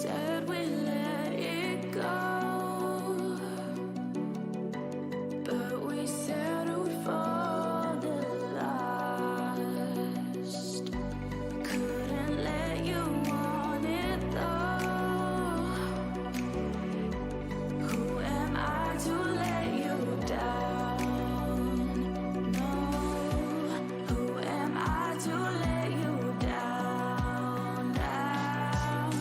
said we let it go, but we settled for the last. Couldn't let you want it though. Who am I to let you down? No. Who am I to let you down? Down,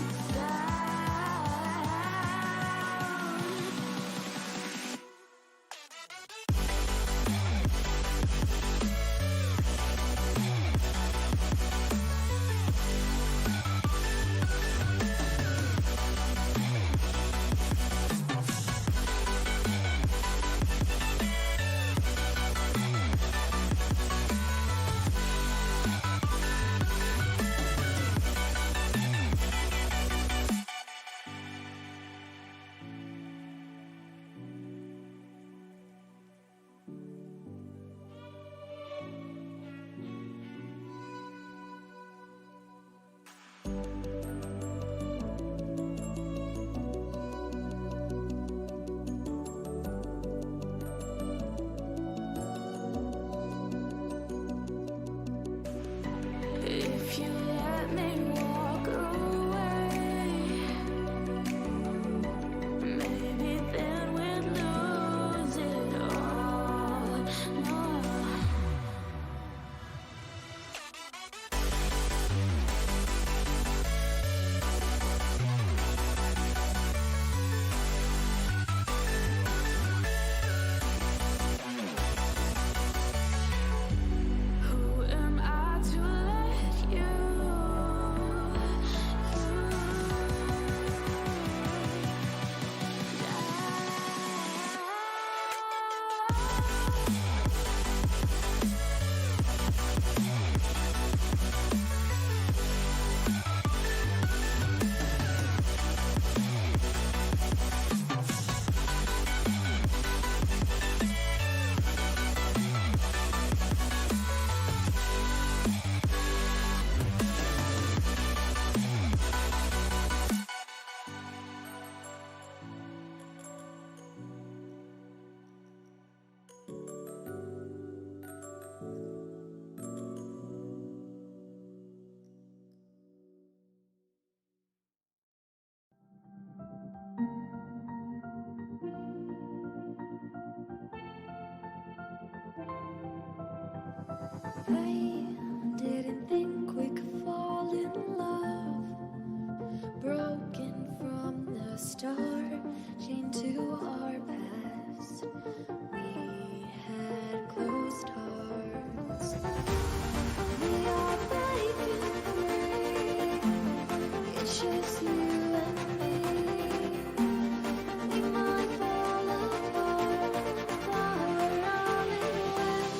if you let me walk away, maybe then we'd lose it all. No. Who am I to let you I didn't think we could fall in love. Broken from the start, chained to our past. We had closed hearts. We are breaking free. It's just you and me. We might fall apart, but we're all in love.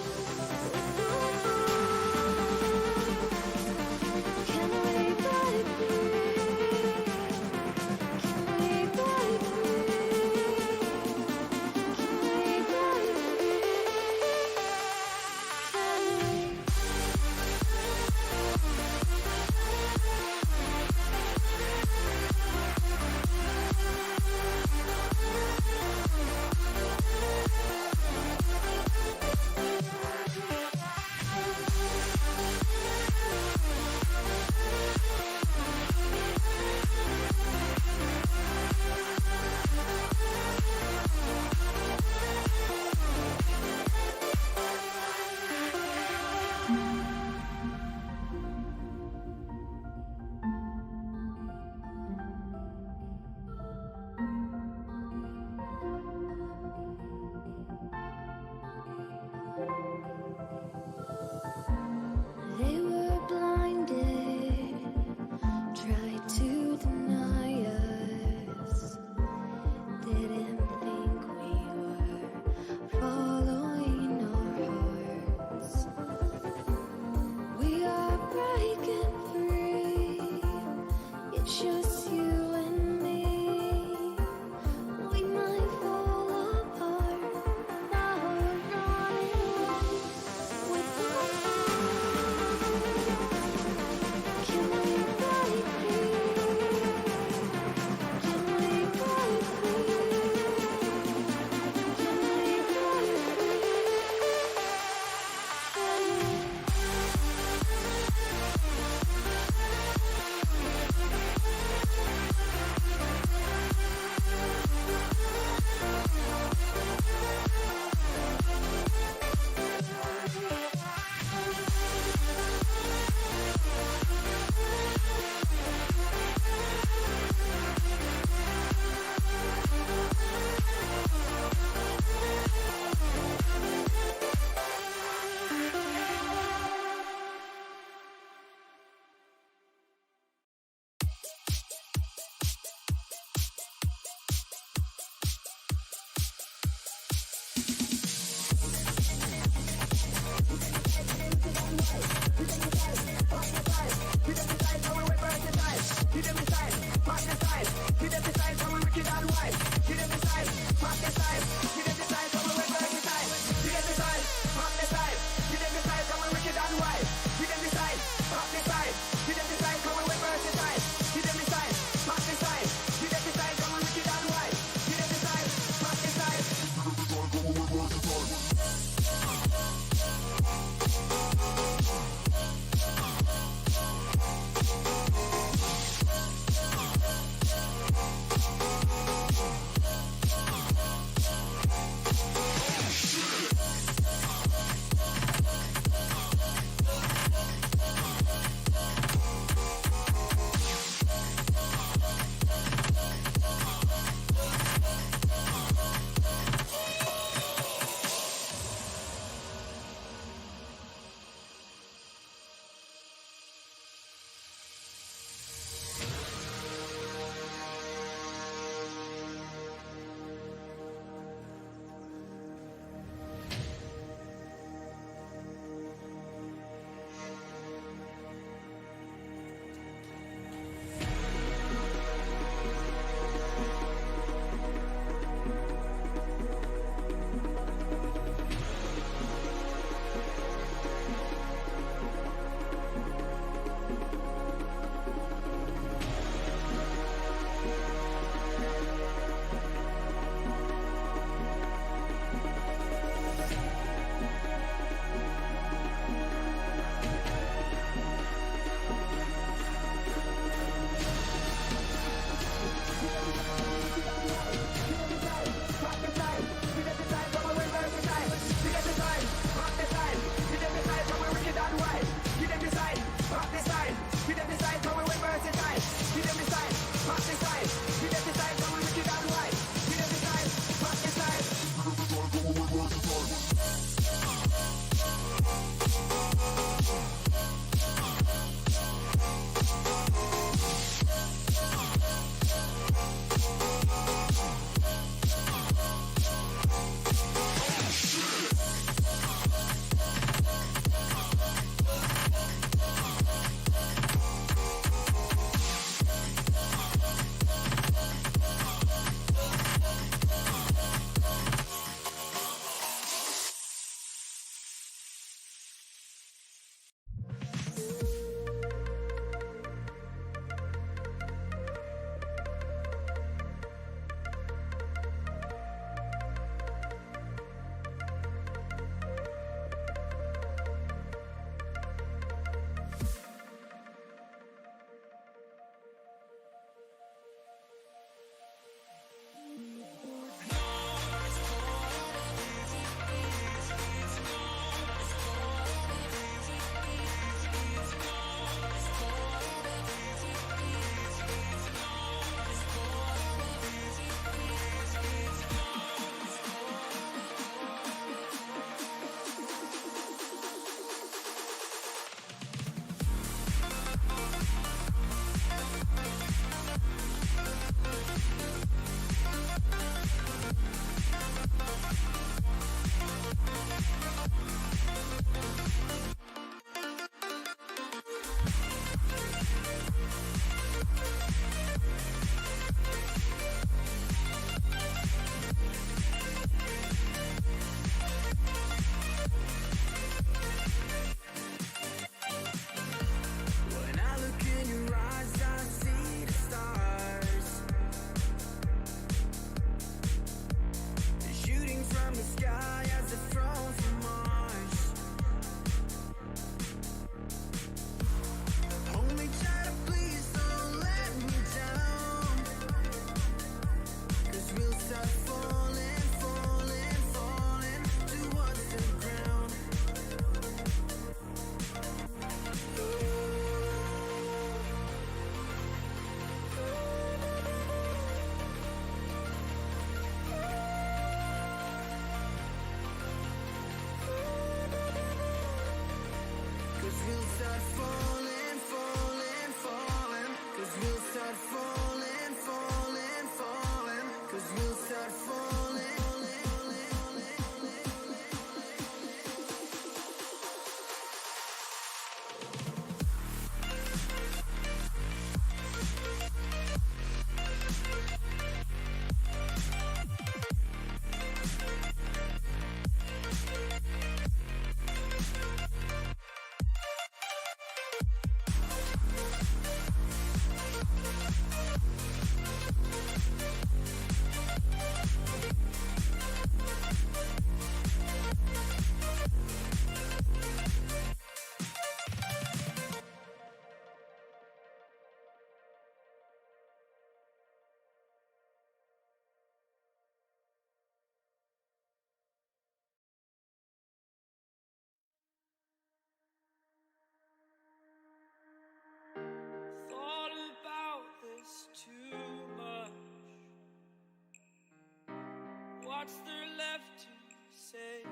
what's there left to say?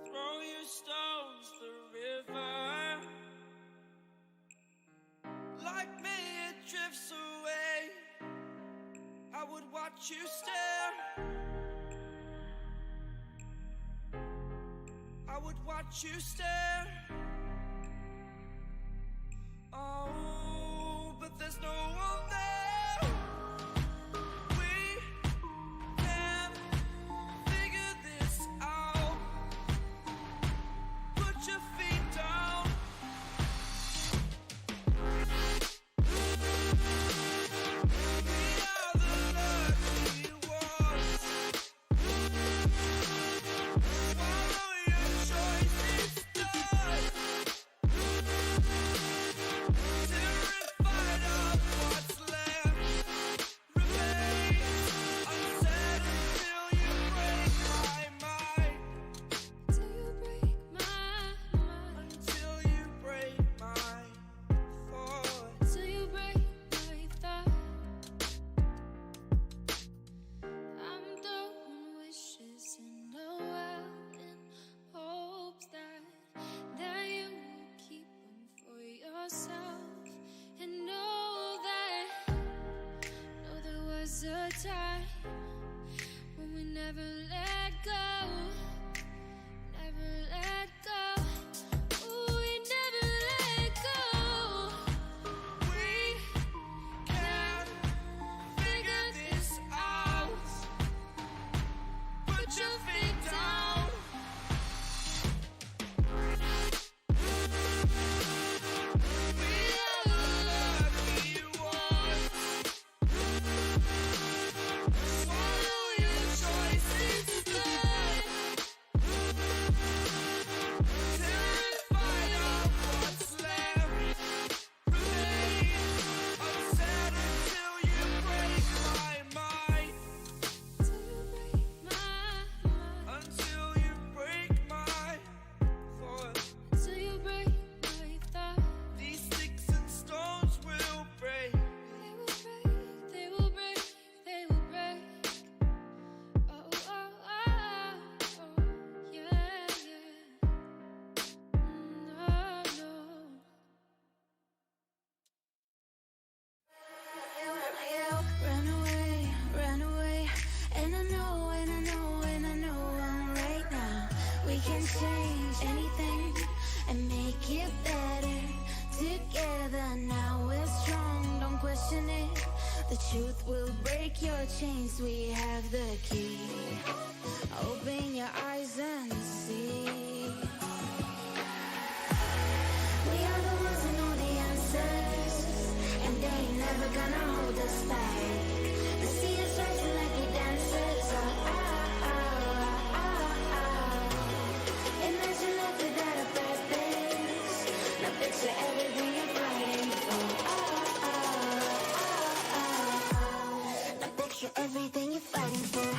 Throw your stones the river, like me it drifts away. I would watch you stare, I would watch you stare. Oh, but there's no one there. We can figure this out. Put your feet down. We are the lucky ones. Follow your choice, it's done. Terrified of what's left remains unsaid until you break my mind. Till you break my mind. Until you break my thought. Till you break my thought. I'm throwing wishes in the well in hopes that you will keep them for yourself. And know there was a time when we never let go, never let go. Ooh, we never let go. We can figure this out. Put your feet down. We are the lucky ones. Follow your choice, it's good. Terrified of what's left remains unsaid until you break my mind. Until you break my thought. Until you break my thought. These sticks and stones will break. They will break, they will break, they will break. Oh, oh, oh, oh, yeah, yeah. No, no. Run away, run away. And I know, and I know, and I know I'm right now. We can change anything and make it better together. Now we're strong, don't question it. The truth will break your chains. We have the key. Open your eyes and see. We are the ones who know the answers, and they ain't never gonna hold us back. The sea is rising like we dancers. Oh, oh, oh, oh, oh. Imagine life without a purpose. Now picture everything you're fighting for. Oh, oh, oh, oh, oh. Now picture everything you're fighting for.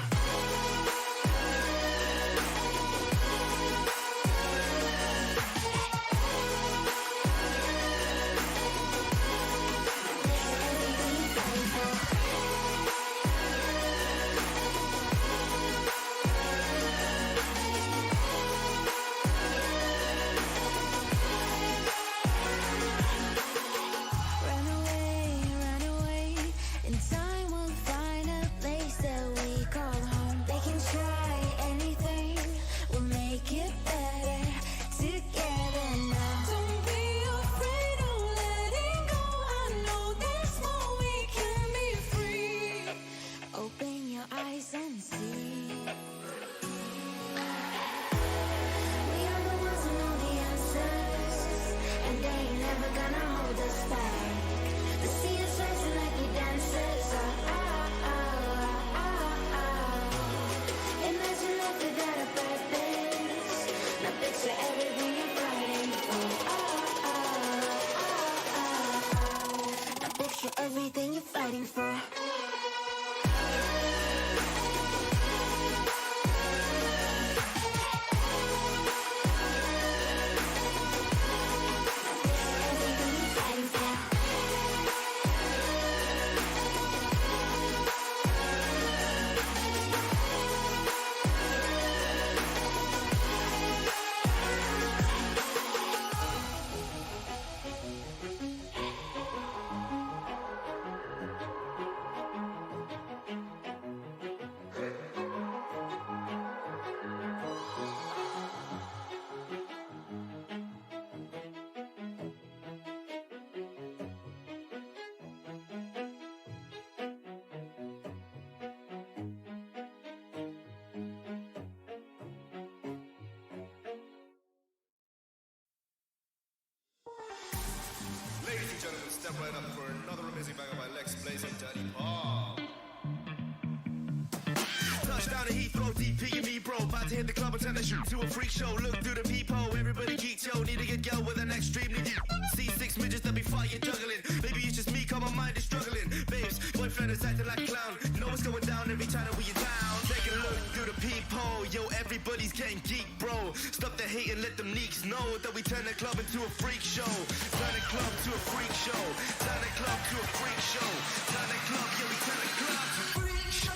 Run away, and time will find a place that we call home. They can try anything, we'll make it better together now. Don't be afraid of letting go. I know there's more, we can be free. Open your eyes and see. We are the ones who know the answers, and they ain't never gonna hold us back. The sea is rising like we dancers. Oh, oh, oh, oh, oh. Imagine life without a purpose. Now picture everything you're fighting for. Oh, oh, oh, oh, oh. Now picture everything you're fighting for. Everything you're right up for another amazing banger by Lex Blaze and Daddy Paul. Touchdown to Heathrow, DP and me, bro. About to hit the club and turn the shoot to a freak show. Look through the peephole, everybody geeks, yo. Need to get girl with an extremely deep. See six midgets that be fighting, juggling. Maybe it's just me, cause my mind is struggling. Babes, boyfriend is acting like a clown. You know what's going down every time that we in town. Take a look through the peephole, yo. Everybody's getting geek, bro. Stop the hate and let them leaks know that we turn the club into a freak show. Turn the club to a freak show. Turn the club to a freak show. Turn the club, yeah, we turn the club to a freak show.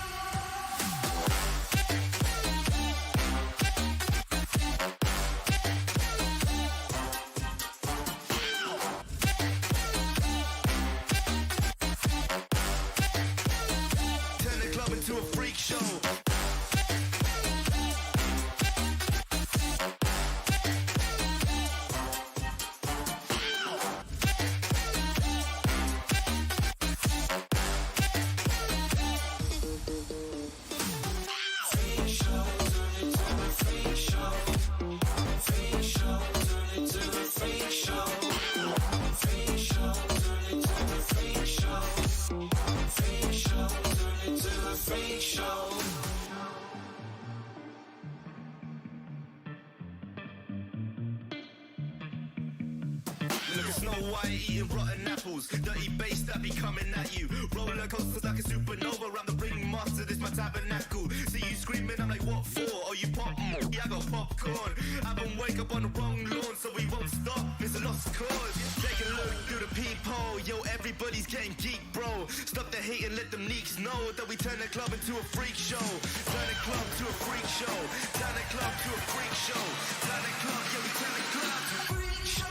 To a freak show. Look at Snow White eating rotten apples. Dirty bass that be coming at you. Roller coasters like a supernova. Around the ringmaster, this my tabernacle. See you screaming, I'm like, what for? Oh, you pop? Yeah, I got popcorn. I don't wake up on the wrong lawn, so we won't stop. It's a lost cause. Take a look through the peephole. Yo, everybody's getting geek, bro. Stop the hate and let them leaks know that we turn the club into a freak show. Turn the club to a freak show. Turn the club to a freak show. Turn the club, yeah, we turn the club to a freak show.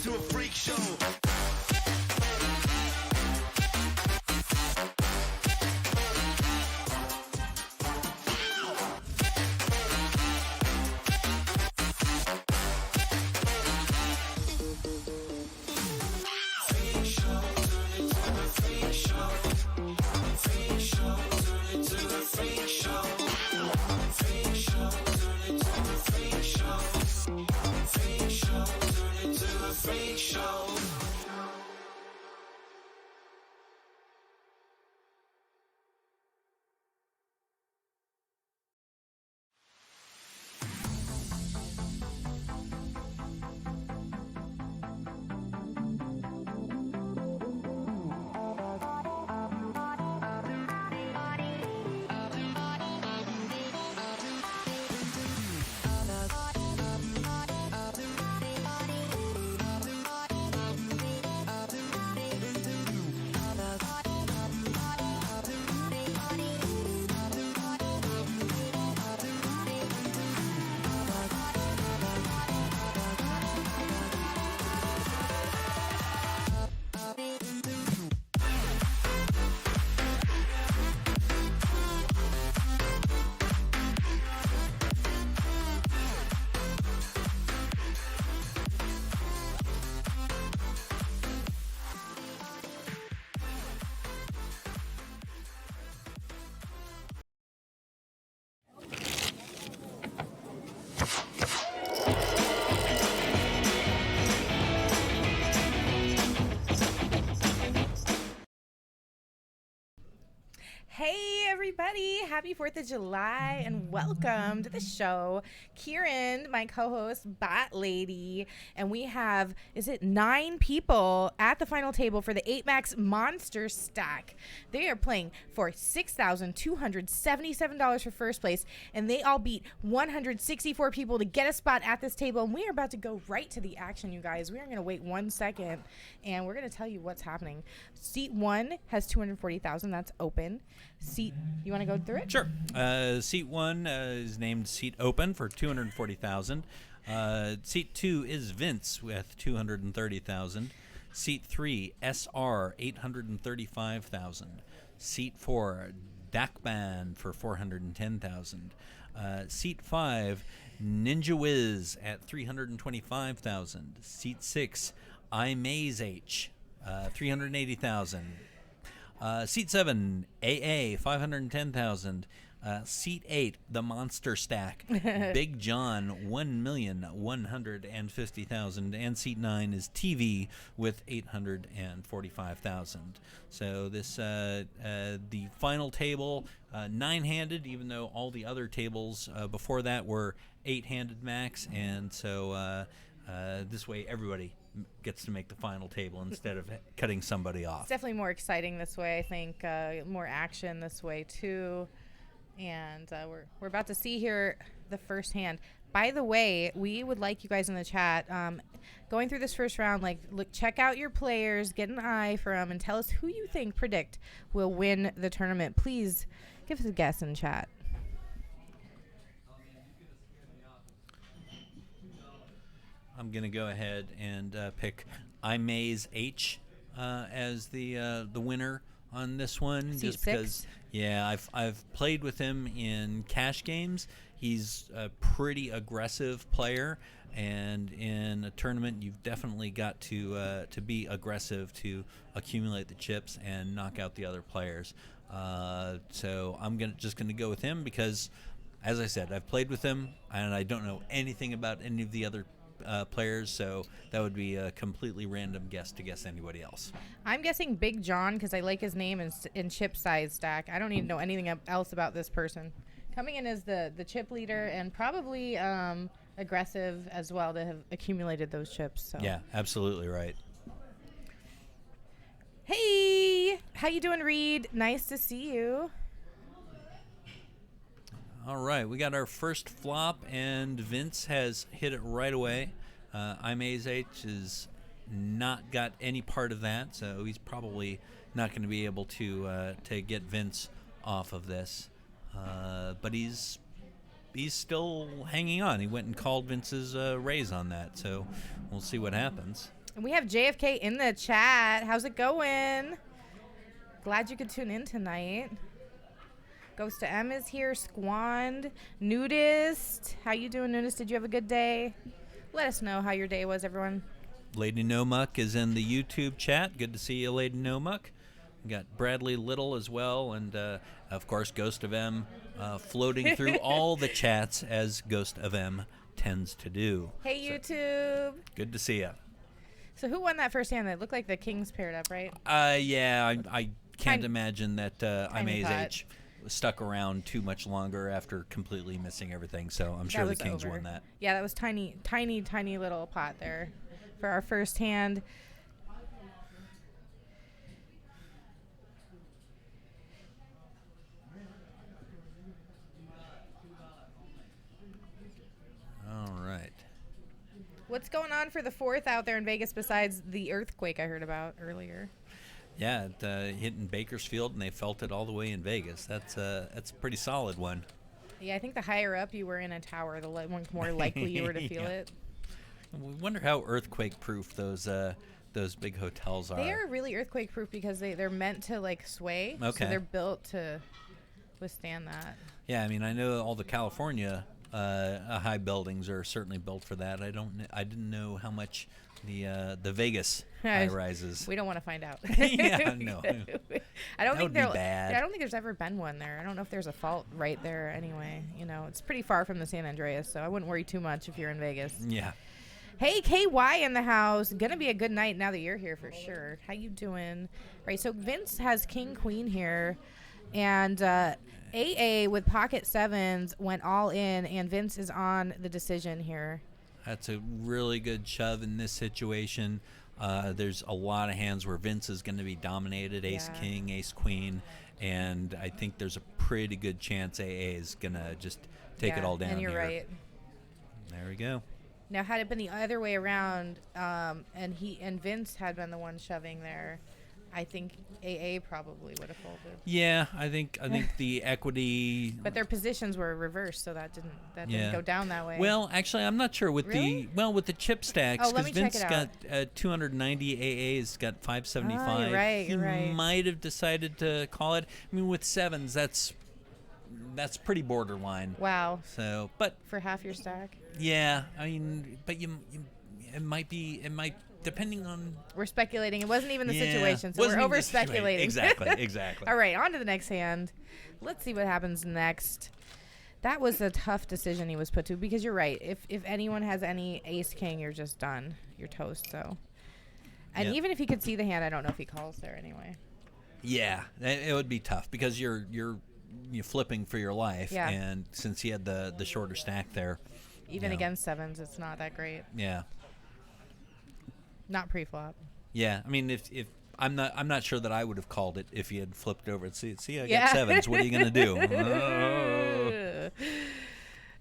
To a freak show. Hey everybody, happy 4th of July and welcome to the show. Keiran, my co-host, BotLady, and we have, 9 people at the final table for the 8 Max Monster Stack. They are playing for $6,277 for first place, and they all beat 164 people to get a spot at this table, and we are about to go right to the action, you guys. We are going to wait 1 second, and we're going to tell you what's happening. Seat 1 has $240,000. That's open. Seat, you want to go through it? Sure. Seat 1 is named Seat Open for $240,000. Seat 2 is Vince with $230,000. Seat 3, SR, $835,000. Seat 4, Dakban for $410,000. Seat 5, Ninja Wiz at $325,000. Seat 6, iMaze H 380,000. Seat 7, AA, 510,000. Seat 8, the Monster Stack, Big John, 1,150,000, and Seat 9 is TV with 845,000. So this the final table, 9-handed, even though all the other tables before that were 8-handed max, and so this way everybody gets to make the final table instead of cutting somebody off. It's definitely more exciting this way. I think more action this way too. And we're about to see here the first hand. By the way, we would like you guys in the chat, going through this first round, look, check out your players, get an eye for them, and tell us who you think predict will win the tournament. Please give us a guess in chat. I'm going to go ahead and pick iMaze H as the winner on this one. Seat just because, 6? Yeah, I've played with him in cash games. He's a pretty aggressive player, and in a tournament, you've definitely got to be aggressive to accumulate the chips and knock out the other players. So I'm just going to go with him because, as I said, I've played with him, and I don't know anything about any of the other players, so that would be a completely random guess to guess anybody else. I'm guessing Big John because I like his name in chip size stack. I don't need to know anything else about this person. Coming in as the chip leader and probably aggressive as well to have accumulated those chips. So. Yeah, absolutely right. Hey, how you doing, Reed? Nice to see you. All right, we got our first flop, and Vince has hit it right away. iMaze H has not got any part of that, so he's probably not going to be able to get Vince off of this. But he's still hanging on. He went and called Vince's raise on that, so we'll see what happens. And we have JFK in the chat. How's it going? Glad you could tune in tonight. Ghost to M is here. Squand. Nudist. How you doing, Nudist? Did you have a good day? Let us know how your day was, everyone. Lady No Muck is in the YouTube chat. Good to see you, Lady No Muck. We got Bradley Little as well, and of course Ghost of M floating through all the chats as Ghost of M tends to do. Hey, YouTube. Good to see you. So who won that first hand? It looked like the Kings paired up, right? Yeah, I can't imagine that iMaze pot. H stuck around too much longer after completely missing everything, so I'm sure the was Kings over. won that. Yeah, that was tiny little pot there for our first hand. All right. What's going on for the fourth out there in Vegas besides the earthquake I heard about earlier? Yeah, it hit in Bakersfield, and they felt it all the way in Vegas. That's a pretty solid one. Yeah, I think the higher up you were in a tower, the one more likely you were to feel Yeah. it. We wonder how earthquake-proof those big hotels are. They are really earthquake-proof because they're meant to sway. Okay. So they're built to withstand that. Yeah, I mean, I know all the California high buildings are certainly built for that. I didn't know how much the Vegas high rises. We don't want to find out. Yeah, no. I don't That think would be bad. Yeah, I don't think there's ever been one there. I don't know if there's a fault right there anyway. It's pretty far from the San Andreas, so I wouldn't worry too much if you're in Vegas. Yeah. Hey, KY in the house. Gonna be a good night now that you're here for sure. How you doing? Right, so Vince has King Queen here, and AA with pocket sevens went all in, and Vince is on the decision here. That's a really good shove in this situation. There's a lot of hands where Vince is going to be dominated, ace king, ace queen, and I think there's a pretty good chance AA is going to just take it all down. And you're here. right. There we go. Now, had it been the other way around, and Vince had been the one shoving there, I think AA probably would have folded. Yeah, I think the equity. But their positions were reversed, so that didn't go down that way. Well, actually, I'm not sure with Really? with the chip stacks, Oh, let because me check Vince it got 290, AA's got 575. Oh, you're right, He you're right. might have decided to call it. I mean, with sevens, that's pretty borderline. Wow. So, but For half your stack? yeah, I mean, but it might depending on... We're speculating. It wasn't even the Yeah, situation, so wasn't we're even the situation. over-speculating. Exactly. All right, on to the next hand. Let's see what happens next. That was a tough decision he was put to, because you're right. If anyone has any ace-king, you're just done. You're toast, so... And Yep. even if he could see the hand, I don't know if he calls there anyway. Yeah, it would be tough because you're flipping for your life, Yeah. and since he had the shorter stack there, Even Yeah. against sevens, it's not that great. yeah, Not pre-flop. yeah. I mean, if I'm not sure that I would have called it if he had flipped over. See, I Yeah. got sevens. What are you gonna do? Oh.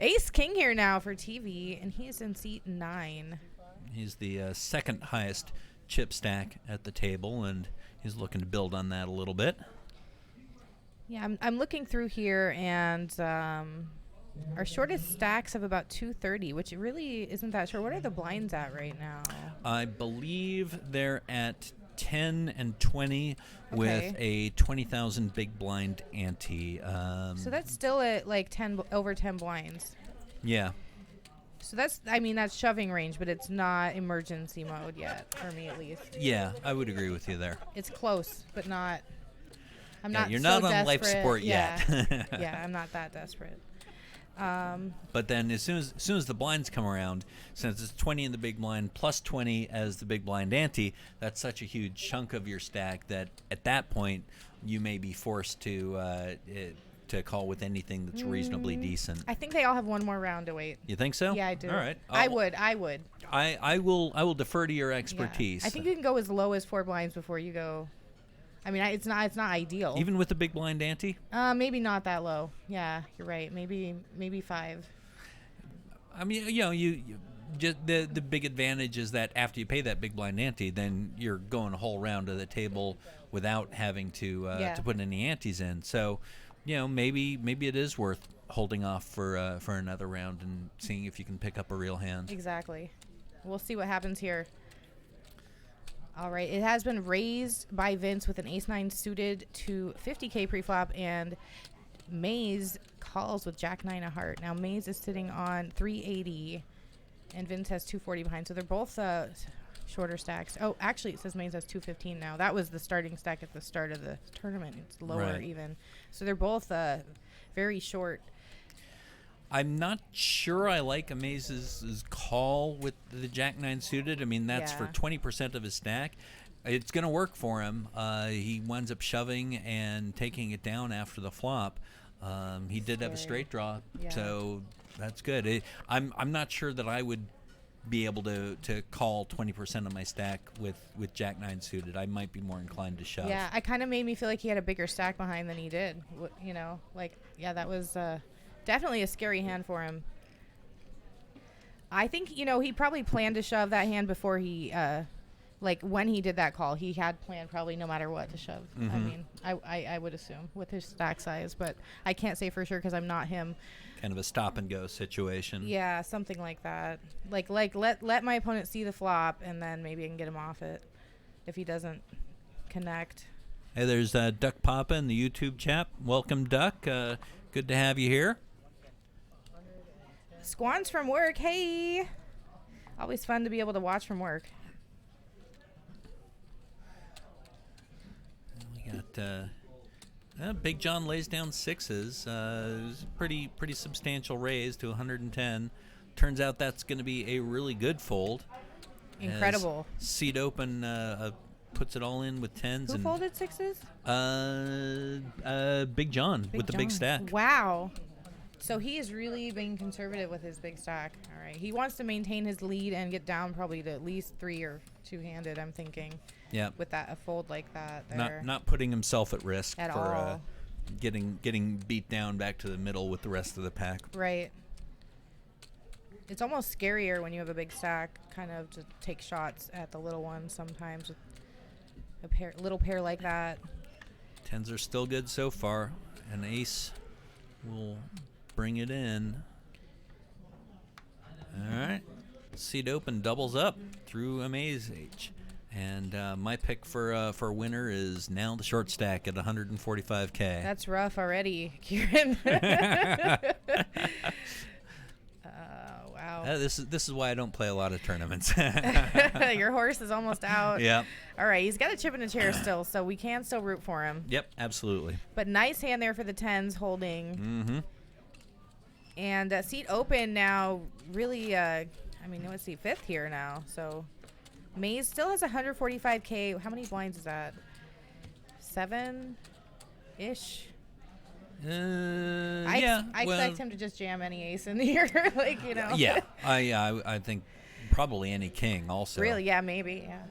Ace king here now for TV, and he is in seat 9. He's the second highest chip stack at the table, and he's looking to build on that a little bit. Yeah, I'm looking through here, and our shortest stacks have about 230, which really isn't that short. What are the blinds at right now? I believe they're at 10 and 20 with Okay. a 20,000 big blind ante. So that's still at like 10 over 10 blinds. Yeah. So that's shoving range, but it's not emergency mode yet, for me at least. Yeah, I would agree with you there. It's close, but not. I'm Yeah, not. you're so not on desperate. life support Yeah. yet. Yeah, I'm not that desperate. But then as soon as the blinds come around, since it's 20 in the big blind plus 20 as the big blind ante, that's such a huge chunk of your stack that at that point you may be forced to call with anything that's reasonably decent. I think they all have one more round to wait. You think so? Yeah, I do. All right. I would. I will defer to your Yeah. expertise. I think you can go as low as 4 blinds before you go. I mean, it's not ideal. Even with the big blind ante? Maybe not that low. Yeah, you're right. Maybe 5. I mean, you just the big advantage is that after you pay that big blind ante, then you're going a whole round of the table without having to put any antes in. So, maybe it is worth holding off for another round and seeing if you can pick up a real hand. Exactly. We'll see what happens here. All right, it has been raised by Vince with an ace-9 suited to 50K preflop, and Maze calls with jack-9 of heart. Now, Maze is sitting on 380, and Vince has 240 behind, so they're both shorter stacks. Oh, actually, it says Maze has 215 now. That was the starting stack at the start of the tournament. It's lower Right. even. So they're both very short. I'm not sure I like Amaze's call with the jack-9 suited. I mean, that's for Yeah. 20% of his stack. It's going to work for him. He winds up shoving and taking it down after the flop. He did have a straight draw, Yeah. so that's good. I'm not sure that I would be able to call 20% of my stack with jack-9 suited. I might be more inclined to shove. Yeah, it kind of made me feel like he had a bigger stack behind than he did. That was definitely a scary hand for him. I think, he probably planned to shove that hand before he, when he did that call, he had planned probably no matter what to shove. I Mhm. mean, I would assume with his stack size, but I can't say for sure because I'm not him. Kind of a stop-and-go situation. Yeah, something like that. Let my opponent see the flop, and then maybe I can get him off it if he doesn't connect. Hey, there's Duck Papa in the YouTube chat. Welcome, Duck. Good to have you here. Squan's from work. Hey. Always fun to be able to watch from work. We got Big John lays down 6s. It was a pretty substantial raise to 110. Turns out that's going to be a really good fold. Incredible. As Seat Open puts it all in with 10s. Who and folded 6s? Big John with the big stack. Wow. So he is really being conservative with his big stack. All right. He wants to maintain his lead and get down probably to at least 3 or 2-handed, I'm thinking. Yeah. With a fold like that there. Not putting himself at risk At for all. getting beat down back to the middle with the rest of the pack. Right. It's almost scarier when you have a big stack, kind of to take shots at the little ones sometimes with a little pair like that. 10s are still good so far. An ace will bring it in. All right. Seat Open doubles up through Amaze H. And my pick for winner is now the short stack at 145K. That's rough already, Keiran. Wow. This is why I don't play a lot of tournaments. Your horse is almost out. Yep. All right, he's got a chip in a chair still, so we can still root for him. Yep, absolutely. But nice hand there for the tens holding. Mm-hmm. And seat open now. Really, I mean, let's see, fifth here now. So Maze still has 145K. How many blinds is that? 7-ish. Yeah. I expect him to just jam any ace in here, like, you know. Yeah, I think probably any king also. Really? Yeah, maybe. Yeah.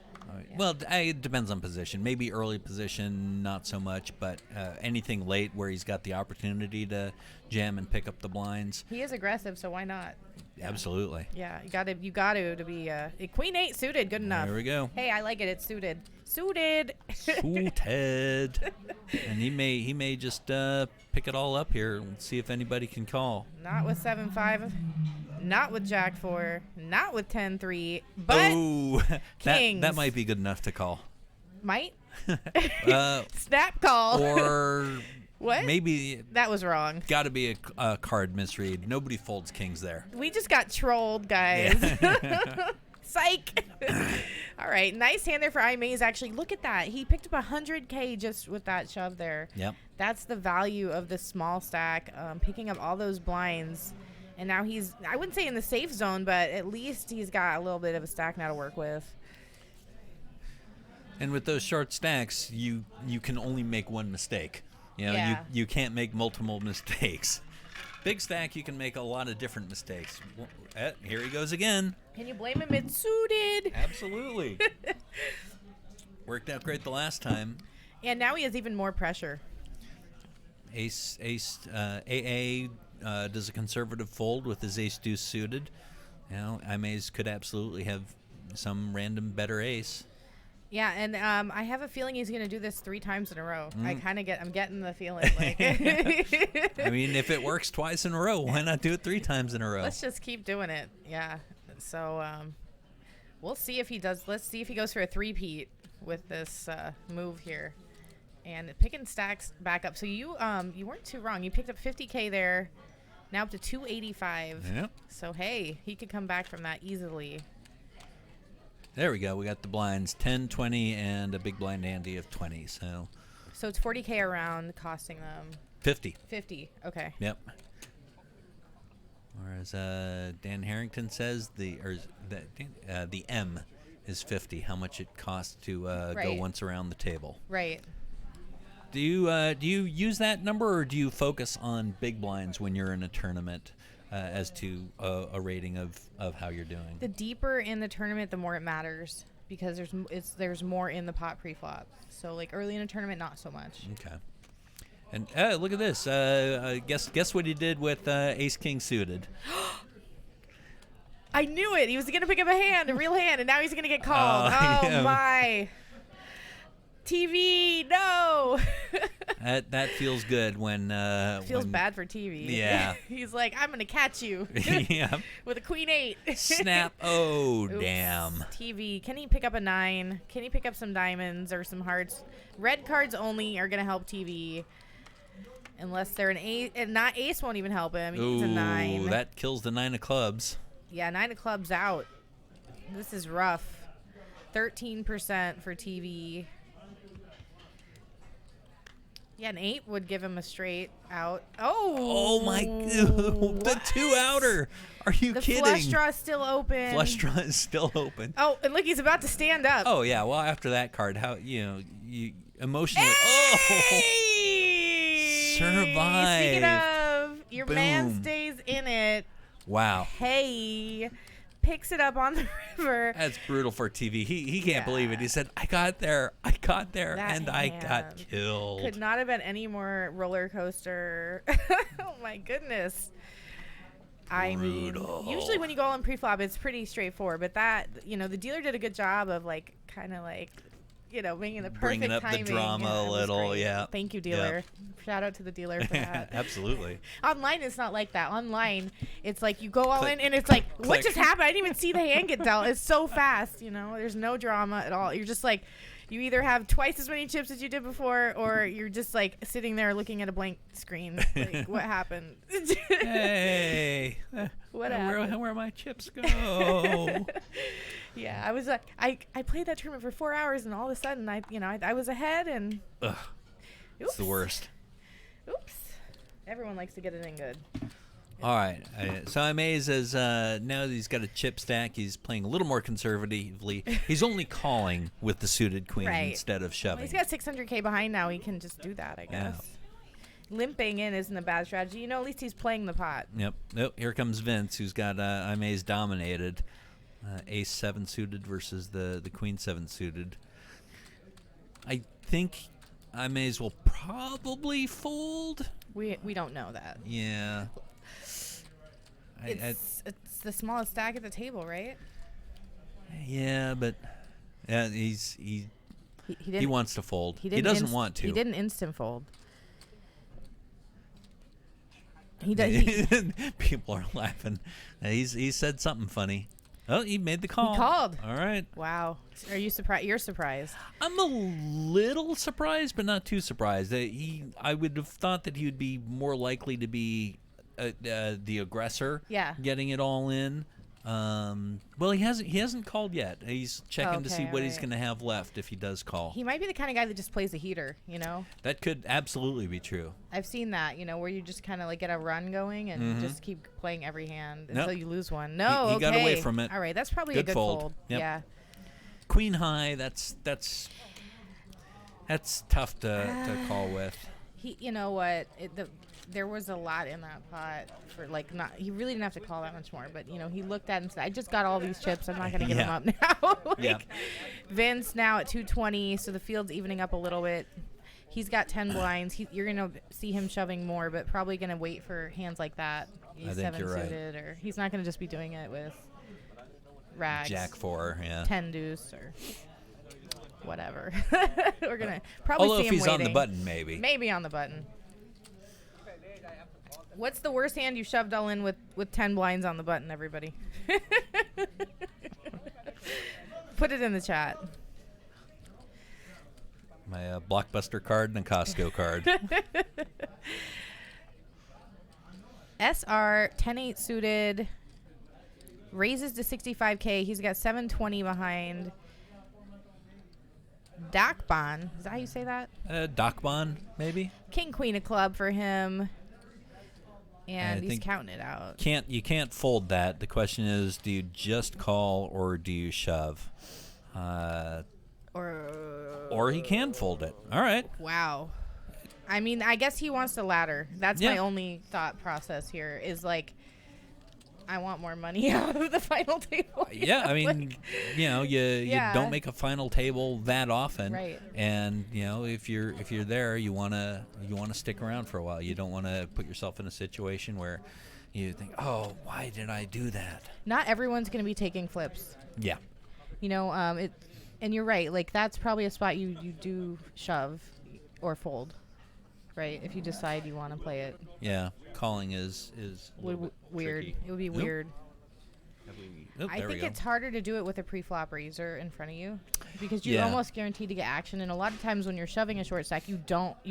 Well, it depends on position. Maybe early position, not so much, but anything late where he's got the opportunity to jam and pick up the blinds. He is aggressive, so why not? Yeah. Absolutely. Yeah, you got to be Queen 8 suited, good enough. There we go. Hey, I like it. It's suited. Suited. Suited. And he may just pick it all up here and see if anybody can call. Not with 7-5. Not with Jack 4. Not with 10-3. But kings. that might be good enough to call. Might. Snap call. Or what? Maybe that was wrong. Got to be a card misread. Nobody folds kings there. We just got trolled, guys. Yeah. Psych. All right, nice hand there for iMaze. Actually, look at that. He picked up 100K just with that shove there. Yep. That's the value of the small stack, picking up all those blinds. And now he's, I wouldn't say in the safe zone, but at least he's got a little bit of a stack now to work with. And with those short stacks, you can only make one mistake. You know, yeah. you can't make multiple mistakes. Big stack, you can make a lot of different mistakes. Here he goes again. Can you blame him? It's suited. Absolutely. Worked out great the last time. And now he has even more pressure. Ace, AA does a conservative fold with his ace deuce suited. You know, iMaze could absolutely have some random better ace. Yeah, and I have a feeling he's going to do this 3 times in a row. I'm getting the feeling. Like I mean, if it works twice in a row, why not do it 3 times in a row? Let's just keep doing it. Yeah. So we'll see if he does. Let's see if he goes for a 3-peat with this move here. And picking stacks back up. So you weren't too wrong. You picked up 50K there. Now up to 285. Yep. So, hey, he could come back from that easily. There we go. We got the blinds 10, 20, and a big blind ante of 20. So it's 40K around, costing them 50. 50. Okay. Yep. Whereas Dan Harrington says the M is 50. How much it costs to go once around the table. Right. Do you use that number, or do you focus on big blinds when you're in a tournament? As to a rating of how you're doing. The deeper in the tournament, the more it matters, because there's more in the pot pre-flop. So like early in a tournament, not so much. Okay. And look at this. Guess what he did with Ace King suited. I knew it. He was gonna pick up a real hand, and now he's gonna get called. Yeah. My. TV, no. that feels good when feels bad for TV. Yeah. He's like, I'm gonna catch you. Yeah. With a Queen 8. Snap. Oh, oops. damn. TV. Can he pick up a 9? Can he pick up some diamonds or some hearts? Red cards only are gonna help TV. Unless they're an 8, and not ace won't even help him. He needs a 9. That kills the 9 of clubs. Yeah, 9 of clubs out. This is rough. 13% for TV. Yeah, an 8 would give him a straight out. Oh my God. The 2 outer. Are you kidding? The flush draw is still open. Flush draw is still open. Oh, and look, he's about to stand up. Oh, yeah. Well, after that card, you emotionally. Hey! Oh! Survive. Speaking of, your Boom. man stays in it. Wow. Hey. Picks it up on the river. That's brutal for TV. He can't believe it. He said, I got there, and I got killed. Could not have been any more roller coaster. Oh, my goodness. I mean, usually when you go on preflop, it's pretty straightforward. But that, the dealer did a good job of, making the perfect bringing up timing. the drama a little, yeah. Thank you, dealer. Yep. Shout out to the dealer for that. Absolutely. Online, it's not like that. Online, it's like you go all in, and it's like, what just happened? I didn't even see the hand get dealt. It's so fast, There's no drama at all. You're just like, you either have twice as many chips as you did before, or you're just like sitting there looking at a blank screen. Like, what happened? Hey. What happened? Where am my chips go? Yeah, I was I played that tournament for 4 hours, and all of a sudden I was ahead, and Ugh, it's the worst. Oops. Everyone likes to get it in good. All right. So Amaze is now that he's got a chip stack, he's playing a little more conservatively. He's only calling with the suited queen Right. instead of Well, shoving. he's got 600K behind now. He can just do that, I guess. Limping in isn't a bad strategy. At least he's playing the pot. Yep. Nope. Here comes Vince, who's got Amaze dominated. Ace 7 suited versus the Queen 7 suited. I think Amaze will probably fold. We don't know that. Yeah. It's the smallest stack at the table, right? Yeah, but he didn't, wants to fold. He didn't doesn't want to. He didn't instant fold. He People are laughing. He said something funny. Oh, he made the call. He called. All right. Wow. Are you surprised? You're surprised. I'm a little surprised, but not too surprised. I would have thought that he would be more likely to be the aggressor. Yeah. Getting it all in. Well, he hasn't called yet. He's checking to see what he's going to have left if he does call. He might be the kind of guy that just plays a heater, That could absolutely be true. I've seen that, where you just kind of like get a run going and just keep playing every hand until you lose one. No, he got away from it. All right, that's probably Good a good fold. Yep. Yeah. Queen high, that's tough to call with. You know what? There was a lot in that pot for he really didn't have to call that much more, but he looked at it and said, I just got all these chips, I'm not going to give them up now. Vince now at 220, so the field's evening up a little bit. He's got 10 blinds. You're going to see him shoving more, but probably going to wait for hands like that. I think you're suited, or he's not going to just be doing it with rags. Jack 4, yeah. 10 deuce or whatever. We're going to probably Although see him if he's waiting. on the button, maybe. Maybe on the button. What's the worst hand you shoved all in with 10 blinds on the button, everybody? Put it in the chat. My Blockbuster card and a Costco card. SR 10-8 suited. Raises to 65K. He's got 720 behind. Dakban. Is that how you say that? Dakban, maybe? King, queen of club for him. And I he's think counting it out. You can't fold that. The question is, do you just call or do you shove? Or he can fold it. All right. Wow. I mean, I guess he wants to ladder. That's my only thought process here is I want more money out of the final table. Yeah, I mean, you don't make a final table that often, right? And if you're there, you wanna stick around for a while. You don't want to put yourself in a situation where you think, oh, why did I do that? Not everyone's going to be taking flips. Yeah. And you're right. That's probably a spot you do shove or fold, right? If you decide you want to play it. Yeah, calling is weird. Tricky. It would be Nope. weird. I there we think go. it's harder to do it with a pre-flop raiser in front of you because you're almost guaranteed to get action. And a lot of times when you're shoving a short stack, you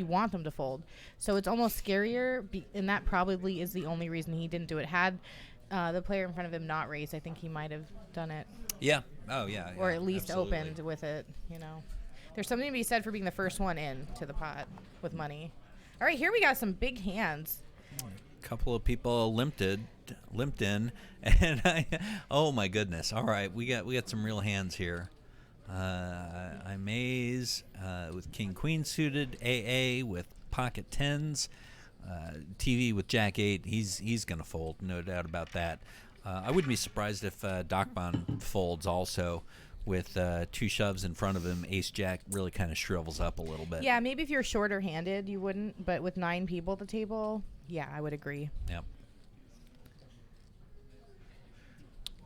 want them to fold. So it's almost scarier, and that probably is the only reason he didn't do it. Had the player in front of him not raised, I think he might have done it. Yeah. Oh, yeah. Or at least absolutely. opened with it, There's something to be said for being the first one in to the pot with money. All right, here we got some big hands. A couple of people limped in, and oh my goodness! All right, we got some real hands here. I maze with King Queen suited, AA with pocket tens, TV with Jack 8. He's gonna fold, no doubt about that. I wouldn't be surprised if Dakban folds also. With 2 shoves in front of him, Ace Jack really kind of shrivels up a little bit. Yeah, maybe if you're shorter handed, you wouldn't. But with 9 people at the table, yeah, I would agree. Yep.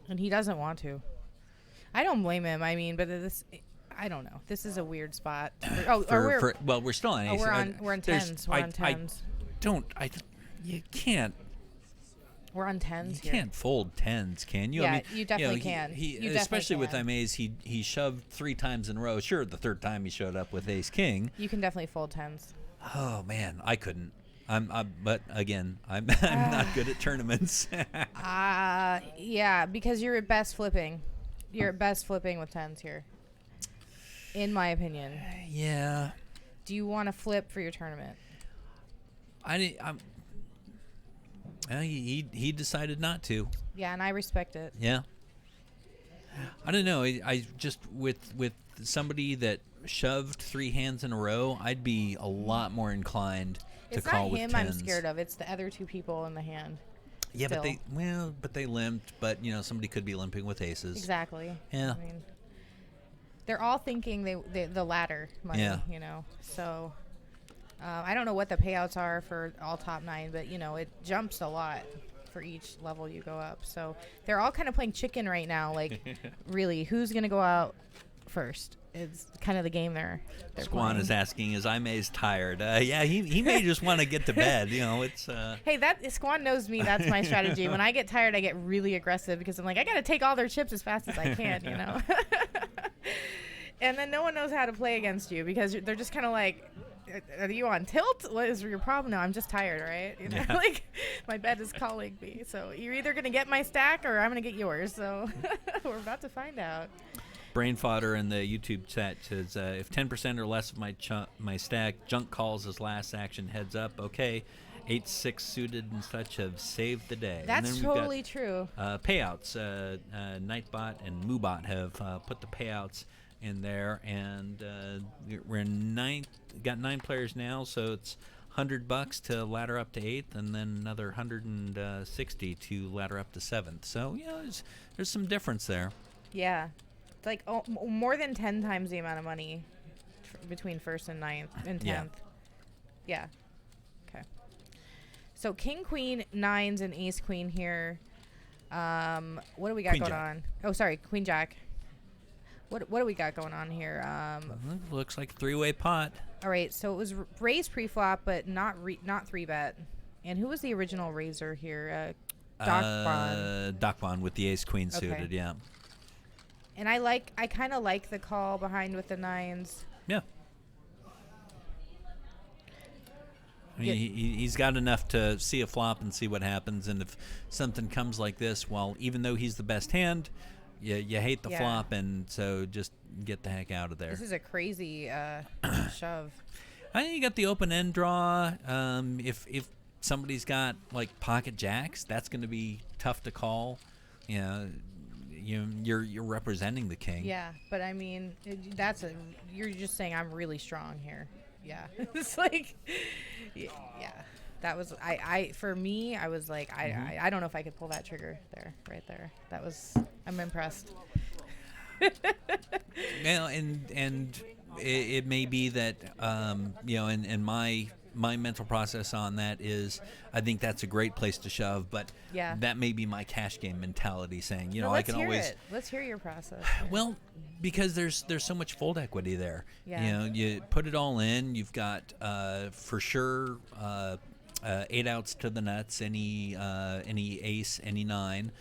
And he doesn't want to. I don't blame him. I mean, but I don't know. This is a weird spot. We're still on Ace. We're on tens. We're on tens. You can't. We're on tens. You can't fold tens, can you? Yeah, I mean, you definitely can. He You definitely especially with can. Amaze, he shoved 3 times in a row. Sure, the third time he showed up with Ace King. You can definitely fold tens. Oh man, I couldn't. But again, I'm not good at tournaments. Yeah, because you're at best flipping. You're at best flipping with tens here, in my opinion. Yeah. Do you want to flip for your tournament? He decided not to. Yeah, and I respect it. Yeah. I don't know. I just with somebody that shoved 3 hands in a row, I'd be a lot more inclined to call with It's tens. not him I'm scared of. It's the other 2 people in the hand. Yeah, still. but they limped. But somebody could be limping with aces. Exactly. Yeah. I mean, they're all thinking the ladder money. Yeah. So I don't know what the payouts are for all top 9, but it jumps a lot for each level you go up. So they're all kind of playing chicken right now. Like, really, who's gonna go out first? It's kind of the game they're Squan playing. is asking, is Imay's tired? Yeah, he may just want to get to bed. It's. Hey, Squan knows me. That's my strategy. When I get tired, I get really aggressive because I'm like, I got to take all their chips as fast as I can, And then no one knows how to play against you because they're just kind of like, are you on tilt? What is your problem? No, I'm just tired, right? Yeah. Like, my bed is calling me. So you're either going to get my stack or I'm going to get yours. So we're about to find out. Brain Fodder in the YouTube chat says, if 10% or less of my stack junk calls as last action heads up, okay. 8-6 suited and such have saved the day. That's and then totally true. Payouts. Nightbot and Moobot have put the payouts in there, and we're in 9th. Got 9 players now, so it's $100 to ladder up to 8th, and then another 160 to ladder up to 7th. So there's some difference there. Yeah. It's like more than 10 times the amount of money between 1st and 9th and 10th. Yeah. Okay. So King, Queen, 9s, and Ace, Queen here. What do we got Queen going Jack. on? Oh, sorry, Queen, Jack. What do we got going on here? Looks like a 3-way pot. All right, so it was raised pre-flop, but not 3-bet. And who was the original raiser here? Doc Bond. Doc Bond with the Ace Queen suited, yeah. And I kind of like the call behind with the 9s. Yeah. I mean, he's got enough to see a flop and see what happens, and if something comes like this, even though he's the best hand, you hate the flop, and so just get the heck out of there. This is a crazy shove. I think you got the open end draw. If somebody's got like pocket jacks, that's going to be tough to call. You're representing the king. Yeah, but I mean, you're just saying I'm really strong here. Yeah, it's like, yeah. That was for me. I was like, I don't know if I could pull that trigger right there. I'm impressed. And it may be that and my mental process on that is I think that's a great place to shove, but that may be my cash game mentality saying, I can always. Let's hear your process. Well, because there's so much fold equity there. Yeah. You put it all in. You've got for sure 8 outs to the nuts. Any ace, any 9.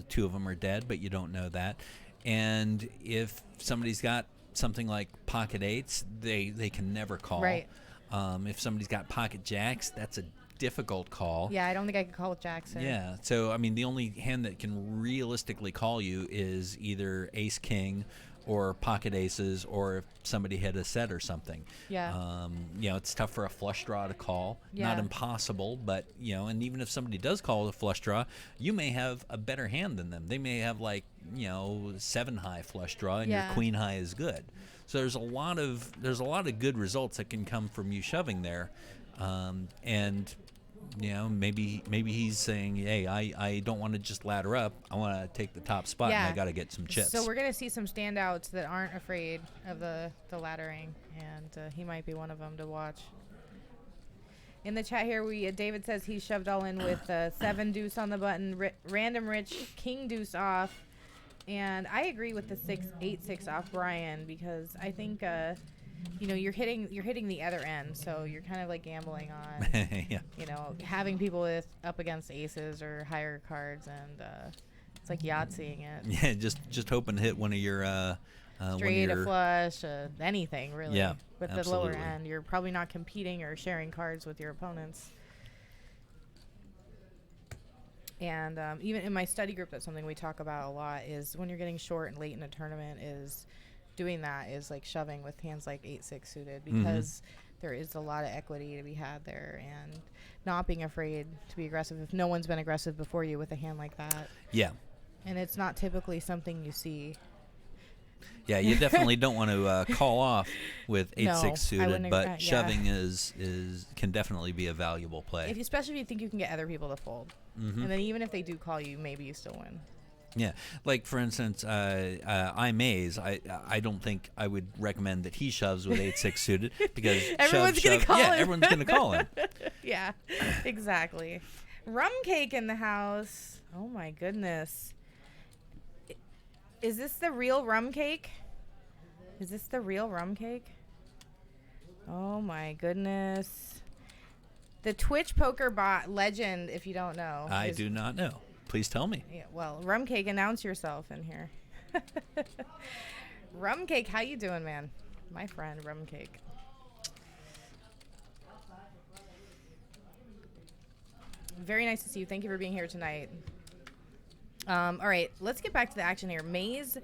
2 of them are dead, but you don't know that. And if somebody's got something like pocket 8s, they can never call. Right. If somebody's got pocket jacks, that's a difficult call. Yeah, I don't think I could call with Jackson. Yeah, so I mean, the only hand that can realistically call you is either ace king or pocket aces, or if somebody hit a set or something. Yeah. It's tough for a flush draw to call. Yeah. Not impossible, but and even if somebody does call with a flush draw, you may have a better hand than them. They may have 7 high flush draw, and your queen high is good. So there's a lot of good results that can come from you shoving there, and maybe he's saying, hey, I don't want to just ladder up. I want to take the top spot, and I got to get some chips. So we're gonna see some standouts that aren't afraid of the laddering, and he might be one of them to watch. In the chat here, David says he shoved all in with 7 deuce on the button, random rich, king deuce off. And I agree with the 8-6 off Brian, because I think you're hitting the other end, so you're kind of like gambling on having people up against aces or higher cards, and it's like Yahtzeeing it. Yeah, just hoping to hit one of your straight, a flush, anything really. Yeah, with absolutely. The lower end, you're probably not competing or sharing cards with your opponents. And even in my study group, that's something we talk about a lot, is when you're getting short and late in a tournament, is doing that, is like shoving with hands like 8-6 suited, because there is a lot of equity to be had there, and not being afraid to be aggressive if no one's been aggressive before you with a hand like that. Yeah. And it's not typically something you see. Yeah, you definitely don't want to call off with 8-6 No, suited, but yeah. shoving is can definitely be a valuable play. Especially if you think you can get other people to fold. And then even if they do call you, maybe you still win. Yeah, like for instance, I Mays. I don't think I would recommend that he shoves with 8-6 suited, because Everyone's gonna call him. everyone's gonna call him. Yeah, exactly. Rum cake in the house. Oh my goodness. Is this the real rum cake? Is this the real rum cake? Oh my goodness. The Twitch poker bot legend, if you don't know. I do not know. Please tell me. Yeah, well, rum cake, announce yourself in here. Rum cake, how you doing, man? My friend, rum cake. Very nice to see you. Thank you for being here tonight. All right, let's get back to the action here. Maze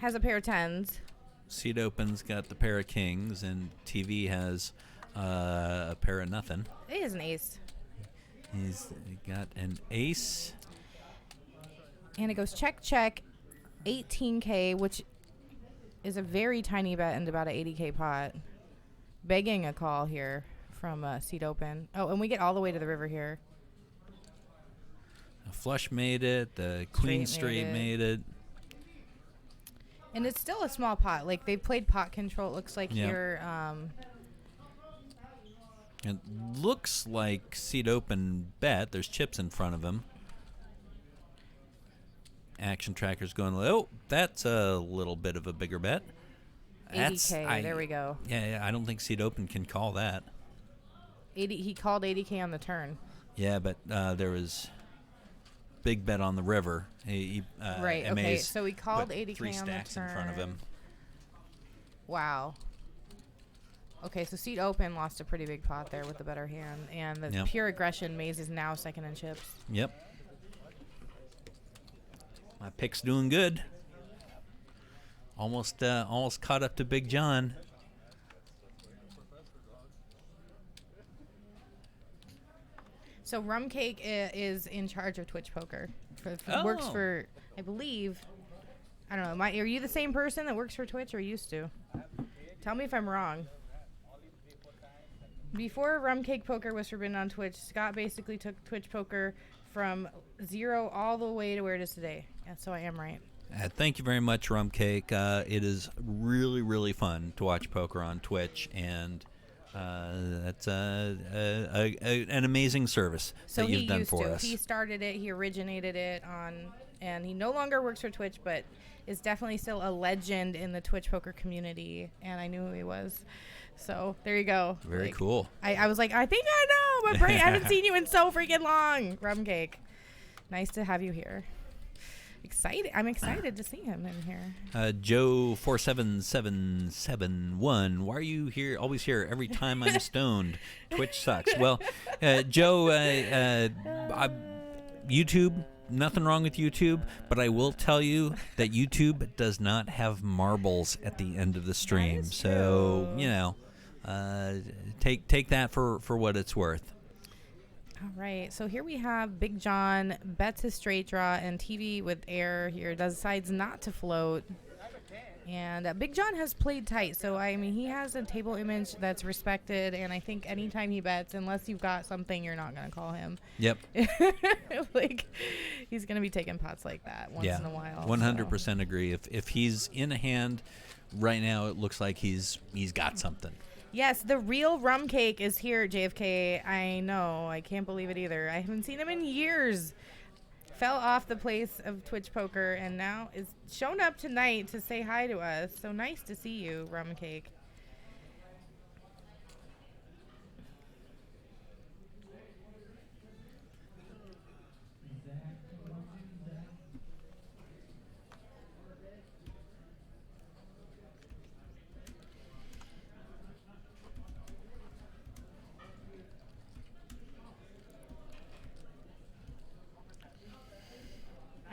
has a pair of tens. Seat Open's got the pair of kings, and TV has a pair of nothing. It is an ace. He's got an ace. And it goes check, check, 18K, which is a very tiny bet and about an 80K pot. Begging a call here from Seat Open. Oh, and we get all the way to the river here. A flush made it. The queen straight made it. And it's still a small pot. Like, they played pot control, it looks like here. It looks like Seat Open bet. There's chips in front of him. Action tracker's going, oh, that's a little bit of a bigger bet. 80K, there we go. Yeah, I don't think Seat Open can call that. 80. He called 80K on the turn. Yeah, but there was big bet on the river. Right, okay, so he called 80K on the turn. 3 stacks in front of him. Wow. Okay, so Seat Open lost a pretty big pot there with the better hand. And the pure aggression, Maze is now second in chips. Yep. My pick's doing good. Almost caught up to Big John. So Rum Cake is in charge of Twitch Poker. Works for, I believe, I don't know. Are you the same person that works for Twitch or used to? Tell me if I'm wrong. Before Rum Cake Poker was forbidden on Twitch, Scott basically took Twitch Poker from 0 all the way to where it is today. Yeah, so I am right. Thank you very much, Rum Cake. It is really, really fun to watch poker on Twitch, and that's an amazing service that you've done for us. He started it. He originated it and he no longer works for Twitch, but is definitely still a legend in the Twitch poker community, and I knew who he was. So there you go. Very cool. I was like, I think I know, but I haven't seen you in so freaking long. Rum Cake. Nice to have you here. Excited. I'm excited to see him in here. Joe 47771. Why are you here? Always here every time I'm stoned. Twitch sucks. Well, Joe, YouTube. Nothing wrong with YouTube, but I will tell you that YouTube does not have marbles at the end of the stream. So take that for what it's worth. All right, so here we have Big John bets his straight draw, and TV with air here decides not to float. And Big John has played tight, so I mean he has a table image that's respected, and I think anytime he bets, unless you've got something, you're not gonna call him. Yep. Like he's gonna be taking pots like that once in a while. 100% agree. If he's in a hand right now, it looks like he's got something. Yes, the real Rum Cake is here, JFK. I know. I can't believe it either. I haven't seen him in years. Fell off the place of Twitch Poker and now is shown up tonight to say hi to us. So nice to see you, Rum Cake.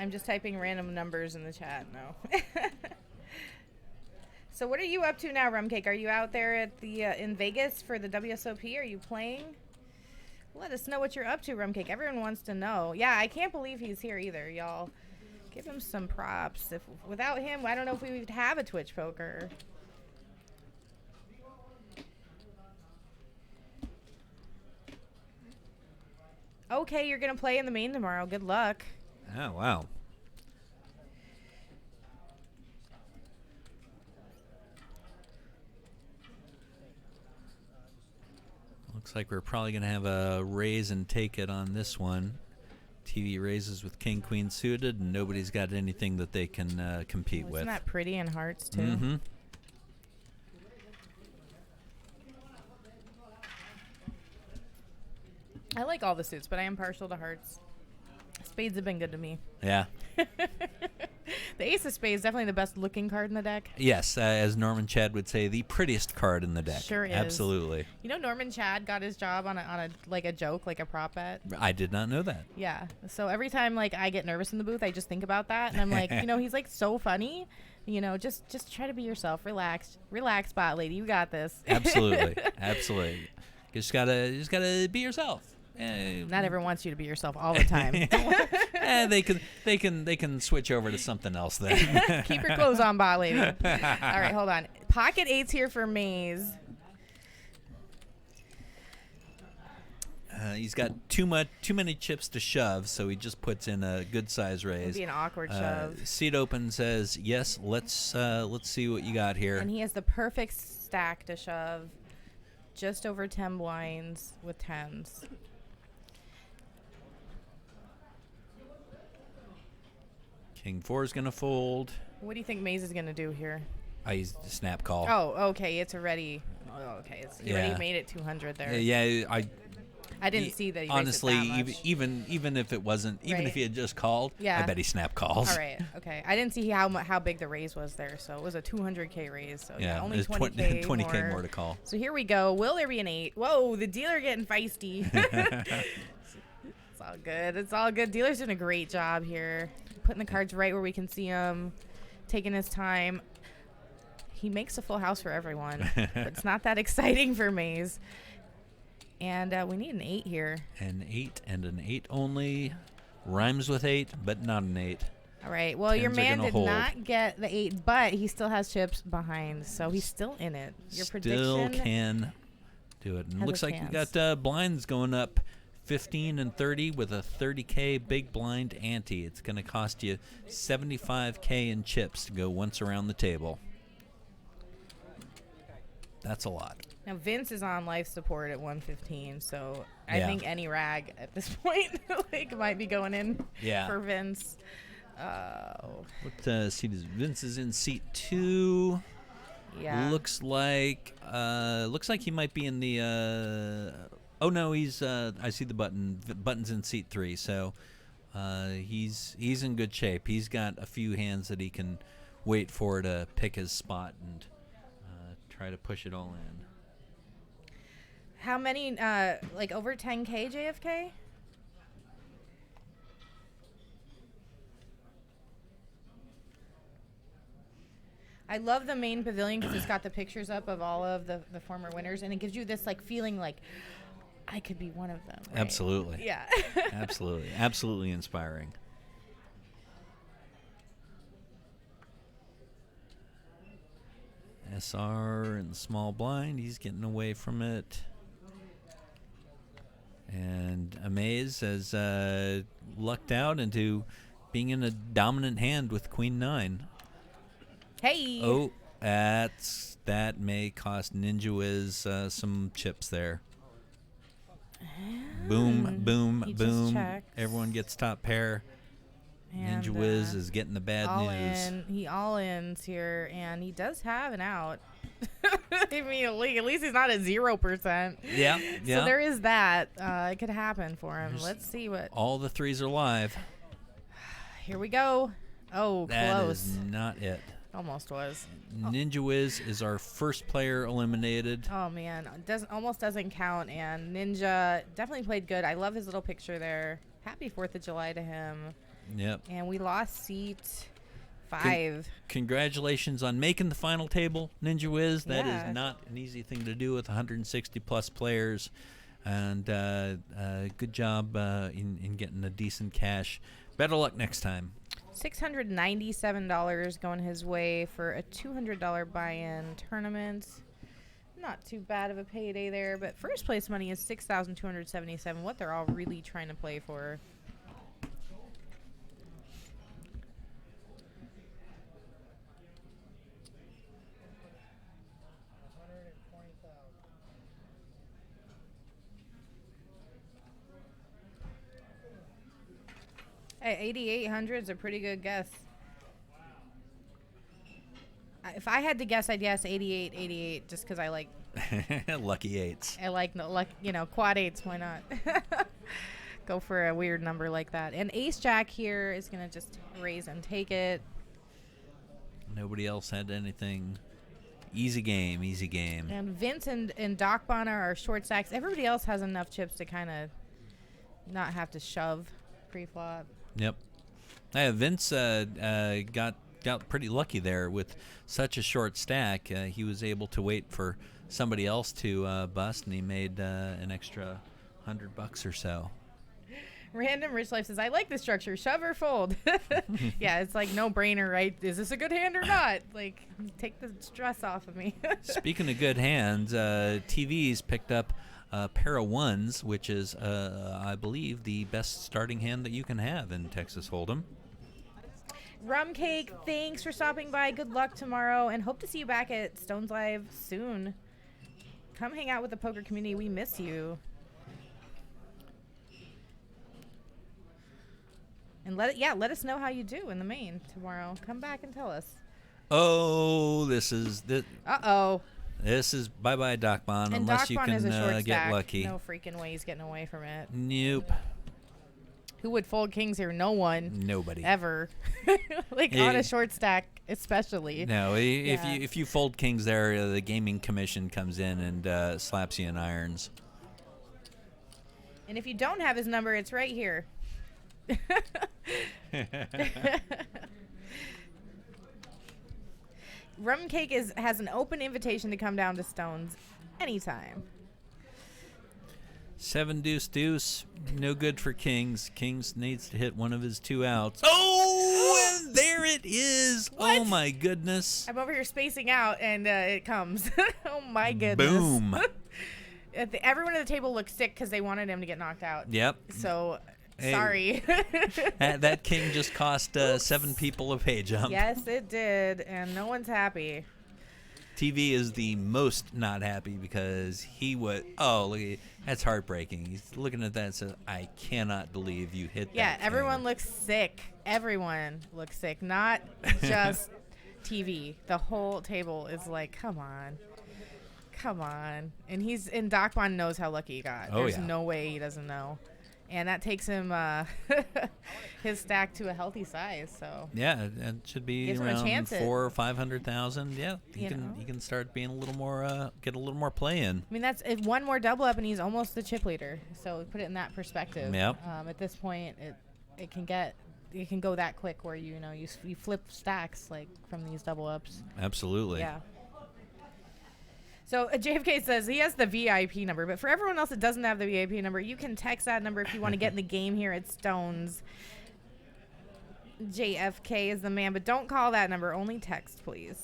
I'm just typing random numbers in the chat. No. So what are you up to now, Rumcake? Are you out there at the in Vegas for the WSOP? Are you playing? Let us know what you're up to, Rumcake. Everyone wants to know. Yeah, I can't believe he's here either, y'all. Give him some props. If without him, I don't know if we would have a Twitch poker. Okay, you're gonna play in the main tomorrow. Good luck. Oh, wow. Looks like we're probably going to have a raise and take it on this one. TV raises with king, queen suited, and nobody's got anything that they can compete with. Isn't that pretty in hearts, too? Mm-hmm. I like all the suits, but I am partial to hearts. Spades have been good to me. Yeah. The ace of spades, definitely the best looking card in the deck. Yes, as Norman Chad would say, the prettiest card in the deck. Sure is. Absolutely. You know, Norman Chad got his job on a like a joke, like a prop bet. I did not know that. Yeah. So every time like I get nervous in the booth, I just think about that, and I'm like, you know, he's like so funny. You know, just try to be yourself. Relax, BotLady. You got this. Absolutely, absolutely. You just gotta be yourself. Not everyone wants you to be yourself all the time. They can switch over to something else then. Keep your clothes on, BotLady. All right, hold on. Pocket eights here for Maze. He's got too many chips to shove, so he just puts in a good size raise. It'd be an awkward shove. Seat open says yes. Let's see what you got here. And he has the perfect stack to shove, just over 10 blinds with tens. King 4 is gonna fold. What do you think Maze is gonna do here? I used the snap call. Oh, okay. It's already. Oh, okay. He already made it 200 there. Yeah, I didn't see that. He honestly, raised it that much. even if it wasn't, even Right. if he had just called, Yeah. I bet he snap calls. All right. Okay. I didn't see how big the raise was there, so it was a 200K raise. So Yeah, only there's 20K 20K more to call. So here we go. Will there be an 8? Whoa, the dealer getting feisty. It's all good. It's all good. Dealer's doing a great job here, putting the cards right where we can see them, taking his time. He makes a full house for everyone, but it's not that exciting for Maze. And we need an 8 here. An 8 and an 8 only. Rhymes with 8, but not an 8. All right. Well, your Tens are man gonna did hold. not get the 8, but he still has chips behind, so he's still in it. Your Still prediction? can do it. And has looks a like you chance. got blinds going up 15 and 30 with a 30K big blind ante. It's going to cost you 75K in chips to go once around the table. That's a lot. Now Vince is on life support at 115, so I Yeah. think any rag at this point like might be going in Yeah. for Vince. Oh, What seat is Vince is in seat 2. yeah. Looks like he might be in the oh no, he's I see the button's in seat 3, so he's in good shape. He's got a few hands that he can wait for to pick his spot and try to push it all in. How many? Like over 10K JFK? I love the main pavilion because it's got the pictures up of all of the former winners, and it gives you this like feeling like I could be one of them. Right? Absolutely. Yeah. Absolutely inspiring. SR in the small blind, he's getting away from it. And Amaze has lucked out into being in a dominant hand with Queen 9. Hey. Oh, that may cost Ninja Wiz some chips there. Boom, boom, He just boom. checks. Everyone gets top pair. And, Ninja Wiz is getting the bad all news. in. He all ins here, and he does have an out. I mean, at least he's not at 0%. Yeah, yeah. So there is that. It could happen for him. Let's see what. All the threes are live. Here we go. Oh, That close. is not it. Almost was. Ninja Wiz is our first player eliminated. Oh man, almost doesn't count. And Ninja definitely played good. I love his little picture there. Happy 4th of July to him. Yep. And we lost seat 5. Congratulations on making the final table, Ninja Wiz. That Yeah. is not an easy thing to do with 160 plus players. And good job in getting a decent cash. Better luck next time. $697 going his way for a $200 buy-in tournament. Not too bad of a payday there, but first place money is $6,277. What they're all really trying to play for. Hey, 8,800 is a pretty good guess. If I had to guess, I'd guess 88, just because I like Lucky eights. quad eights. Why not? Go for a weird number like that. And Ace Jack here is gonna just raise and take it. Nobody else had anything. Easy game, easy game. And Vince and Doc Bonner are short stacks. Everybody else has enough chips to kind of not have to shove pre-flop. Yep. Vince got pretty lucky there with such a short stack. He was able to wait for somebody else to bust, and he made an extra $100 or so. Random Rich Life says, I like the structure. Shove or fold. Yeah, it's like no brainer, right? Is this a good hand or not? Like, take the stress off of me. Speaking of good hands, TV's picked up a pair of ones, which is, I believe, the best starting hand that you can have in Texas Hold'em. Rum Cake, thanks for stopping by. Good luck tomorrow, and hope to see you back at Stones Live soon. Come hang out with the poker community. We miss you. And let us know how you do in the main tomorrow. Come back and tell us. Oh, this is Uh-oh. This is bye-bye Doc Bon, And unless Doc you Bon can is a short get stack. lucky. No freaking way he's getting away from it. Nope. Who would fold kings here? No one. Nobody. Ever. On a short stack, especially. No, if you fold kings there, the gaming commission comes in and slaps you in irons. And if you don't have his number, it's right here. Rum Cake has an open invitation to come down to Stones anytime. 7 deuce deuce, no good for kings. Kings needs to hit one of his 2 outs. Oh, and there it is. What? Oh my goodness. I'm over here spacing out, and it comes. Oh my goodness. Boom. Everyone at the table looked sick because they wanted him to get knocked out. Yep. So, Hey. sorry. That king just cost 7 people a pay jump. Yes, it did, and no one's happy. TV is the most not happy because he would. Oh, look, that's heartbreaking. He's looking at that and says, "I cannot believe you hit that." Yeah, king." everyone looks sick. Everyone looks sick, not just TV. The whole table is like, come on. And Doc Bon knows how lucky he got. Oh, There's yeah. no way he doesn't know. And that takes him his stack to a healthy size. So Yeah, it should be Gives him a around chance at- 400,000 or 500,000. Yeah, You know. he can start being a little more get a little more play in. I mean, that's if one more double up and he's almost the chip leader. So put it in that perspective. Yep. At this point, it can go that quick where you flip stacks like from these double ups. Absolutely. Yeah. So JFK says he has the VIP number, but for everyone else that doesn't have the VIP number, you can text that number if you want to get in the game here at Stones. JFK is the man, but don't call that number. Only text, please.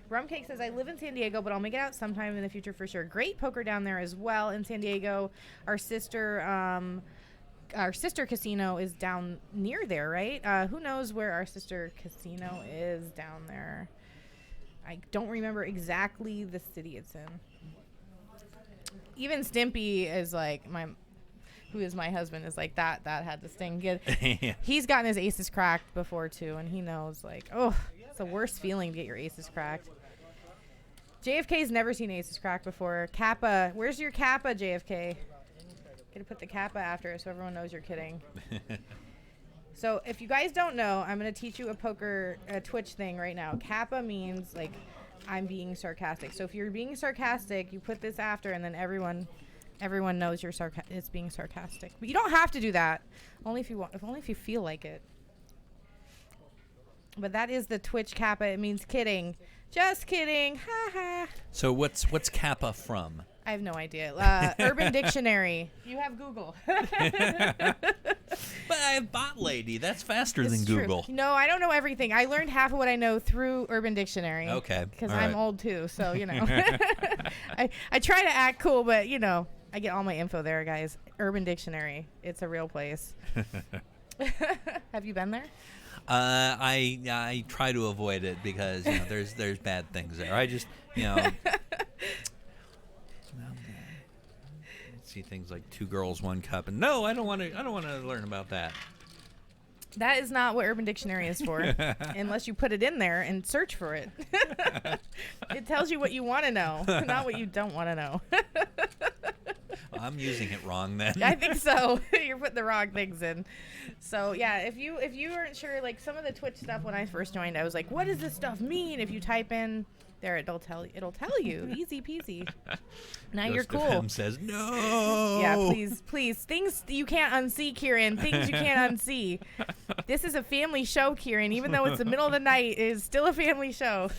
Rumcake says, I live in San Diego, but I'll make it out sometime in the future for sure. Great poker down there as well in San Diego. Our sister casino is down near there, right? Who knows where our sister casino is down there? I don't remember exactly the city it's in. Even Stimpy is like who is my husband, is like that had this thing. He's gotten his aces cracked before too, and he knows like, oh, it's the worst feeling to get your aces cracked. JFK's never seen aces cracked before. Kappa, where's your Kappa, JFK? Gotta put the Kappa after it so everyone knows you're kidding. So if you guys don't know, I'm going to teach you a Twitch thing right now. Kappa means like I'm being sarcastic. So if you're being sarcastic, you put this after, and then everyone Everyone knows it's being sarcastic, but you don't have to do that. Only if you want. Only if you feel like it. But that is the Twitch Kappa. It means kidding. Just kidding. Ha ha. So what's Kappa from? I have no idea. Urban Dictionary. You have Google. But I have BotLady. That's faster It's than true. Google. No, I don't know everything. I learned half of what I know through Urban Dictionary. Okay. Because All I'm right. old too, so you know. I try to act cool, but you know, I get all my info there, guys. Urban Dictionary. It's a real place. Have you been there? I try to avoid it because there's bad things there. I just see things like 2 girls, 1 cup, and no, I don't want to learn about that. That is not what Urban Dictionary is for, unless you put it in there and search for it. It tells you what you want to know, not what you don't want to know. I'm using it wrong then. I think so. You're putting the wrong things in. So yeah, if you weren't sure, like some of the Twitch stuff when I first joined, I was like, what does this stuff mean? If you type in there, it'll tell you. Easy peasy. Now you're Ghost of cool. Him says no. Yeah, please. Things you can't unsee, Keiran. Things you can't unsee. This is a family show, Keiran. Even though it's the middle of the night, it is still a family show.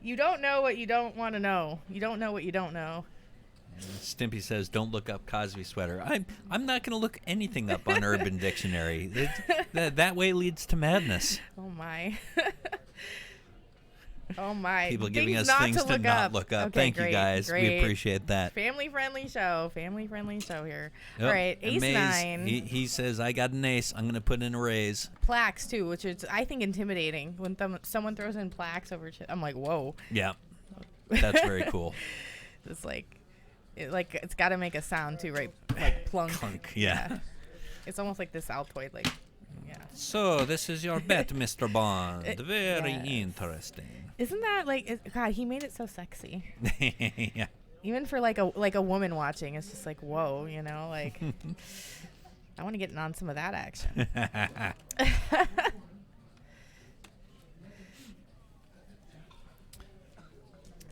You don't know what you don't want to know. You don't know what you don't know. Stimpy says, "Don't look up Cosby sweater." I'm not going to look anything up on Urban Dictionary. That way leads to madness. Oh my. Oh my. People giving us not things to not up. look up. Okay, Thank great, you guys. great. We appreciate that. Family friendly show here. Yep. All right, And ace Maze, 9. He says, "I got an ace. I'm going to put in a raise." Plaques too, which is I think intimidating when someone throws in plaques over. I'm like, whoa. Yeah, that's very cool. It's it's got to make a sound too, right? Like plunk. Clunk, yeah. It's almost like this Altoid, like, yeah. So this is your bet, Mr. Bond. Very yes. interesting. Isn't that God? He made it so sexy. Yeah. Even for like a woman watching, it's just like, whoa, you know, like I want to get on some of that action.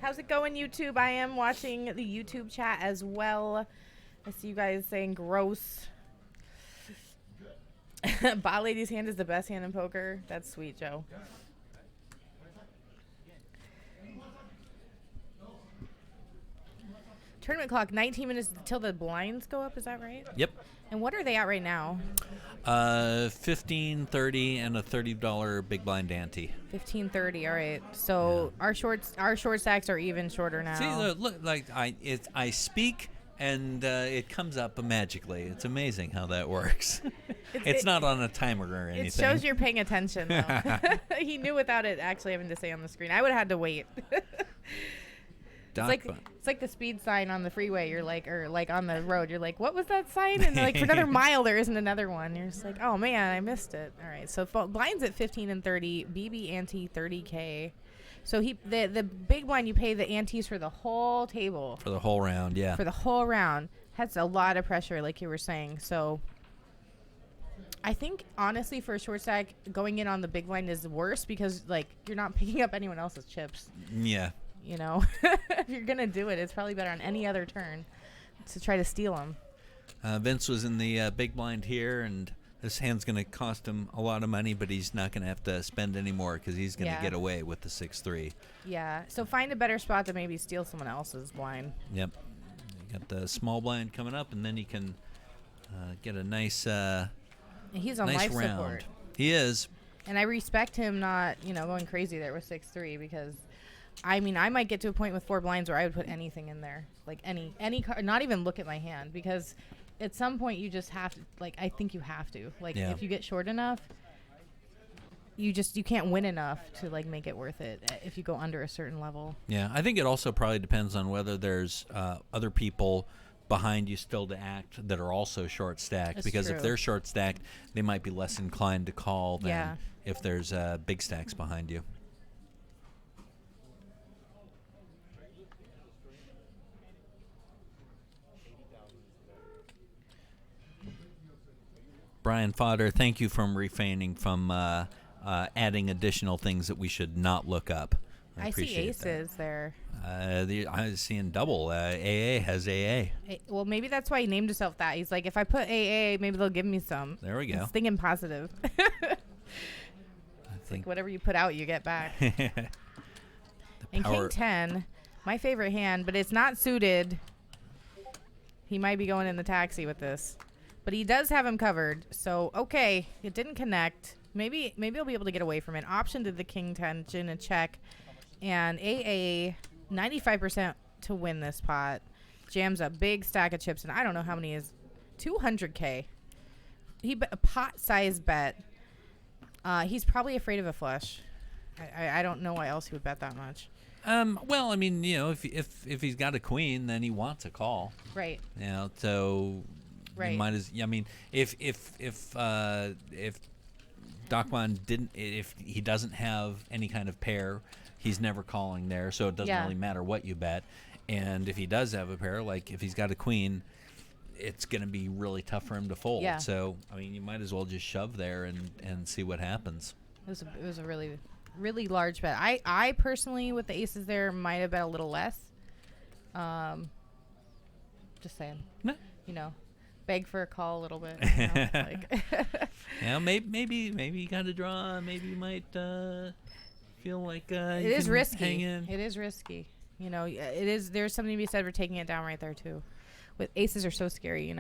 How's it going, YouTube? I am watching the YouTube chat as well. I see you guys saying gross. BotLady's hand is the best hand in poker. That's sweet, Joe. Tournament clock, 19 minutes till the blinds go up. Is that right? Yep. And what are they at right now? $15, $30, and a $30 big blind ante. 15:30. All right. So our short stacks are even shorter now. See, look, like I speak and it comes up magically. It's amazing how that works. It's not on a timer or anything. It shows you're paying attention, though. He knew without it actually having to say on the screen. I would have had to wait. It's like the speed sign on the freeway. You're like, or like on the road. You're like, what was that sign? And like for another mile, there isn't another one. You're just like, oh man, I missed it. All right, so blinds at 15 and 30. BB ante 30K. So the big blind, you pay the antes for the whole table. For the whole round, yeah. For the whole round. That's a lot of pressure, like you were saying. So I think honestly, for a short stack, going in on the big blind is worse because like you're not picking up anyone else's chips. Yeah. You know, if you're gonna do it, it's probably better on any other turn to try to steal them. Vince was in the big blind here, and this hand's going to cost him a lot of money, but he's not going to have to spend any more because he's going to get away with the 6-3. Yeah, so find a better spot to maybe steal someone else's blind. Yep. You got the small blind coming up, and then he can get a nice He's on nice life round. support. He is. And I respect him not, going crazy there with 6-3 because, I mean, I might get to a point with 4 blinds where I would put anything in there. Like any card, not even look at my hand because at some point you just have to, like, I think you have to. Like, if you get short enough, you can't win enough to, like, make it worth it if you go under a certain level. Yeah, I think it also probably depends on whether there's other people behind you still to act that are also short stacked. That's because true. if they're short stacked, they might be less inclined to call than if there's big stacks behind you. Brian Fodder, thank you for refraining from adding additional things that we should not look up. I see aces there. I was seeing double. AA has AA. Well, maybe that's why he named himself that. He's like, if I put AA, maybe they'll give me some. There we go. He's thinking positive. I think Like whatever you put out, you get back. the And power. King 10, my favorite hand, but it's not suited. He might be going in the taxi with this. But he does have him covered. So, okay, it didn't connect. Maybe he'll be able to get away from it. Option to the King 10, gin and check. And AA, 95% to win this pot. Jams a big stack of chips, and I don't know how many is. 200K. He a pot-sized bet. He's probably afraid of a flush. I don't know why else he would bet that much. Well, I mean, if he's got a queen, then he wants a call. Right. So Right. you might as. I mean, if Dakwan didn't, if he doesn't have any kind of pair, he's never calling there, so it doesn't really matter what you bet. And if he does have a pair, like if he's got a queen, it's going to be really tough for him to fold. Yeah. So, I mean, you might as well just shove there and see what happens. It was a really, really large bet. I personally, with the aces there, might have bet a little less. Just saying. No. Beg for a call a little bit. Like Yeah, maybe you got to draw. Maybe you might feel like it you is can risky. hang in. It is risky. It is. There's something to be said for taking it down right there too. With aces are so scary.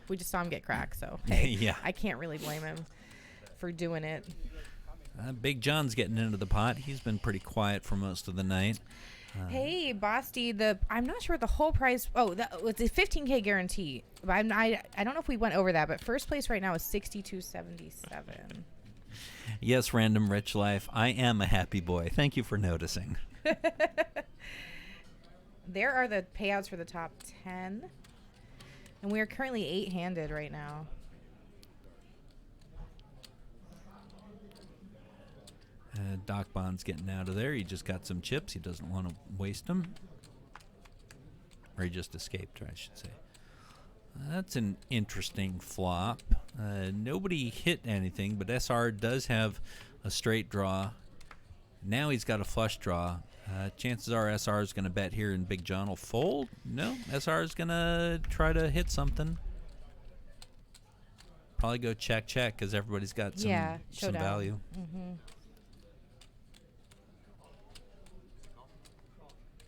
We just saw him get cracked, so hey, Yeah. I can't really blame him for doing it. Big John's getting into the pot. He's been pretty quiet for most of the night. Hey, Bosty, I'm not sure the whole price. Oh, it's a 15K guarantee. But I don't know if we went over that, but first place right now is 62.77. Yes, Random Rich Life. I am a happy boy. Thank you for noticing. There are the payouts for the top 10. And we are currently 8-handed right now. Doc Bond's getting out of there. He just got some chips. He doesn't want to waste them. Or he just escaped, I should say. That's an interesting flop. Nobody hit anything, but SR does have a straight draw. Now he's got a flush draw. Chances are SR is going to bet here and Big John will fold. No, SR is going to try to hit something. Probably go check because everybody's got some showdown. value. Mm-hmm.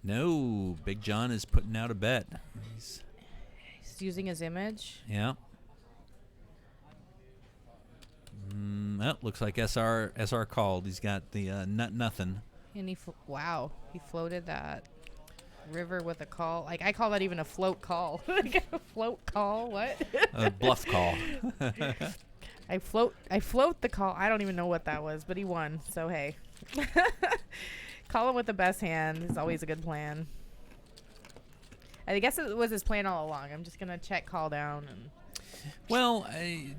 No, Big John is putting out a bet. He's using his image. Yeah. Well, looks like SR called. He's got the nothing. And he floated that river with a call. Like, I call that even a float call. Like a float call, what? A bluff call. I float the call. I don't even know what that was, but he won. So hey. Call him with the best hand is always a good plan. I guess it was his plan all along. I'm just gonna check call down and. Well,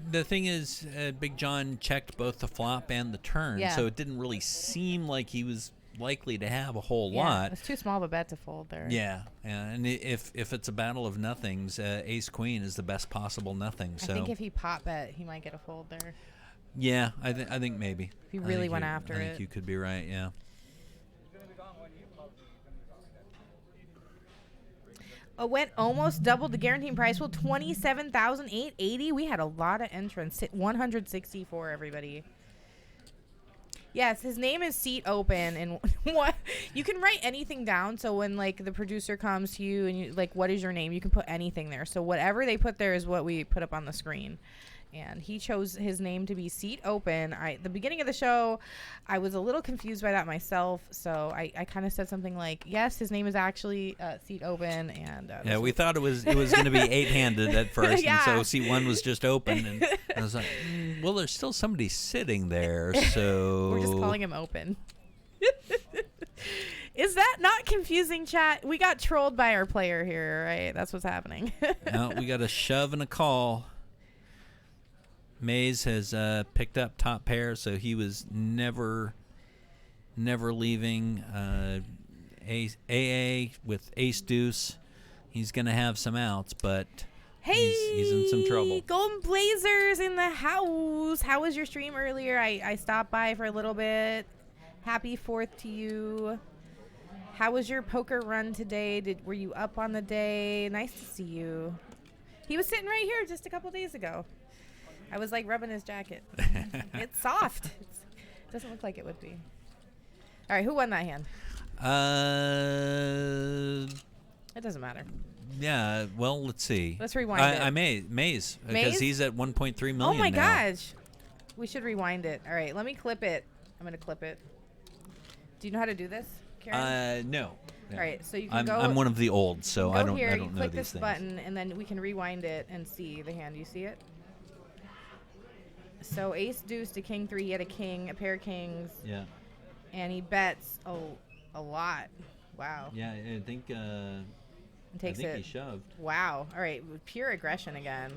the thing is, Big John checked both the flop and the turn, so it didn't really seem like he was likely to have a whole lot. It's too small of a bet to fold there. Yeah, and if it's a battle of nothings, Ace Queen is the best possible nothing. So I think if he pot bet, he might get a fold there. Yeah, I think maybe. If he really went after it. I think you could be right. Yeah. Went almost doubled the guaranteed price. Well, 27,880. We had a lot of entrants. 164, everybody. Yes, his name is Seat Open, and what you can write anything down. So when like the producer comes to you and you like, what is your name? You can put anything there. So whatever they put there is what we put up on the screen. And he chose his name to be Seat Open. The beginning of the show, I was a little confused by that myself. So I kind of said something like, yes, his name is actually Seat Open. And yeah, we thought it was going to be 8-handed at first. Yeah. And so Seat 1 was just open. And I was like, well, there's still somebody sitting there. So we're just calling him Open. Is that not confusing, chat? We got trolled by our player here, right? That's what's happening. No, we got a shove and a call. Mays has picked up top pair, so he was never leaving. AA with ace deuce. He's going to have some outs, but he's in some trouble. Golden Blazers in the house. How was your stream earlier? I stopped by for a little bit. Happy 4th to you. How was your poker run today? Were you up on the day? Nice to see you. He was sitting right here just a couple days ago. I was like rubbing his jacket. It's soft. It doesn't look like it would be. All right, who won that hand? It doesn't matter. Yeah, well, let's see. Let's rewind it. Maze, because he's at 1.3 million Oh my now. gosh. We should rewind it. All right, let me clip it. I'm going to clip it. Do you know how to do this, Karen? No. All right, so you can go. I'm one of the old, so I don't here, know you click these this things. button, and then we can rewind it and see the hand. You see it? So ace deuce to king 3. He had a king, a pair of kings. Yeah. And he bets a lot. Wow. Yeah, I think Takes he shoved. Wow. All right, pure aggression again.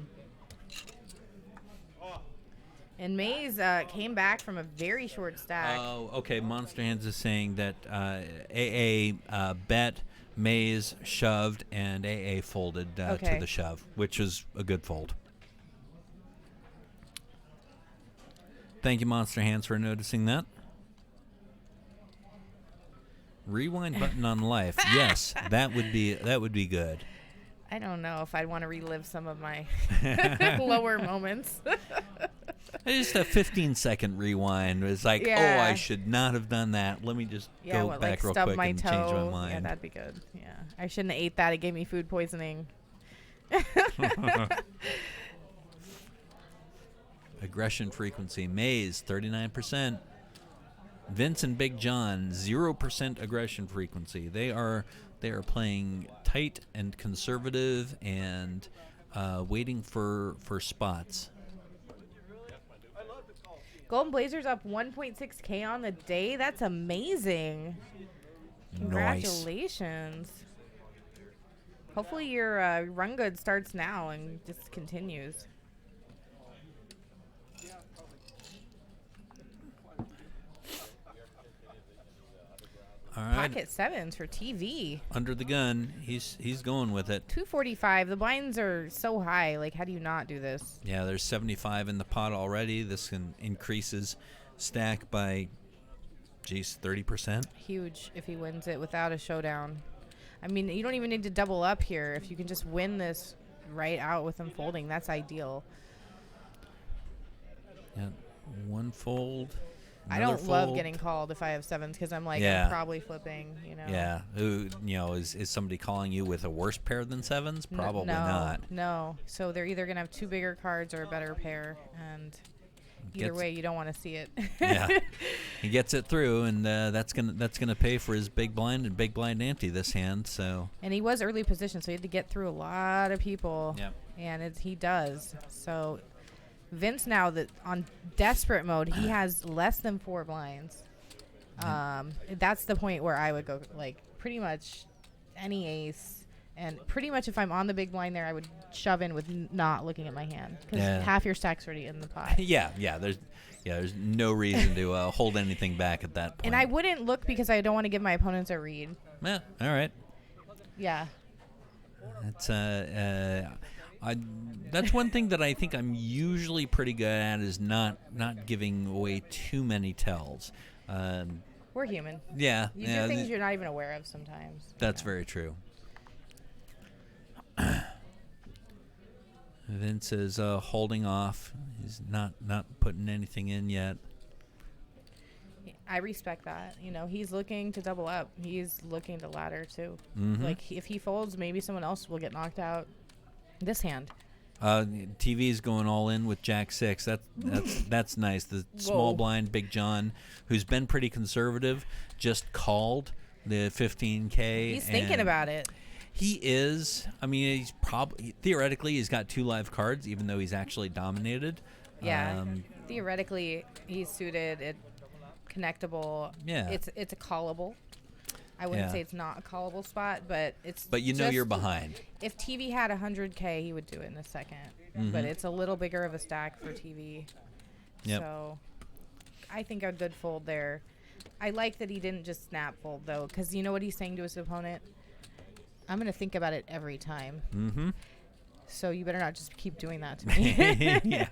And Maze came back from a very short stack. Oh, okay. Monster Hands is saying that AA bet, Maze shoved, and AA folded to the shove, which is a good fold. Thank you, Monster Hands, for noticing that. Rewind button on life. Yes, that would be good. I don't know if I'd want to relive some of my lower moments. Just a 15-second rewind. It's like, oh, I should not have done that. Let me just go back real quick and change my mind. Yeah, that'd be good. Yeah, I shouldn't have ate that. It gave me food poisoning. Aggression frequency. Maze, 39%. Vince and Big John, 0% aggression frequency. They are playing tight and conservative and waiting for spots. Golden Blazers up 1.6K on the day. That's amazing. Congratulations. Nice. Hopefully your run good starts now and just continues. All right. Pocket sevens for TV. Under the gun. He's going with it. 245. The blinds are so high. Like, how do you not do this? Yeah, there's 75 in the pot already. This can increases stack by, 30%. Huge if he wins it without a showdown. I mean, you don't even need to double up here. If you can just win this right out with him folding, that's ideal. Yeah, one fold. I don't love getting called if I have sevens because I'm like, I'm probably flipping, you know. Yeah. Is somebody calling you with a worse pair than sevens? Probably not. No. So they're either going to have two bigger cards or a better pair. And either way, you don't want to see it. Yeah. He gets it through, and that's gonna pay for his big blind and big blind ante this hand. So. And he was early position, so he had to get through a lot of people. Yeah. And he does. So. Vince now that on desperate mode, he has less than 4 blinds. That's the point where I would go like pretty much any ace, and pretty much if I'm on the big blind there, I would shove in with not looking at my hand because half your stack's already in the pot. Yeah. There's no reason to hold anything back at that point. And I wouldn't look because I don't want to give my opponents a read. Yeah. All right. Yeah. That's that's one thing that I think I'm usually pretty good at is not giving away too many tells. We're human. Yeah. You do things you're not even aware of sometimes. That's very true. Vince is holding off. He's not putting anything in yet. I respect that. You know, he's looking to double up. He's looking to ladder too. Mm-hmm. Like if he folds, maybe someone else will get knocked out. This hand. TV's going all in with Jack 6. That's nice. The small blind Big John, who's been pretty conservative, just called the 15K. He's thinking about it. He is. I mean, he's probably theoretically he's got 2 live cards, even though he's actually dominated. Yeah. Theoretically, he's suited. It connectable. Yeah. It's a callable. I wouldn't say it's not a callable spot, but it's. But you know you're behind. If TV had 100K, he would do it in a second. Mm-hmm. But it's a little bigger of a stack for TV. Yep. So, I think a good fold there. I like that he didn't just snap fold though, because you know what he's saying to his opponent. I'm gonna think about it every time. Mm-hmm. So you better not just keep doing that to me. Yeah.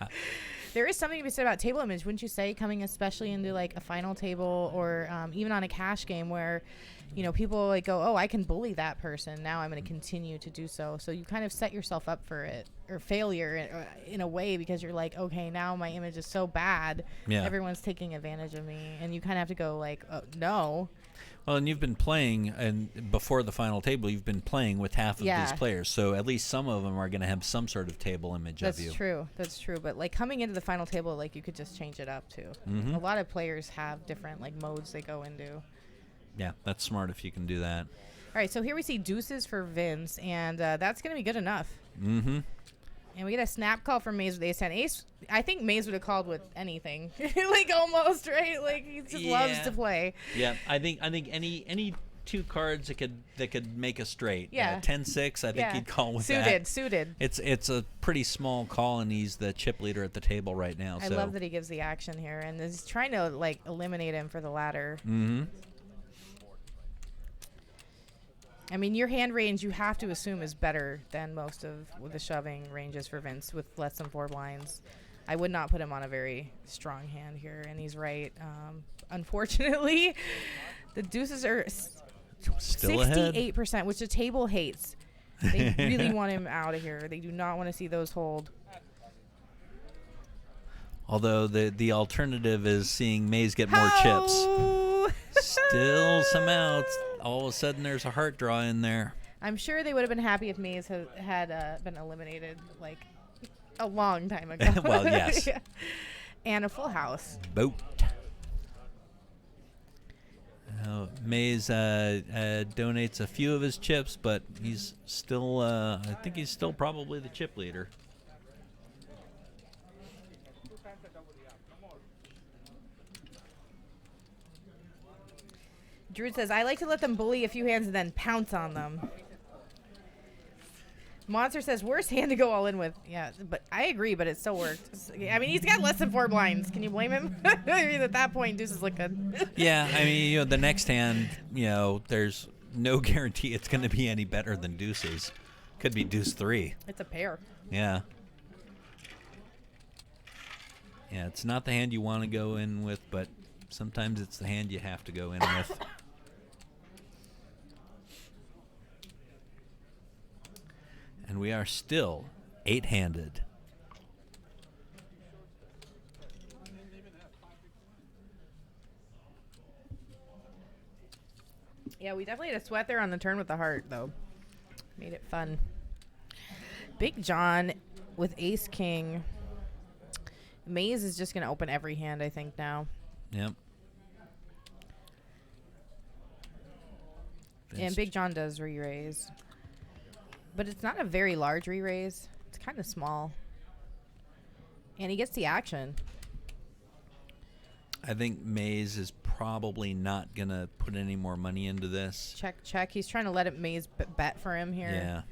There is something to be said about table image, wouldn't you say, coming especially into like a final table or even on a cash game where, you know, people like go, oh, I can bully that person. Now I'm going to continue to do so. So you kind of set yourself up for it or failure in a way because you're like, okay, now my image is so bad. Yeah. Everyone's taking advantage of me. And you kind of have to go like, oh, no. Well, and you've been playing, and before the final table, you've been playing with half of these players. So at least some of them are going to have some sort of table image of you. That's true. That's true. But like coming into the final table, like you could just change it up too. Mm-hmm. A lot of players have different like modes they go into. Yeah, that's smart if you can do that. All right, so here we see deuces for Vince, and that's going to be good enough. Mm-hmm. And we get a snap call from Maze with ace 10. Ace, I think Maze would have called with anything. Like almost, right? Like he just loves to play. Yeah, I think any two cards that could make a straight. Yeah. 10-6, I think he'd call with that. Suited. It's a pretty small call, and he's the chip leader at the table right now. I love that he gives the action here, and is trying to like eliminate him for the ladder. Mm-hmm. I mean, your hand range, you have to assume, is better than most of the shoving ranges for Vince with less than 4 blinds. I would not put him on a very strong hand here, and he's right. Unfortunately, the deuces are Still 68%, ahead. which the table hates. They really want him out of here. They do not want to see those hold. Although the alternative is seeing Maze get more chips. Still some outs. All of a sudden, there's a heart draw in there. I'm sure they would have been happy if Maze had been eliminated like a long time ago. Well, yes. Yeah. And a full house. Boat. Maze donates a few of his chips, but he's still, I think he's still probably the chip leader. Drew says, I like to let them bully a few hands and then pounce on them. Monster says, worst hand to go all in with. Yeah, but I agree, but it still worked. I mean, he's got less than 4 blinds. Can you blame him? I mean, at that point, deuces look good. Yeah, I mean, you know, the next hand, you know, there's no guarantee it's going to be any better than deuces. Could be deuce 3. It's a pair. Yeah. Yeah, it's not the hand you want to go in with, but sometimes it's the hand you have to go in with. And we are still 8-handed. Yeah, we definitely had a sweat there on the turn with the heart, though. Made it fun. Big John with ace king. Maze is just going to open every hand, I think, now. Yep. And Big John does re-raise. But it's not a very large re-raise. It's kind of small. And he gets the action. I think Maze is probably not going to put any more money into this. Check. He's trying to let it Maze bet for him here. Yeah.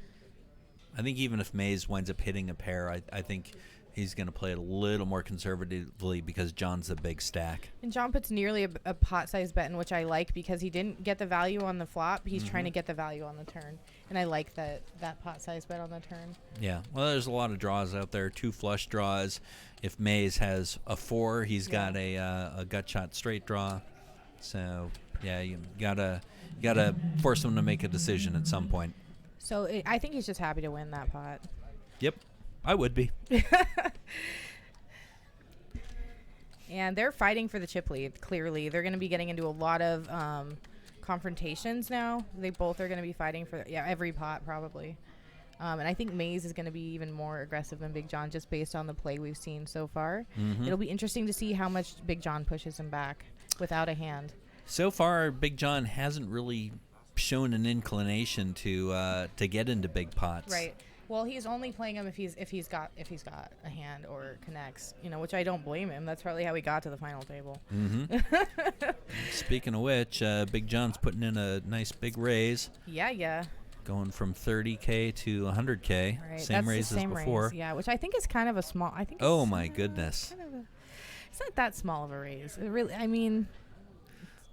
I think even if Maze winds up hitting a pair, I think he's going to play it a little more conservatively because John's the big stack. And John puts nearly a pot-sized bet in, which I like because he didn't get the value on the flop. He's trying to get the value on the turn. And I like that pot-sized bet on the turn. Yeah. Well, there's a lot of draws out there. 2 flush draws. If Maze has a 4, he's got a gut shot straight draw. So, yeah, you gotta force him to make a decision at some point. So I think he's just happy to win that pot. Yep. I would be. And they're fighting for the chip lead, clearly. They're going to be getting into a lot of confrontations now. They both are going to be fighting for every pot, probably. And I think Maze is going to be even more aggressive than Big John just based on the play we've seen so far. It'll be interesting to see how much Big John pushes him back without a hand. So far, Big John hasn't really shown an inclination to get into big pots. Right. Well, he's only playing him if he's got a hand or connects, which I don't blame him. That's probably how he got to the final table. Speaking of which, Big John's putting in a nice big raise. Yeah. Going from 30K to 100K. Right. Same raise as before. Raise, yeah, which I think is kind of a small. Oh my goodness. It's not that small of a raise. It really, I mean,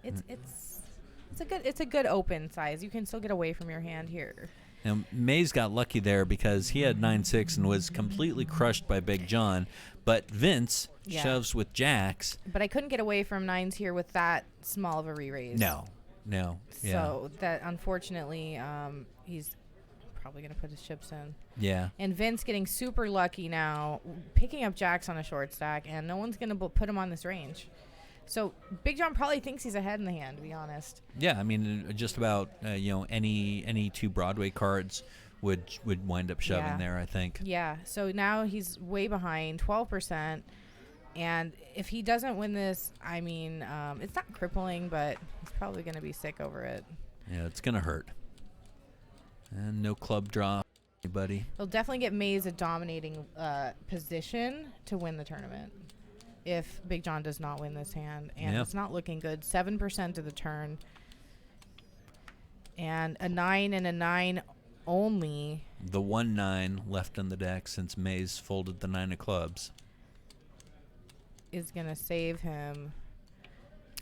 it's a good open size. You can still get away from your hand here. Now, Mays got lucky there because he had 9-6 and was completely crushed by Big John. But Vince shoves with jacks. But I couldn't get away from 9s here with that small of a re-raise. No. So that, unfortunately, he's probably going to put his chips in. Yeah. And Vince getting super lucky now, picking up jacks on a short stack, and no one's going to put him on this range. So Big John probably thinks he's ahead in the hand, to be honest. Yeah, I mean, just about any two Broadway cards would wind up shoving there, I think. Yeah, so now he's way behind, 12%. And if he doesn't win this, I mean, it's not crippling, but he's probably going to be sick over it. Yeah, it's going to hurt. And no club draw, anybody. He'll definitely get Mays a dominating position to win the tournament if Big John does not win this hand. And it's not looking good. 7% of the turn. And a 9 and a 9 only. The 1-9 left in the deck since Mays folded the 9 of clubs. Is going to save him.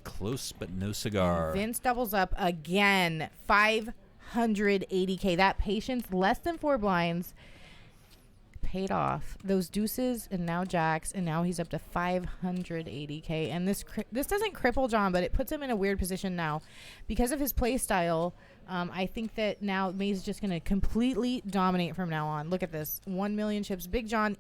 Close, but no cigar. And Vince doubles up again. 580K. That patience, less than 4 blinds, paid off. Those deuces and now jacks, and now he's up to 580K. And this doesn't cripple John, but it puts him in a weird position now. Because of his play style, I think that now Mays is just going to completely dominate from now on. Look at this. 1 million chips. Big John...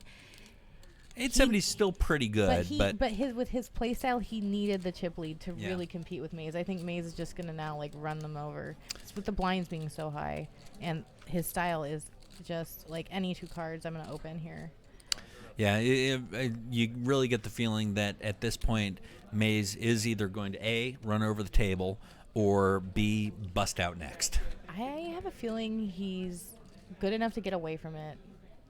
870's still pretty good, but with his play style, he needed the chip lead to really compete with Mays. I think Mays is just gonna now run them over. It's with the blinds being so high, and his style is just like any 2 cards I'm gonna open here. Yeah, you really get the feeling that at this point, Mays is either going to A, run over the table, or B, bust out next. I have a feeling he's good enough to get away from it.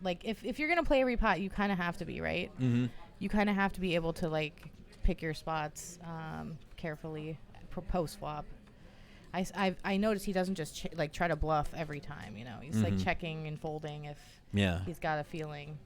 Like, if you're going to play a repot, you kind of have to be, right? Mm-hmm. You kind of have to be able to, pick your spots carefully post-flop. I noticed he doesn't just, try to bluff every time, He's, checking and folding if he's got a feeling.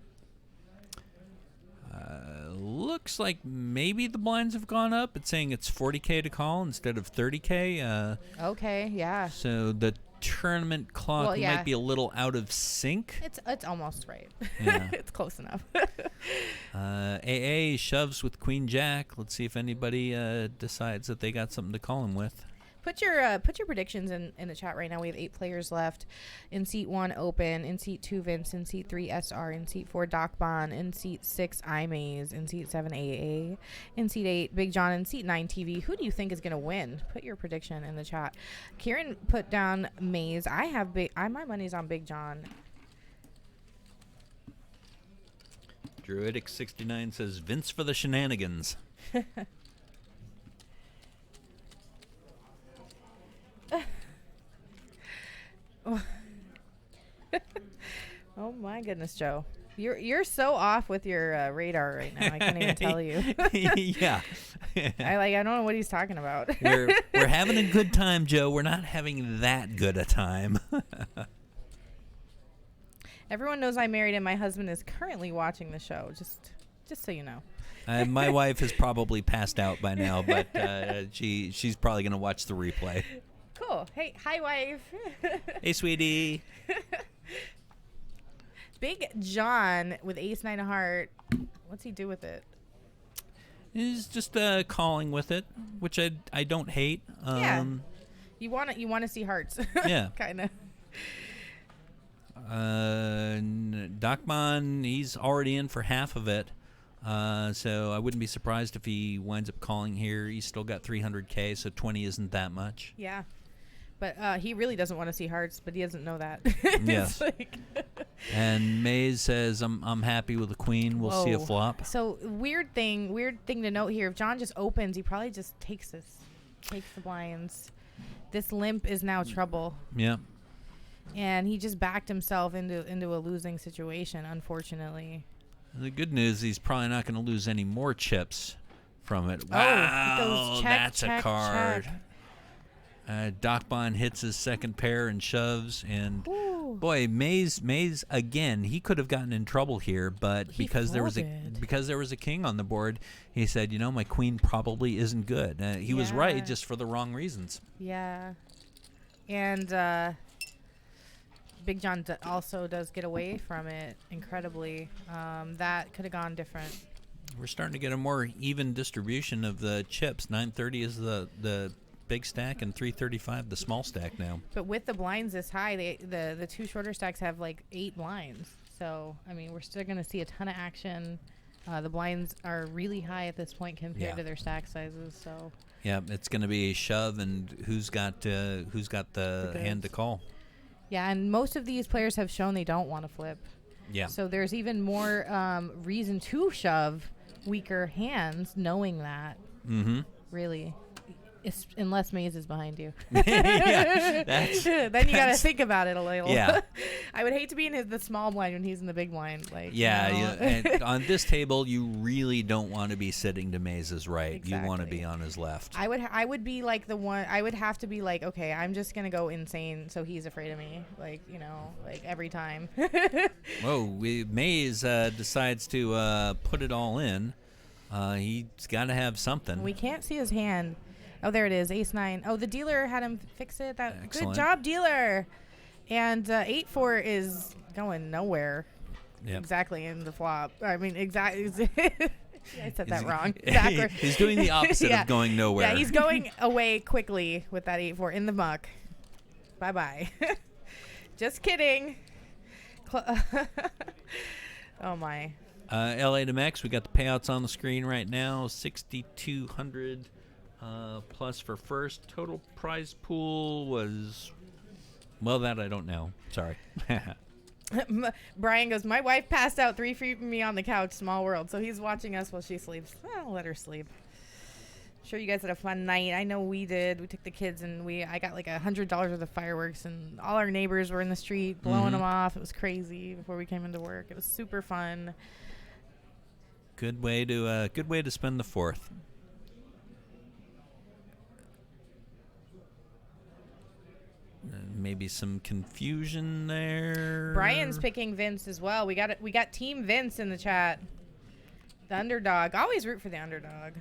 Looks like maybe the blinds have gone up. It's saying it's 40K to call instead of 30K. Okay, yeah. So the tournament clock might be a little out of sync. It's almost right. Yeah. It's close enough. AA shoves with Queen Jack. Let's see if anybody decides that they got something to call him with. Put your predictions in the chat right now. We have 8 players left. In seat 1, Open. In seat 2, Vince. In seat 3, SR. In seat 4, Doc Bon. In seat 6, iMaze. In seat 7, AA. In seat 8, Big John. In seat 9, TV. Who do you think is going to win? Put your prediction in the chat. Keiran put down Maze. I have my money's on Big John. Druidic69 says Vince for the shenanigans. Oh my goodness, Joe. You're so off with your radar right now. I can't even tell you. Yeah. I don't know what he's talking about. We're having a good time, Joe. We're not having that good a time. Everyone knows I'm married and my husband is currently watching the show. Just so you know. My wife has probably passed out by now, but she's probably going to watch the replay. Cool. Hey, hi, wife. Hey, sweetie. Big John with ace 9 of heart. What's he do with it? He's just calling with it, which I don't hate. Yeah. You want to see hearts. Yeah. Kind of. Docmon, he's already in for half of it. So I wouldn't be surprised if he winds up calling here. He's still got 300K, so 20 isn't that much. Yeah. But he really doesn't want to see hearts, but he doesn't know that. Yes. And Maze says, I'm happy with the queen. We'll see a flop. So weird thing to note here. If John just opens, he probably just takes the blinds. This limp is now trouble. Yeah. And he just backed himself into a losing situation, unfortunately. The good news, he's probably not going to lose any more chips from it. Wow, that's a card. Doc Bond hits his second pair and shoves, and boy, Maze again. He could have gotten in trouble here, but because there was a king on the board, he said, my queen probably isn't good. He was right, just for the wrong reasons. Yeah, and Big John also does get away from it incredibly. That could have gone different. We're starting to get a more even distribution of the chips. 930 is the big stack and 335 the small stack now. But with the blinds this high, the two shorter stacks have like 8 blinds. So, I mean, we're still going to see a ton of action. The blinds are really high at this point compared to their stack sizes. So yeah, it's going to be a shove and who's got the hand to call. Yeah, and most of these players have shown they don't want to flip. Yeah. So there's even more reason to shove weaker hands, knowing that. Mm-hmm. Really. Unless Maze is behind you. Yeah, then you got to think about it a little. Yeah. I would hate to be in the small blind when he's in the big blind. Like, yeah, you know. and on this table, you really don't want to be sitting to Maze's right. Exactly. You want to be on his left. I would be like the one. I would have to be like, okay, I'm just gonna go insane, so he's afraid of me. Like, you know, like every time. Whoa, Maze decides to put it all in. He's got to have something. We can't see his hand. Oh, there it is, ace-9. Oh, the dealer had him fix it. Excellent. Good job, dealer. And 8-4 is going nowhere. Yep. Exactly in the flop. I mean, exactly. I said that wrong. Backward. He's doing the opposite of going nowhere. Yeah, he's going away quickly with that 8-4 in the muck. Bye-bye. Just kidding. Oh, my. LA to Max, we got the payouts on the screen right now. 6,200 plus for first. Total prize pool was, well, that I don't know. Sorry. Brian goes, my wife passed out 3 feet from me on the couch, small world. So he's watching us while she sleeps. I'll let her sleep. Sure, you guys had a fun night. I know we did. We took the kids and I got like $100 worth of fireworks, and all our neighbors were in the street blowing them off. It was crazy before we came into work. It was super fun. Good way to spend the 4th. Maybe some confusion there. Brian's picking Vince as well. We got Team Vince in the chat. The underdog. Always root for the underdog.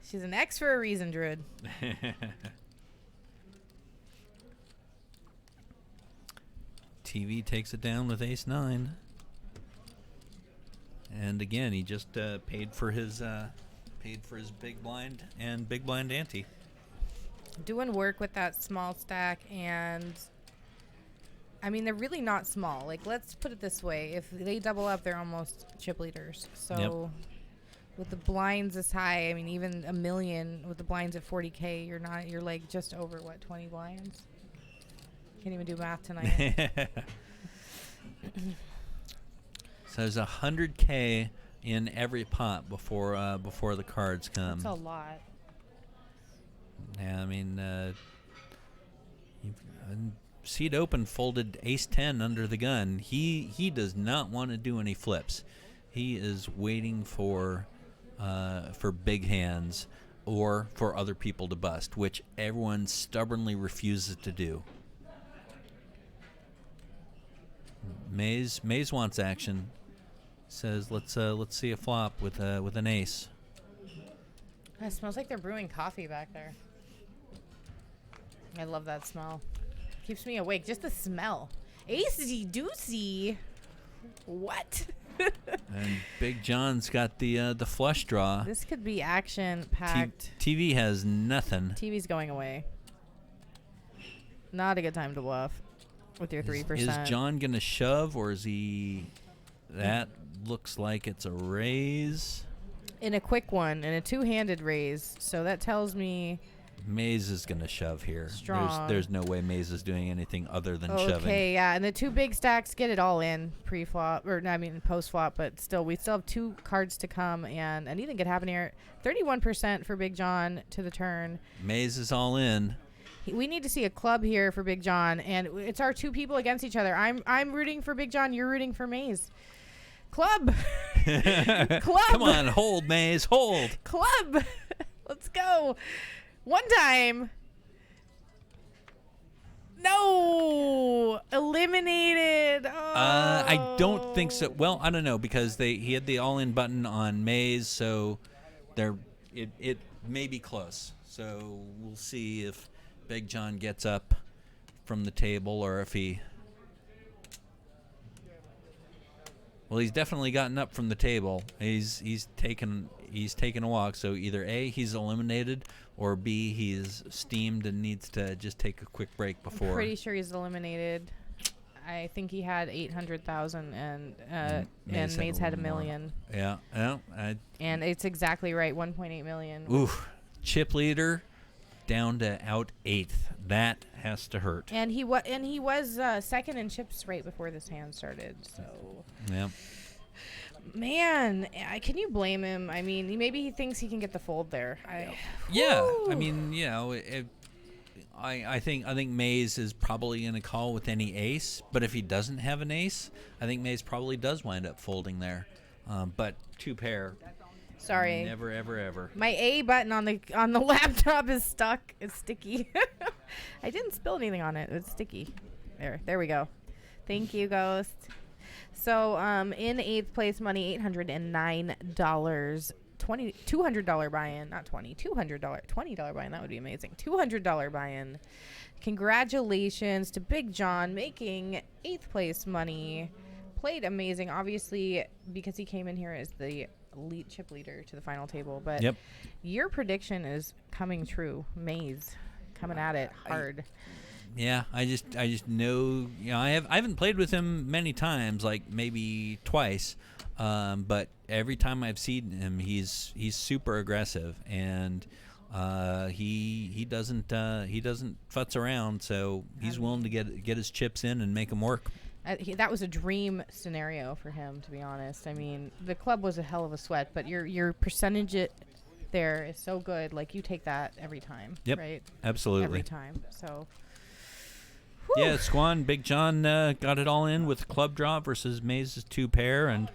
She's an X for a reason, Druid. TV takes it down with ace-9. And again, he just paid for his big blind and big blind ante. Doing work with that small stack, and I mean, they're really not small. Like, let's put it this way. If they double up, they're almost chip leaders. So with the blinds this high, I mean, even a million with the blinds at 40K, you're like just over, 20 blinds? Can't even do math tonight. So there's 100K in every pot before the cards come. That's a lot. Yeah, I mean, Seed Open folded ace-10 under the gun. He does not want to do any flips. He is waiting for big hands or for other people to bust, which everyone stubbornly refuses to do. Maze wants action. Says let's see a flop with an ace. It smells like they're brewing coffee back there. I love that smell. Keeps me awake. Just the smell. Acey doozy. What? And Big John's got the flush draw. This could be action packed. TV has nothing. TV's going away. Not a good time to bluff with your 3%. Is John gonna shove, or is he? That looks like it's a raise. In a quick one, in a two-handed raise. So that tells me Maze is gonna shove here. Strong. There's no way Maze is doing anything other than shoving. Okay, yeah, and the two big stacks get it all in pre-flop, or no, I mean post-flop, but still, we still have 2 cards to come, and anything could happen here. 31% for Big John to the turn. Maze is all in. We need to see a club here for Big John, and it's our 2 people against each other. I'm rooting for Big John. You're rooting for Maze. Club. Club. Come on, hold, Maze, hold. Club. Let's go. One time. No. Eliminated. Oh. I don't think so. Well, I don't know, because he had the all-in button on Maze, so it may be close. So we'll see if Big John gets up from the table or if he... Well, he's definitely gotten up from the table. He's taken a walk. So either A, he's eliminated, or B, he's steamed and needs to just take a quick break before. I'm pretty sure he's eliminated. I think he had 800,000 and Mays had $1 million. Yeah. And it's exactly right, 1.8 million. Ooh, chip leader down to out 8th. That has to hurt. And he was second in chips right before this hand started. So yeah. Man, can you blame him? I mean, maybe he thinks he can get the fold there. Yeah, I mean, I think Mays is probably going to call with any ace, but if he doesn't have an ace, I think Mays probably does wind up folding there. But 2 pair. Sorry. Never, ever, ever. My A button on the laptop is stuck. It's sticky. I didn't spill anything on it. It's sticky. There we go. Thank you, Ghost. So in 8th place money, $809. $200 buy-in, not $20, $20 buy-in. That would be amazing. $200 buy-in. Congratulations to Big John making 8th place money. Played amazing, obviously, because he came in here as the elite chip leader to the final table. But your prediction is coming true. Maze coming at it hard. Yeah, I just know, I haven't played with him many times, like maybe twice, but every time I've seen him, he's super aggressive, and he doesn't futz around, so he's willing to get his chips in and make them work. That was a dream scenario for him, to be honest. I mean, the club was a hell of a sweat, but your percentage there is so good. Like, you take that every time, right? Absolutely. Every time, so... Whew. Yeah, Squan, Big John got it all in with club draw versus Mays' 2 pair, and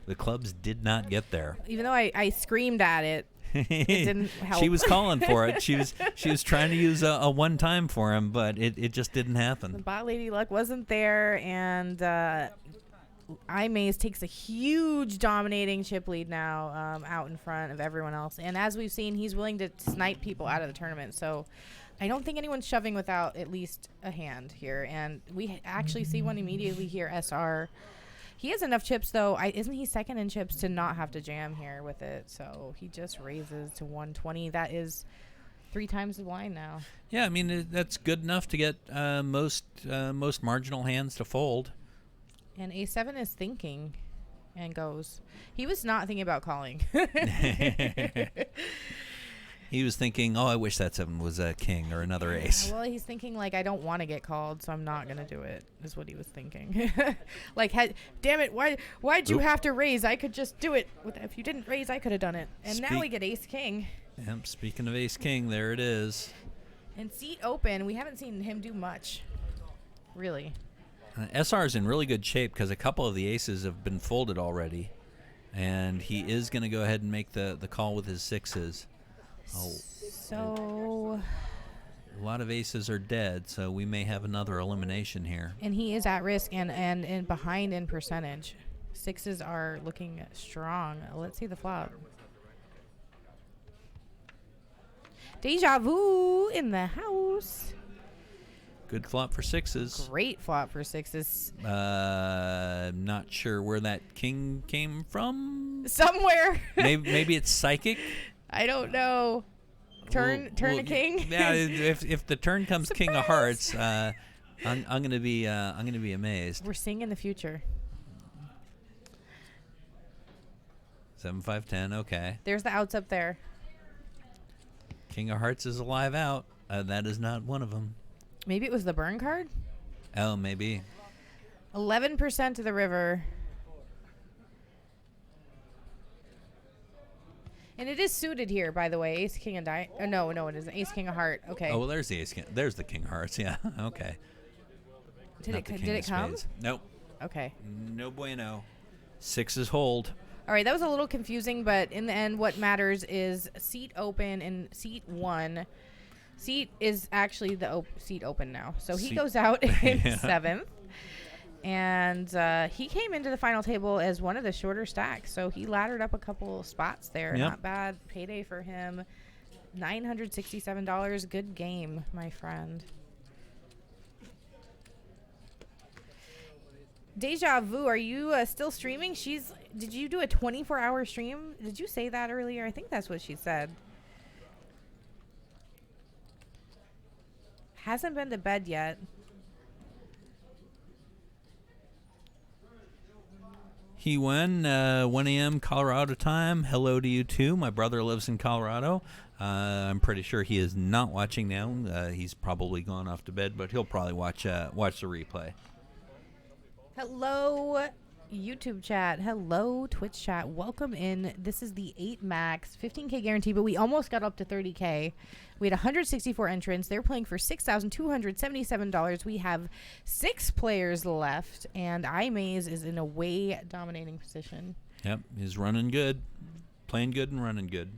the clubs did not get there. Even though I screamed at it, it didn't help. She was calling for it. She was trying to use a one time for him, but it just didn't happen. The BotLady luck wasn't there, and Mays takes a huge dominating chip lead now out in front of everyone else. And as we've seen, he's willing to snipe people out of the tournament. So I don't think anyone's shoving without at least a hand here. And we actually see one immediately here, SR. He has enough chips, though. Isn't he second in chips to not have to jam here with it? So he just raises to 120. That is 3 times the blind now. Yeah, I mean, that's good enough to get most marginal hands to fold. And A7 is thinking and goes. He was not thinking about calling. He was thinking, I wish that 7 was a king or another ace. Well, he's thinking, like, I don't want to get called, so I'm not going to do it, is what he was thinking. Like, damn it, why'd you have to raise? I could just do it. If you didn't raise, I could have done it. And now we get ace-king. Yep, speaking of ace-king, there it is. And seat open, we haven't seen him do much, really. SR's in really good shape because a couple of the aces have been folded already. And he is going to go ahead and make the call with his 6s. So a lot of aces are dead, so we may have another elimination here. And he is at risk and behind in percentage. 6s are looking strong. Let's see the flop. Deja vu in the house. Good flop for 6s. Great flop for 6s. Not sure where that king came from. Somewhere. maybe it's psychic. I don't know. Turn a king. Yeah, if the turn comes Surprise. King of Hearts, I'm gonna be amazed. We're seeing in the future. 7, 5, 10. Okay. There's the outs up there. King of Hearts is a live out. That is not one of them. Maybe it was the burn card. Oh, maybe. 11% to the river. And it is suited here, by the way. Ace, King, and die. Oh, no, it isn't. Ace, King of Heart. Okay. Oh, well, there's the Ace King. There's the King of Hearts. Yeah. Okay. Did it come? Nope. Okay. No bueno. 6s hold. All right, that was a little confusing, but in the end, what matters is seat open and seat 1. Seat is actually the seat open now. So he goes out in 7th. And he came into the final table as one of the shorter stacks. So he laddered up a couple spots there. Yep. Not bad. Payday for him. $967. Good game, my friend. Deja Vu, are you still streaming? Did you do a 24-hour stream? Did you say that earlier? I think that's what she said. Hasn't been to bed yet. He won 1 a.m. Colorado time. Hello to you too. My brother lives in Colorado. I'm pretty sure he is not watching now. He's probably gone off to bed, but he'll probably watch the replay. Hello, YouTube chat. Hello, Twitch chat. Welcome in. This is the 8 max, 15K guarantee, but we almost got up to 30K. We had 164 entrants. They're playing for $6,277. We have 6 players left, and iMaze is in a way dominating position. Yep, he's running good. Playing good and running good.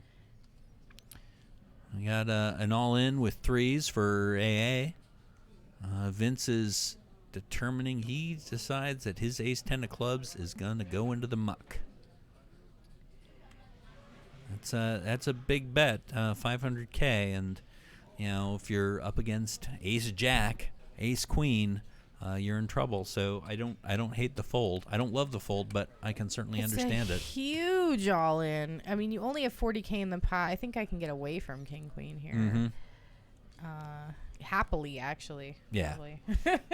We got an all-in with 3s for AA. Vince is determining, he decides that his ace-10 of clubs is going to go into the muck. That's a big bet, 500K, and you know, if you're up against ace-jack, ace-queen, you're in trouble. So I don't hate the fold. I don't love the fold, but I can certainly understand it. Huge all-in. I mean, you only have 40K in the pot. I think I can get away from king-queen here. Mm-hmm. Happily, actually. Yeah. Probably.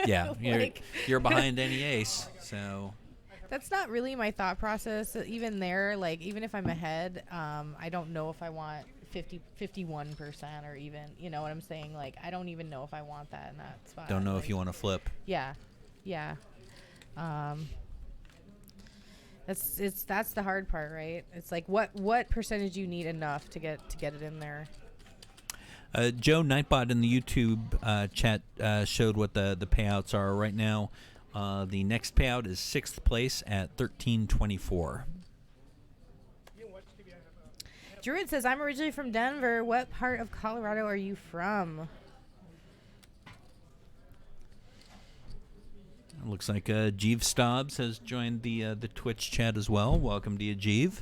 Yeah, Like you're behind any ace, so. That's not really my thought process. Even there, like, even if I'm ahead, I don't know if I want 51% or even, you know what I'm saying? Like, I don't even know if I want that in that spot. Don't know like, if you want to flip. Yeah. Yeah. That's the hard part, right? It's like what percentage you need enough to get it in there. Joe Nightbot in the YouTube chat showed what the payouts are right now. The next payout is 6th place at $13.24. Druid says, I'm originally from Denver. What part of Colorado are you from? It looks like Jeeve Stobbs has joined the Twitch chat as well. Welcome to you, Jeeve.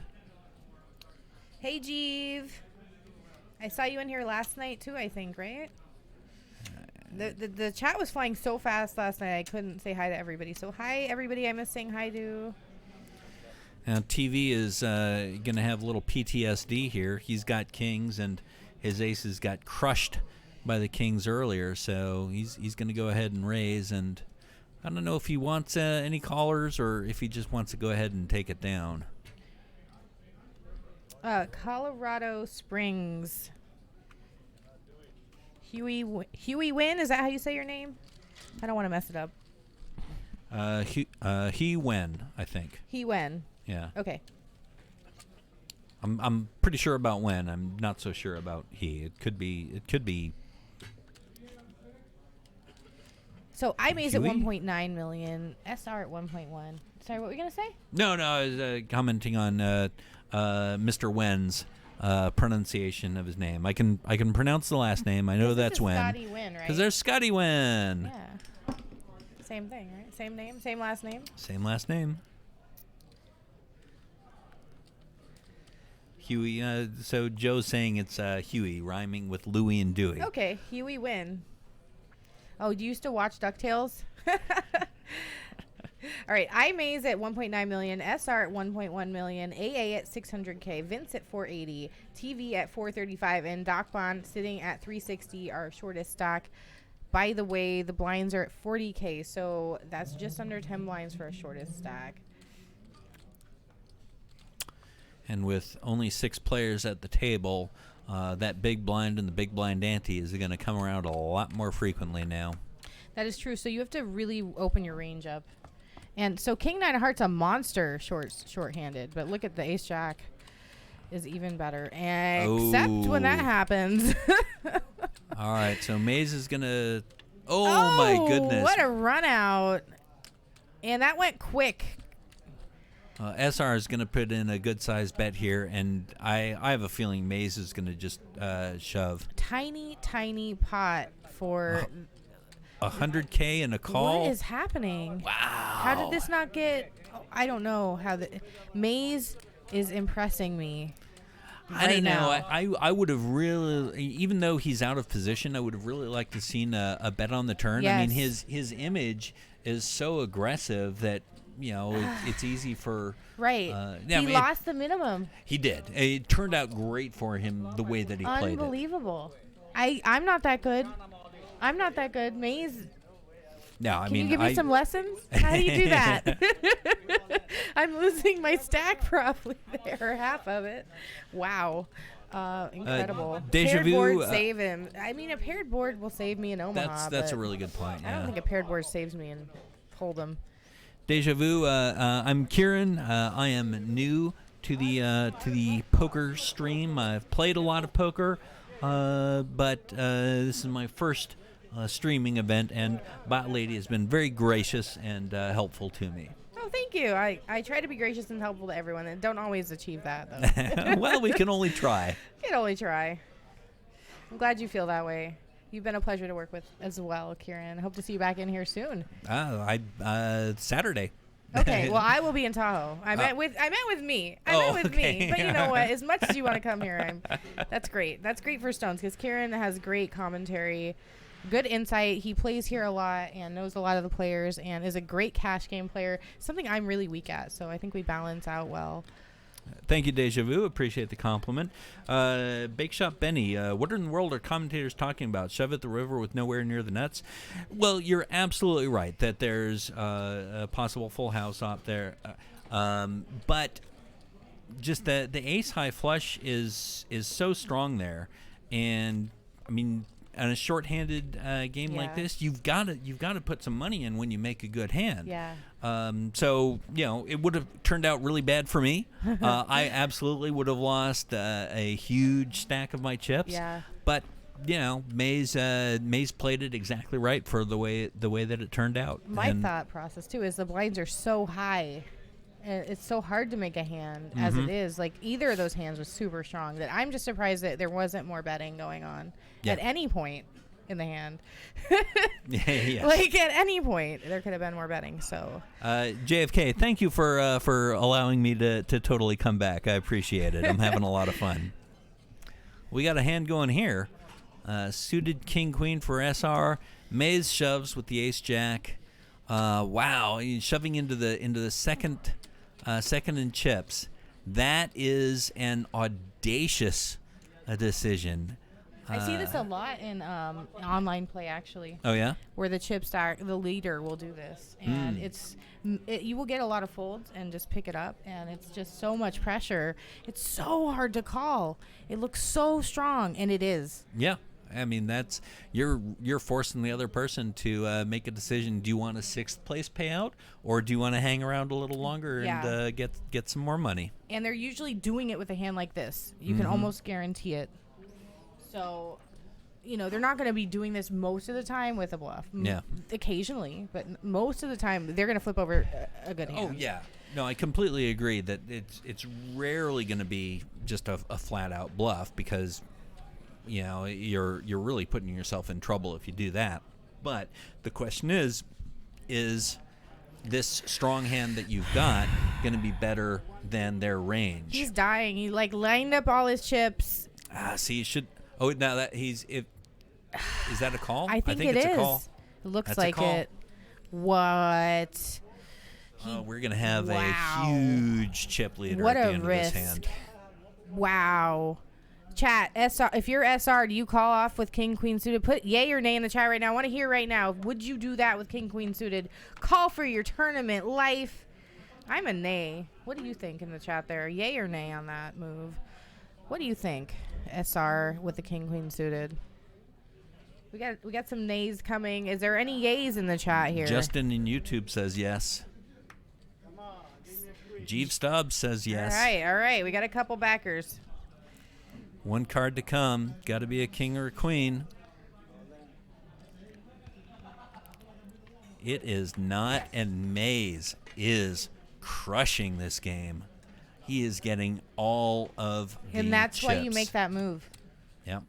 Hey, Jeeve. I saw you in here last night too, I think, right? The chat was flying so fast last night I couldn't say hi to everybody. So hi, everybody I miss saying hi to. Now, TV is going to have a little PTSD here. He's got kings, and his aces got crushed by the kings earlier, so he's going to go ahead and raise, and I don't know if he wants any callers or if he just wants to go ahead and take it down. Colorado Springs. Huey Win, is that how you say your name? I don't want to mess it up. He Wen, I think. He Wen. Yeah. Okay. I'm pretty sure about Wen. I'm not so sure about he. It could be. So iMaze at Huey? 1.9 million, SR at 1.1. Sorry, what were you gonna say? No, I was commenting on Mr. Wen's pronunciation of his name. I can pronounce the last name. I know that's Wen. Scotty Win, right? Because there's Scotty Wen. Yeah. Same thing, right? Same name, same last name. Same last name. Huey. So Joe's saying it's Huey, rhyming with Louie and Dewey. Okay, Huey Win. Oh, do you still watch DuckTales? All right, iMaze at 1.9 million, SR at 1.1 million, AA at 600K, Vince at 480, TV at 435, and Doc Bond sitting at 360, our shortest stock. By the way, the blinds are at 40K, so that's just under 10 blinds for a shortest stack. And with only 6 players at the table, that big blind and the big blind ante is going to come around a lot more frequently now. That is true, so you have to really open your range up. And so King Nine of Hearts a monster short-handed, but look at the Ace Jack is even better. Except when that happens. All right, so Maze is going to... Oh, my goodness. What a run out. And that went quick. SR is going to put in a good-sized bet here, and I have a feeling Maze is going to just shove. Tiny pot for... 100K and a call? What is happening? Wow. How did this not get... I don't know how the... Maze is impressing me. right I don't know. now. I would have really, even though he's out of position, I would have really liked to seen a bet on the turn. I mean, Yes. his image is so aggressive that it's easy for Right. yeah, He lost the minimum. He did. It turned out great for him the way that he played it. Unbelievable. I'm not that good. I'm not that good. Maze, No, I can mean, you give me some lessons? How do you do that? I'm losing my stack probably there, half of it. Wow. Incredible. Deja paired vu, board save him. I mean, a paired board will save me in Omaha. That's a but really good point. I don't Yeah. think a paired board saves me in Hold'em. Deja vu. I'm Keiran. I am new to the poker stream. I've played a lot of poker, but this is my first streaming event, and BotLady has been very gracious and helpful to me. Oh, thank you. I try to be gracious and helpful to everyone, and don't always achieve that, though. Well, we can only try. Can only try. I'm glad you feel that way. You've been a pleasure to work with as well, Keiran. Hope to see you back in here soon. Saturday. Okay, well, I will be in Tahoe. I meant with me. Okay. But you know what? As much as you want to come here, that's great. That's great for Stones because Keiran has great commentary, good insight. He plays here a lot and knows a lot of the players and is a great cash game player, something I'm really weak at. So I think we balance out well. Thank you, Deja Vu. Appreciate the compliment. Bake Shop Benny, what in the world are commentators talking about? Shove at the river with nowhere near the nuts? Well, you're absolutely right that there's a possible full house out there. But just the ace high flush is so strong there. And, I mean, on a short-handed game like this, you've got to put some money in when you make a good hand. Yeah. So it would have turned out really bad for me. I absolutely would have lost a huge stack of my chips. Yeah. But Maze played it exactly right for the way that it turned out. My thought process too is the blinds are so high. And it's so hard to make a hand as it is. Like either of those hands was super strong that I'm just surprised that there wasn't more betting going on at any point in the hand. Yes. Like at any point there could have been more betting. So JFK, thank you for allowing me to totally come back. I appreciate it. I'm having a lot of fun. We got a hand going here. Suited king queen for SR. Maze shoves with the ace jack. Wow, he's shoving into the second in chips. That is an audacious decision. I see this a lot in online play actually. Oh yeah, where the chip stack, the leader will do this, and you will get a lot of folds and just pick it up, and it's just so much pressure. It's so hard to call. It looks so strong, and it is. Yeah. I mean, that's you're forcing the other person to make a decision. Do you want a 6th place payout, or do you want to hang around a little longer and get some more money? And they're usually doing it with a hand like this. You can almost guarantee it. So, they're not going to be doing this most of the time with a bluff. Yeah, occasionally, but most of the time they're going to flip over a good hand. Oh yeah, no, I completely agree that it's rarely going to be just a flat out bluff because. You're really putting yourself in trouble if you do that. But the question is this strong hand that you've got going to be better than their range? He's dying. He lined up all his chips. See, you should. Oh, now that is that a call? I think it it's is. A call. It looks That's like it. What? We're gonna have a huge chip leader at the end risk. of this hand. Wow. Chat, SR, if you're SR, do you call off with king queen suited? Put yay or nay in the chat right now. I want to hear right now. Would you do that with king queen suited? Call for your tournament life. I'm a nay. What do you think in the chat there? Yay or nay on that move? What do you think, SR with the king queen suited? We got some nays coming. Is there any yays in the chat here? Justin in YouTube says yes. Jeeve Stubbs says yes. All right. We got a couple backers. One card to come. Got to be a king or a queen. It is not, and Maze is crushing this game. He is getting all of the And that's chips. why you make that move. Yep.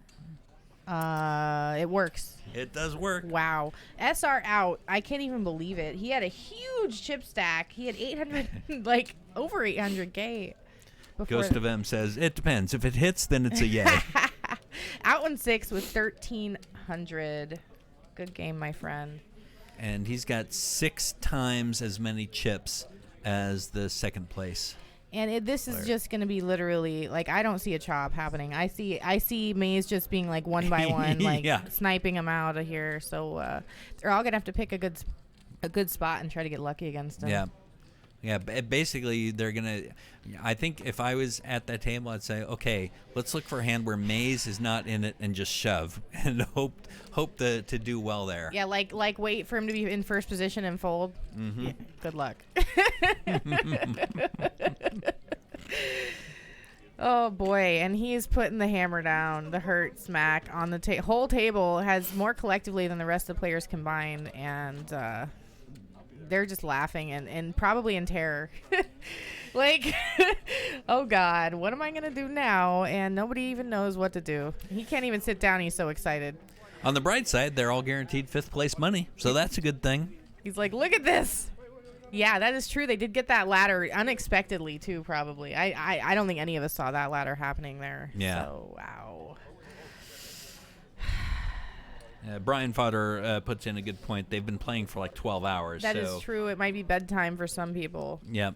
It works. It does work. Wow. SR out. I can't even believe it. He had a huge chip stack. He had 800, over 800K. Ghost of M says, it depends. If it hits, then it's a yay. Out in 6 with 1,300. Good game, my friend. And he's got 6 times as many chips as the second place. And this is just going to be literally, like, I don't see a chop happening. I see Maze just being, like, one by one, like, sniping them out of here. So they're all going to have to pick a good spot and try to get lucky against him. Yeah. Yeah, basically, they're going to... I think if I was at that table, I'd say, okay, let's look for a hand where Maze is not in it and just shove and hope to do well there. Yeah, like wait for him to be in first position and fold. Mm-hmm. Yeah, good luck. Oh, boy. And he's putting the hammer down, the hurt smack on the whole table has more collectively than the rest of the players combined. And they're just laughing and probably in terror. Like, oh, God, what am I going to do now? And nobody even knows what to do. He can't even sit down. He's so excited. On the bright side, they're all guaranteed 5th place money, so that's a good thing. He's like, look at this. Yeah, that is true. They did get that ladder unexpectedly, too, probably. I don't think any of us saw that ladder happening there. Yeah. So, wow. Brian Fodder puts in a good point. They've been playing for like 12 hours. That is true. It might be bedtime for some people. Yeah.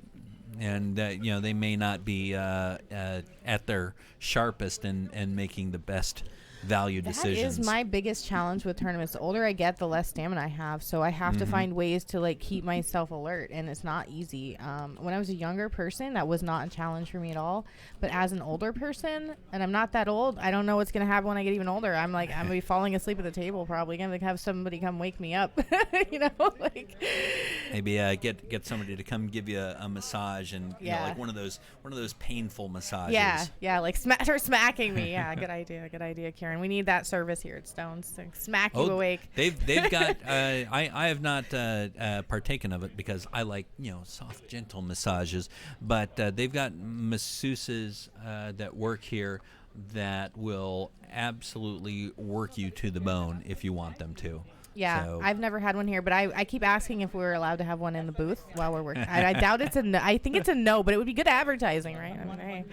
And, they may not be at their sharpest and making the best value decisions. That is my biggest challenge with tournaments. The older I get, the less stamina I have. So I have to find ways to like keep myself alert, and it's not easy. When I was a younger person, that was not a challenge for me at all. But as an older person, and I'm not that old, I don't know what's gonna happen when I get even older. I'm gonna be falling asleep at the table, probably gonna have somebody come wake me up. Like maybe get somebody to come give you a massage, and like one of those painful massages. Yeah, like start smacking me. Yeah, good idea, Keiran. We need that service here at Stones to smack you awake. They've got. I have not partaken of it because I like soft, gentle massages. But they've got masseuses that work here that will absolutely work you to the bone if you want them to. Yeah, so. I've I've never had one here, but I keep asking if we're allowed to have one in the booth while we're working. I doubt it's a no. I think it's a no, but it would be good advertising, right? I mean, hey.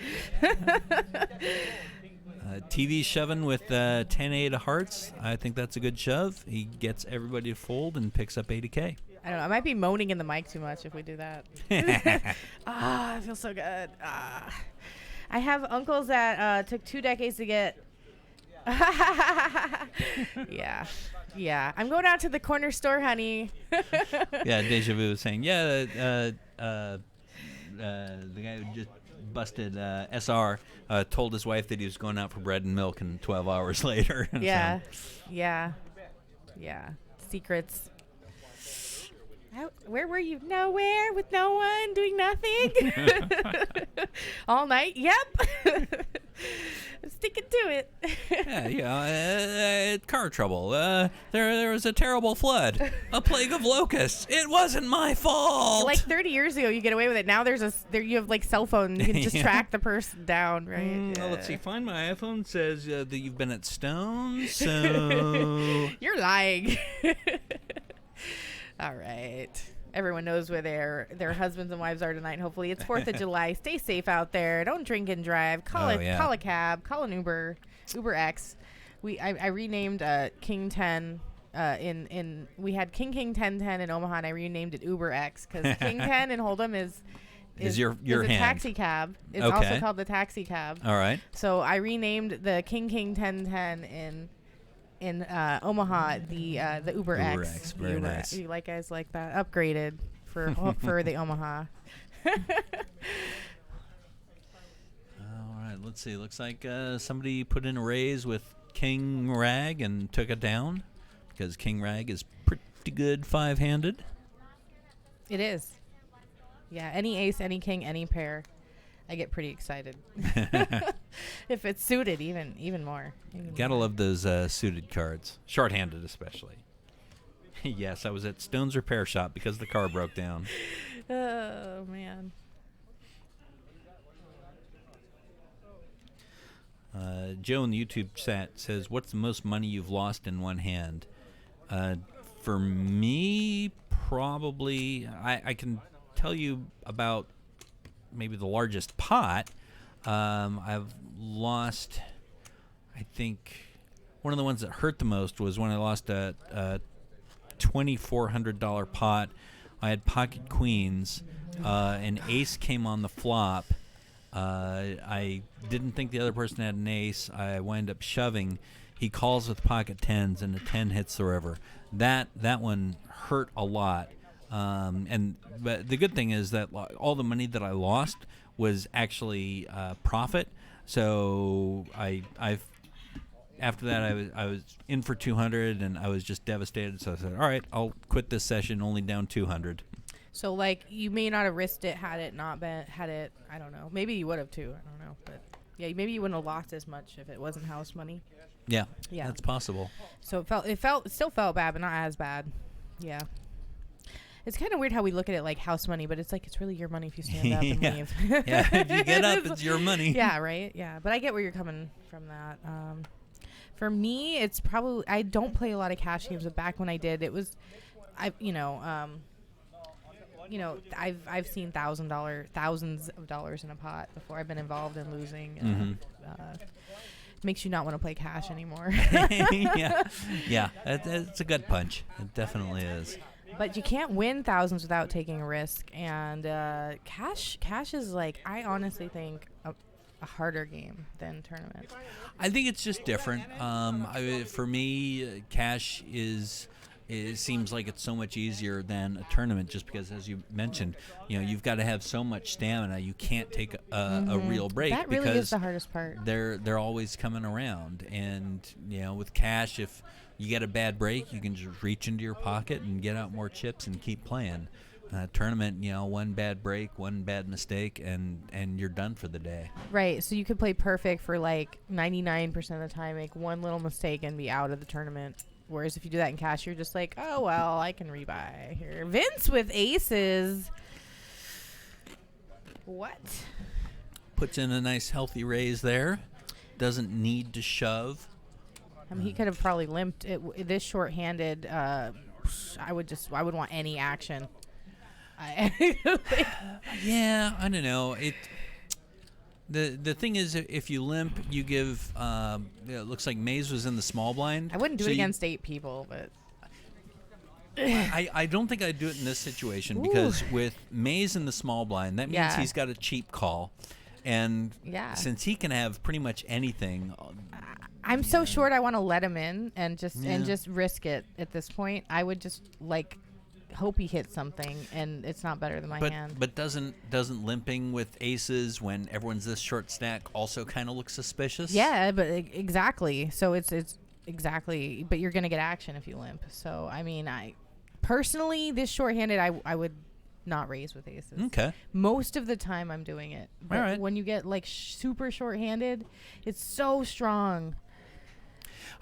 TV shoving with 10-8 of hearts. I think that's a good shove. He gets everybody to fold and picks up 80K. I don't know. I might be moaning in the mic too much if we do that. I feel so good. I have uncles that took 2 decades to get. Yeah. I'm going out to the corner store, honey. Yeah, Deja Vu was saying, the guy who just busted SR told his wife that he was going out for bread and milk, and 12 hours later. Yeah. Secrets. Where were you? Nowhere, with no one, doing nothing. All night? Yep. Sticking to it. Car trouble. There was a terrible flood. A plague of locusts. It wasn't my fault. Like 30 years ago, you get away with it. Now you have like cell phone. You can just track the person down, right? Well, let's see. Find My iPhone says that you've been at Stone, so... You're lying. All right. Everyone knows where their husbands and wives are tonight. Hopefully, it's 4th of July. Stay safe out there. Don't drink and drive. Call a cab. Call an Uber. Uber X. I renamed King 10. We had King 1010 in Omaha, and I renamed it Uber X because King 10 in Hold'em is your hand. taxi cab. It's also called the taxi cab. All right. So I renamed the King 1010 in Omaha, the Uber X. Very Uber nice. X. You like guys like that? Upgraded for the Omaha. All right, let's see. Looks like somebody put in a raise with King Rag and took it down because King Rag is pretty good 5-handed. It is. Yeah, any ace, any king, any pair. I get pretty excited. If it's suited, even more. Gotta love those suited cards. Short-handed especially. Yes, I was at Stone's repair shop because the car broke down. Oh, man. Joe in the YouTube chat says, what's the most money you've lost in one hand? For me, probably, I can tell you about maybe the largest pot. I've lost, I think, one of the ones that hurt the most was when I lost a $2,400 pot. I had pocket queens. An ace came on the flop. I didn't think the other person had an ace. I wind up shoving. He calls with pocket tens, and the 10 hits the river. That one hurt a lot. But the good thing is that all the money that I lost was actually profit. So I've after that I was in for 200, and I was just devastated. So I said, all right, I'll quit this session, only down 200. So, like, you may not have risked it had it not been, I don't know. Maybe you would have, too. I don't know. But, yeah, maybe you wouldn't have lost as much if it wasn't house money. Yeah, Yeah. that's possible. So, it still felt bad, but not as bad. Yeah. It's kind of weird how we look at it like house money, but it's like it's really your money if you stand up and Yeah. leave. Yeah, if you get up, it's your money. Yeah, right? Yeah. But I get where you're coming from that. For me, it's probably, I don't play a lot of cash games, but back when I did, it was, I've seen thousands of dollars in a pot before I've been involved in losing. Makes you not want to play cash anymore. Yeah, it's a gut punch. It definitely is. But you can't win thousands without taking a risk. And cash is like, I honestly think a harder game than tournament. I think it's just different. For me, cash it seems like it's so much easier than a tournament, just because, as you mentioned, you've got to have so much stamina. You can't take a real break. That really because is the hardest part. They're always coming around, and with cash, if you get a bad break, you can just reach into your pocket and get out more chips and keep playing. Tournament, one bad break, one bad mistake, and you're done for the day. Right. So you could play perfect for like 99% of the time, make one little mistake, and be out of the tournament. Whereas if you do that in cash, you're just like, oh, well, I can rebuy here. Vince with aces. What? Puts in a nice healthy raise there. Doesn't need to shove. I mean, he could have probably limped it. This short-handed, I would want any action. Yeah, I don't know. The thing is, if you limp, you give. It looks like Maze was in the small blind. I wouldn't do it against 8 people, but I don't think I'd do it in this situation because with Maze in the small blind, that means he's got a cheap call, and since he can have pretty much anything. I'm so short. I want to let him in and just risk it at this point. I would just hope he hits something, and it's not better than my hand. But doesn't limping with aces when everyone's this short stack also kind of look suspicious? Yeah, but exactly. So it's exactly. But you're gonna get action if you limp. So I mean, I personally, this short-handed, I would not raise with aces. Okay. Most of the time, I'm doing it. But all right. When you get like super short-handed, it's so strong.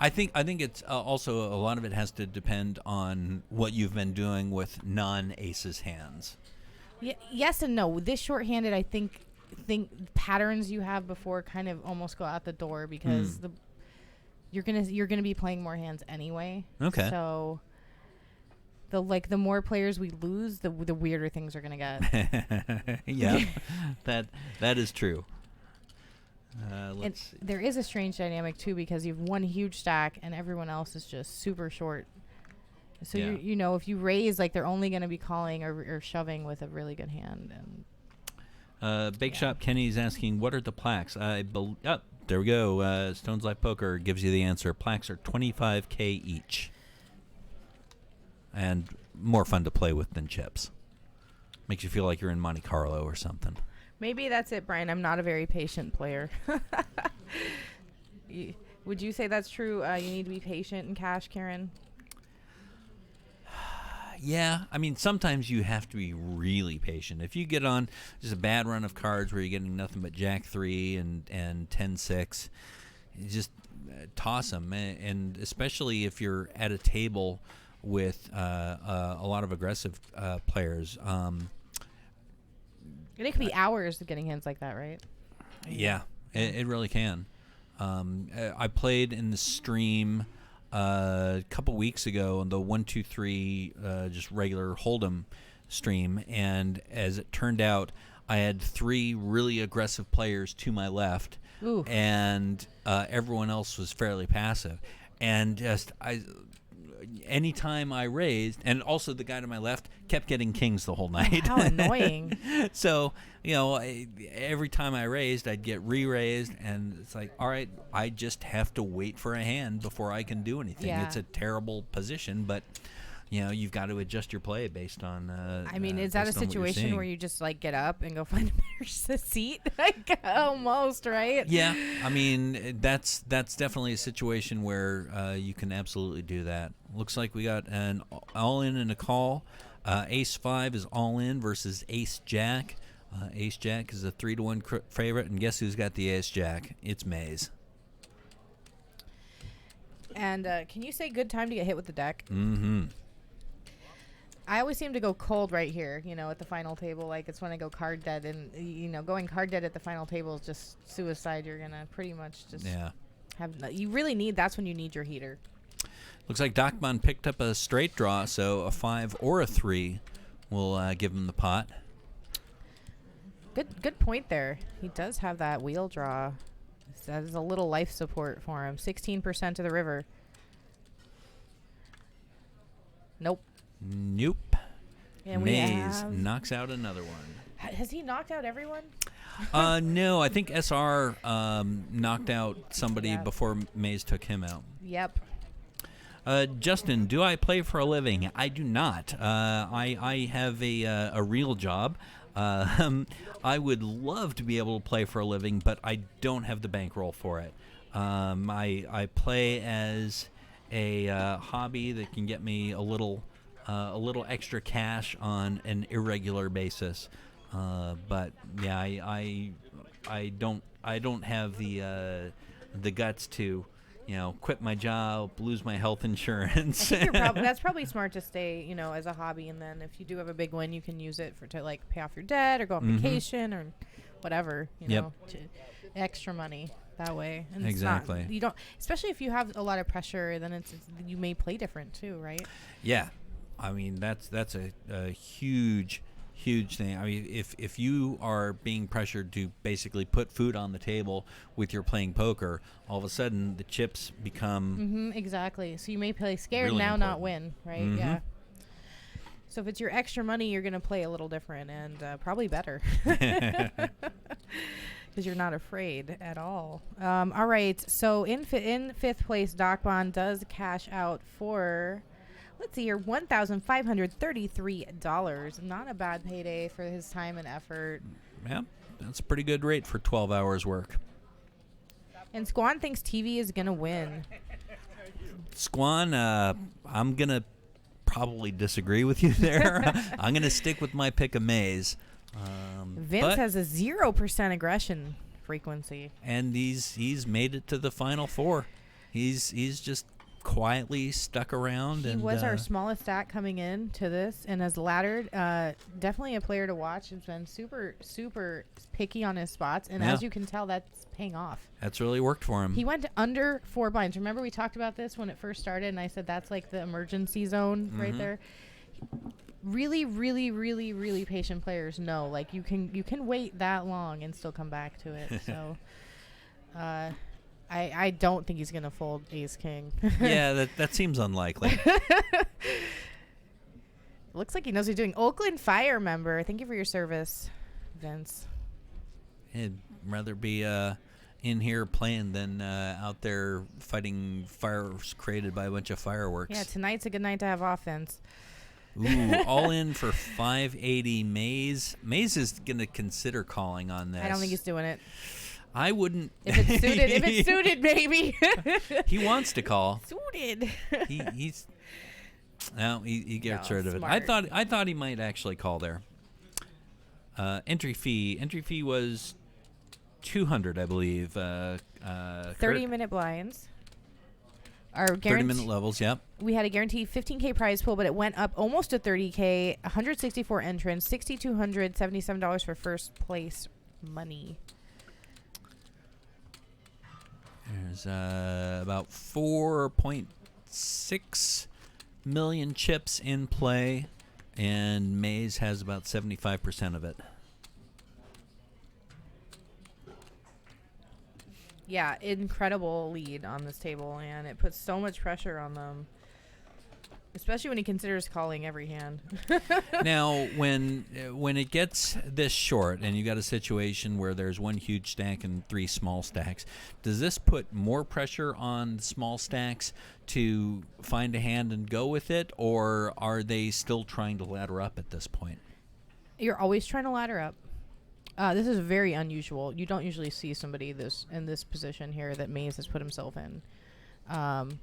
I think it's also a lot of it has to depend on what you've been doing with non-aces hands. Yes and no. This short-handed, I think patterns you have before kind of almost go out the door because you're gonna be playing more hands anyway. Okay. So the more players we lose, the weirder things are gonna get. Yeah, that is true. And there is a strange dynamic too because you have one huge stack and everyone else is just super short. So if you raise, like they're only going to be calling or shoving with a really good hand. And Bake Shop Kenny's asking, what are the plaques? There we go. Stones Life Poker gives you the answer. Plaques are $25K each, and more fun to play with than chips. Makes you feel like you're in Monte Carlo or something. Maybe that's it, Brian. I'm not a very patient player. Would you say that's true? You need to be patient in cash, Karen? Yeah. I mean, sometimes you have to be really patient. If you get on just a bad run of cards where you're getting nothing but Jack 3 and 10-6, you just toss them. And especially if you're at a table with a lot of aggressive players. It could be hours of getting hands like that, right? Yeah, it really can. I played in the stream a couple weeks ago on the 1-2-3 just regular Hold'em stream, and as it turned out, I had 3 really aggressive players to my left, Ooh. and everyone else was fairly passive. And just anytime I raised, and also the guy to my left kept getting kings the whole night. How annoying. So, every time I raised, I'd get re-raised, and it's like, all right, I just have to wait for a hand before I can do anything. Yeah. It's a terrible position, but you've got to adjust your play based on. I mean, is that a based on what you're situation seeing. where you just like get up and go find a better seat? Like almost, right? Yeah, I mean that's definitely a situation where you can absolutely do that. Looks like we got an all in and a call. Ace 5 is all in versus Ace Jack. Ace Jack is a 3-1 favorite, and guess who's got the Ace Jack? It's Maze. And can you say good time to get hit with the deck? Mm-hmm. I always seem to go cold right here, at the final table. Like, it's when I go card dead. And, going card dead at the final table is just suicide. You're going to pretty much just you really need, that's when you need your heater. Looks like Docmon picked up a straight draw, so a 5 or a 3 will give him the pot. Good point there. He does have that wheel draw. That is a little life support for him. 16% to the river. Nope. Nope. And Maze knocks out another one. Has he knocked out everyone? No, I think SR knocked out somebody before Maze took him out. Yep. Justin, do I play for a living? I do not. I have a real job. I would love to be able to play for a living, but I don't have the bankroll for it. I play as a hobby that can get me a little extra cash on an irregular basis. But yeah, I don't have the guts to quit my job, lose my health insurance. I think that's probably smart to stay, as a hobby, and then if you do have a big win, you can use it to like pay off your debt or go on vacation or whatever, extra money that way. And exactly. You don't, especially if you have a lot of pressure, then you may play different too, right? Yeah, I mean that's a huge thing. I mean, if you are being pressured to basically put food on the table with your playing poker, all of a sudden the chips become exactly. So you may play scared really now, important. not win, right? Yeah. So if it's your extra money, you're going to play a little different and probably better. Because you're not afraid at all. All right. So in fifth place, Doc Bond does cash out for, let's see here, $1,533. Not a bad payday for his time and effort. Yeah, that's a pretty good rate for 12 hours work. And Squan thinks TV is going to win. Squan, I'm going to probably disagree with you there. I'm going to stick with my pick of Maze. Vince has a 0% aggression frequency. And he's made it to the Final Four. He's just quietly stuck around. He and was our smallest stack coming in to this and has laddered. Definitely a player to watch. He's been super, super picky on his spots. And as you can tell, that's paying off. That's really worked for him. He went under 4 blinds. Remember we talked about this when it first started, and I said that's like the emergency zone right there. Really, really, really, really patient players know, like, you can wait that long and still come back to it. So I don't think he's gonna fold ace king. Yeah, that seems unlikely. Looks like he knows what he's doing. Oakland Fire member, thank you for your service, Vince. I'd rather be in here playing than out there fighting fires created by a bunch of fireworks. Yeah, tonight's a good night to have offense. Ooh, all in for 580. Maze is going to consider calling on this. I don't think he's doing it. I wouldn't. If it's suited, maybe. He wants to call. Suited. He gets No, rid of it. smart. I thought he might actually call there. Entry fee was $200, I believe. 30-minute blinds. Our 30-minute levels, yep. We had a guaranteed $15K prize pool, but it went up almost to $30K. 164 entrants, $6,277 for first place money. There's about 4.6 million chips in play, and Maze has about 75% of it. Yeah, incredible lead on this table, and it puts so much pressure on them, especially when he considers calling every hand. Now, when it gets this short and you got a situation where there's one huge stack and 3 small stacks, does this put more pressure on the small stacks to find a hand and go with it, or are they still trying to ladder up at this point? You're always trying to ladder up. This is very unusual. You don't usually see somebody in this position here that Maze has put himself in. And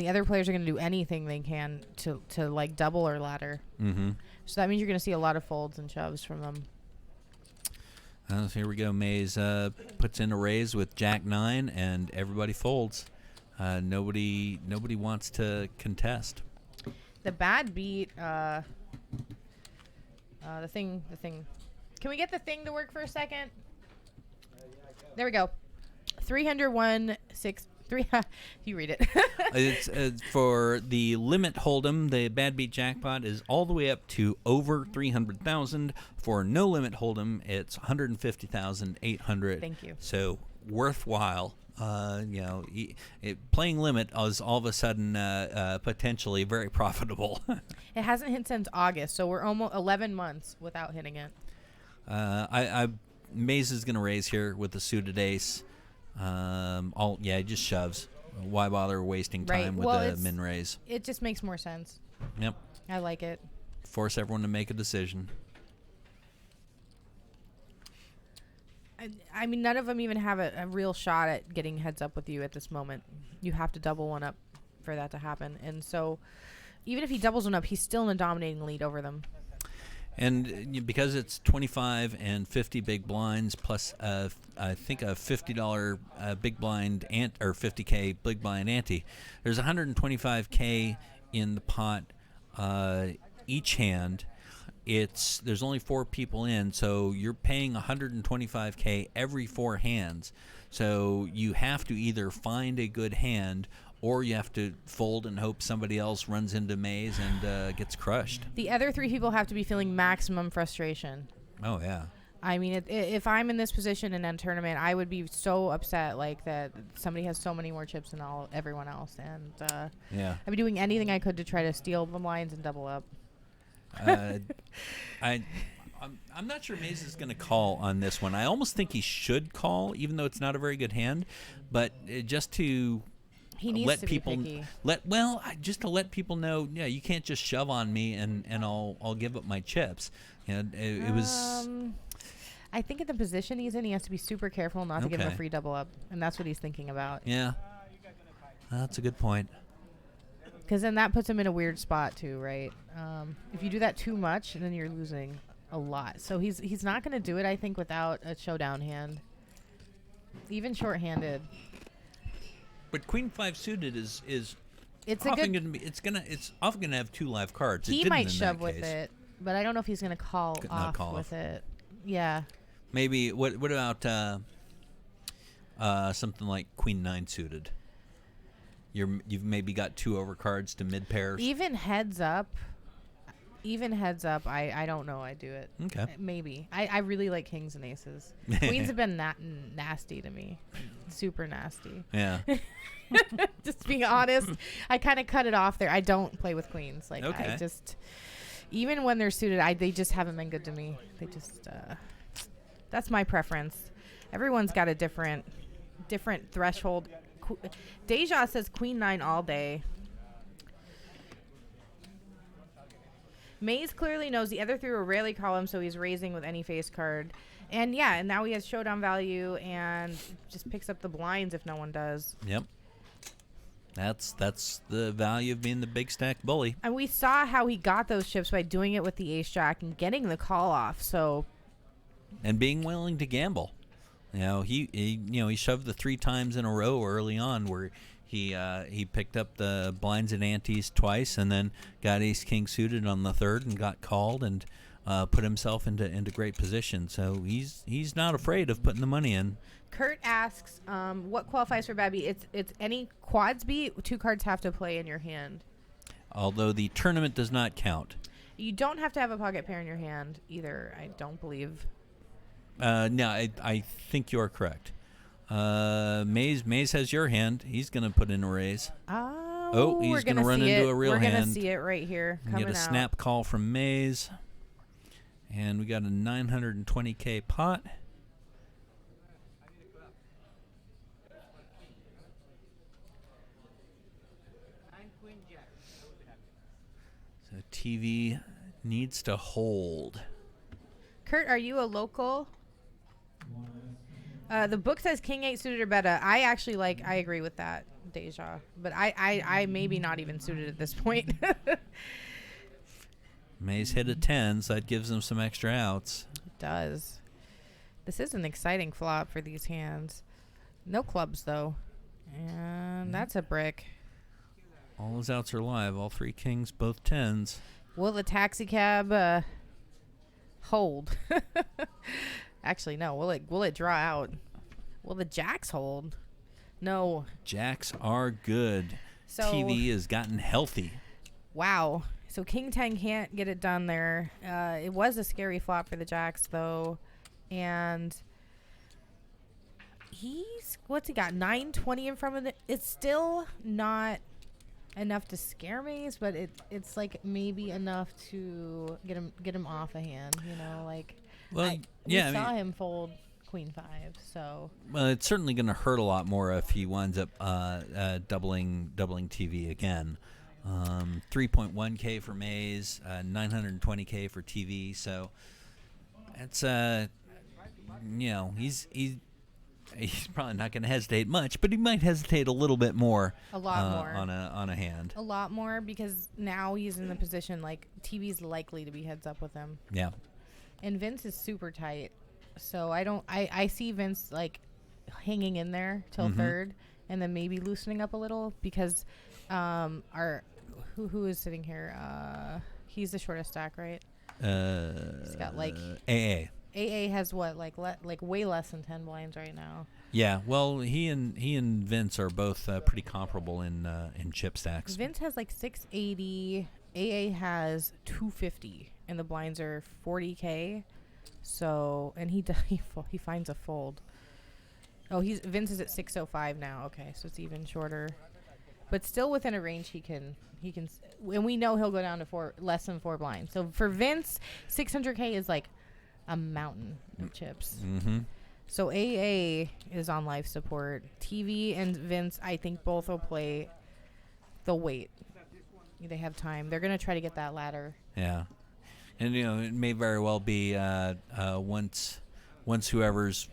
the other players are going to do anything they can to like double or ladder. Mm-hmm. So that means you're going to see a lot of folds and shoves from them. So here we go. Maze puts in a raise with Jack 9, and everybody folds. Nobody wants to contest. The bad beat. The thing. Can we get the thing to work for a second? There we go. 301 6. You read it. It's for the limit hold'em. The bad beat jackpot is all the way up to over 300,000. For no limit hold'em, it's 150,800. Thank you. So worthwhile. Playing limit is all of a sudden potentially very profitable. It hasn't hit since August, so we're almost 11 months without hitting it. Maze is going to raise here with the suited ace. He just shoves. Why bother wasting time with the min raise? It just makes more sense. Yep. I like it. Force everyone to make a decision. I mean, none of them even have a real shot at getting heads up with you at this moment. You have to double one up for that to happen. And so even if he doubles one up, he's still in a dominating lead over them. And because it's 25 and 50 big blinds plus I think a $50 big blind or 50K big blind ante, there's 125K in the pot each hand. There's only 4 people in, so you're paying 125K every 4 hands. So you have to either find a good hand, or you have to fold and hope somebody else runs into Maze and gets crushed. The other 3 people have to be feeling maximum frustration. Oh, yeah. I mean, if I'm in this position in a tournament, I would be so upset like that somebody has so many more chips than everyone else. And yeah, I'd be doing anything I could to try to steal the lines and double up. I'm not sure Maze is going to call on this one. I almost think he should call, even though it's not a very good hand. But just to... He needs let to people be picky. Just to let people know, yeah, you can't just shove on me and I'll give up my chips. It was. I think in the position he's in, he has to be super careful not to give him a free double up, and that's what he's thinking about. Yeah, that's a good point. Because then that puts him in a weird spot too, right? If you do that too much, then you're losing a lot. So he's not going to do it, I think, without a showdown hand, even shorthanded. But Queen 5 suited is it's often going to be it's often going to have 2 live cards. He might shove with it, but I don't know if he's going to call off it. Yeah. Maybe what about something like Queen 9 suited? You've maybe got 2 overcards to mid pairs. Even heads up, I don't know. I do it. Okay. Maybe. I really like kings and aces. Queens have been nasty to me. Super nasty. Yeah. Just being honest, I kind of cut it off there. I don't play with queens. Like okay. I just, even when they're suited, they just haven't been good to me. They just, that's my preference. Everyone's got a different threshold. Deja says Queen 9 all day. Maze clearly knows the other 3 will rarely call him, so he's raising with any face card. And yeah, and now he has showdown value and just picks up the blinds if no one does. Yep. That's the value of being the big stack bully. And we saw how he got those chips by doing it with the ace jack and getting the call off. So, and being willing to gamble. He shoved the 3 times in a row early on where he picked up the blinds and antes twice and then got ace king suited on the 3rd and got called and put himself into great position. So he's not afraid of putting the money in. Kurt asks, what qualifies for bad beat? It's any quads beat. 2 cards have to play in your hand. Although the tournament does not count. You don't have to have a pocket pair in your hand either, I don't believe. No, I think you are correct. Maze has your hand. He's going to put in a raise. Oh, he's going to run into a real hand. We're going to see it right here coming out. Get a snap call from Maze. And we got a 920K pot. So TV needs to hold. Kurt, are you a local? The book says King 8 suited or better. I agree with that, Deja. But I maybe not even suited at this point. Maze hit a 10, so that gives him some extra outs. It does. This is an exciting flop for these hands. No clubs, though. And that's a brick. All his outs are live. All 3 kings, both 10s. Will the taxi cab hold? Actually, no. Will it draw out? Will the jacks hold? No. Jacks are good. So, TV has gotten healthy. Wow. So King 10 can't get it done there. It was a scary flop for the jacks, though. And what's he got? 920 in front of it. It's still not enough to scare Maze, but it's like maybe enough to get him off a hand, you know, like. Well, we saw him fold Queen 5, so. Well, it's certainly going to hurt a lot more if he winds up doubling TV again. 3.1K for Maze, 920K for TV. So it's he's probably not going to hesitate much, but he might hesitate a little bit more. A lot more on a hand. A lot more, because now he's in the position like TV's likely to be heads up with him. Yeah. And Vince is super tight, so I see Vince like hanging in there till third, and then maybe loosening up a little, because who is sitting here? He's the shortest stack, right? He's got like AA. AA has what, like way less than 10 blinds right now. Yeah, well, he and Vince are both pretty comparable in chip stacks. Vince has like 680. AA has 250, and the blinds are 40K. So, and he finds a fold. Oh, Vince is at 605 now. Okay, so it's even shorter, but still within a range he can, and we know he'll go down to less than 4 blinds. So for Vince, 600K is like a mountain of chips. Mm-hmm. So AA is on life support. TV and Vince, I think both will play. They'll wait. They have time. They're going to try to get that ladder. Yeah. And, it may very well be once whoever's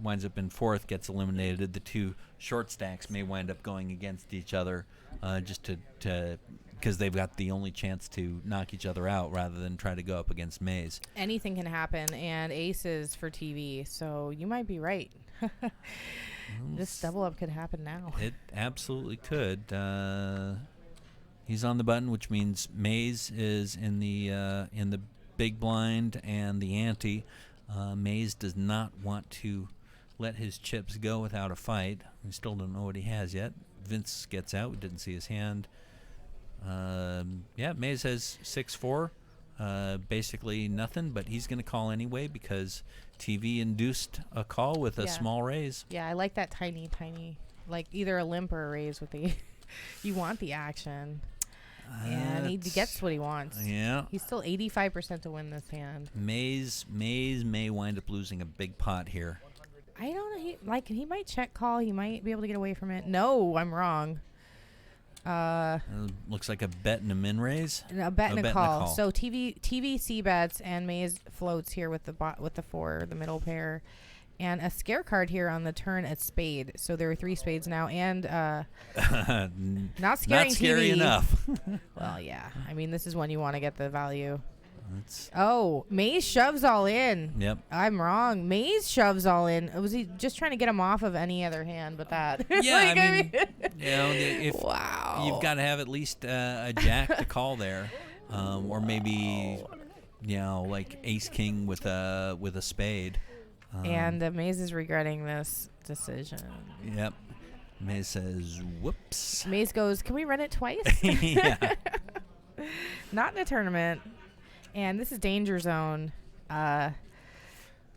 winds up in fourth gets eliminated, the 2 short stacks may wind up going against each other just to because they've got the only chance to knock each other out rather than try to go up against Maze. Anything can happen, and aces for TV, so you might be right. This double up could happen now. It absolutely could. He's on the button, which means Maze is in the big blind and the ante. Maze does not want to let his chips go without a fight. We still don't know what he has yet. Vince gets out. We didn't see his hand. Maze has 6-4. Basically nothing, but he's going to call anyway because TV induced a call with a small raise. Yeah, I like that tiny, like either a limp or a raise with the. You want the action. And he gets what he wants. Yeah. He's still 85% to win this hand. Maze may wind up losing a big pot here. I don't know. He might check call. He might be able to get away from it. No, I'm wrong. Looks like a bet and a min raise. A bet and a call. So TV C bets and Maze floats here with the 4, the middle pair. And a scare card here on the turn, a spade. So there are 3 spades now, and not scaring not scary TV. enough. Well, yeah. I mean, this is when you want to get the value. Maze shoves all in. Yep. I'm wrong. Maze shoves all in. Was he just trying to get him off of any other hand but that? Yeah, I mean, if wow. You've got to have at least a jack to call there, or maybe like ace king with a spade. And Maze is regretting this decision. Yep. Maze says, whoops. Maze goes, can we run it twice? Yeah. Not in a tournament. And this is danger zone.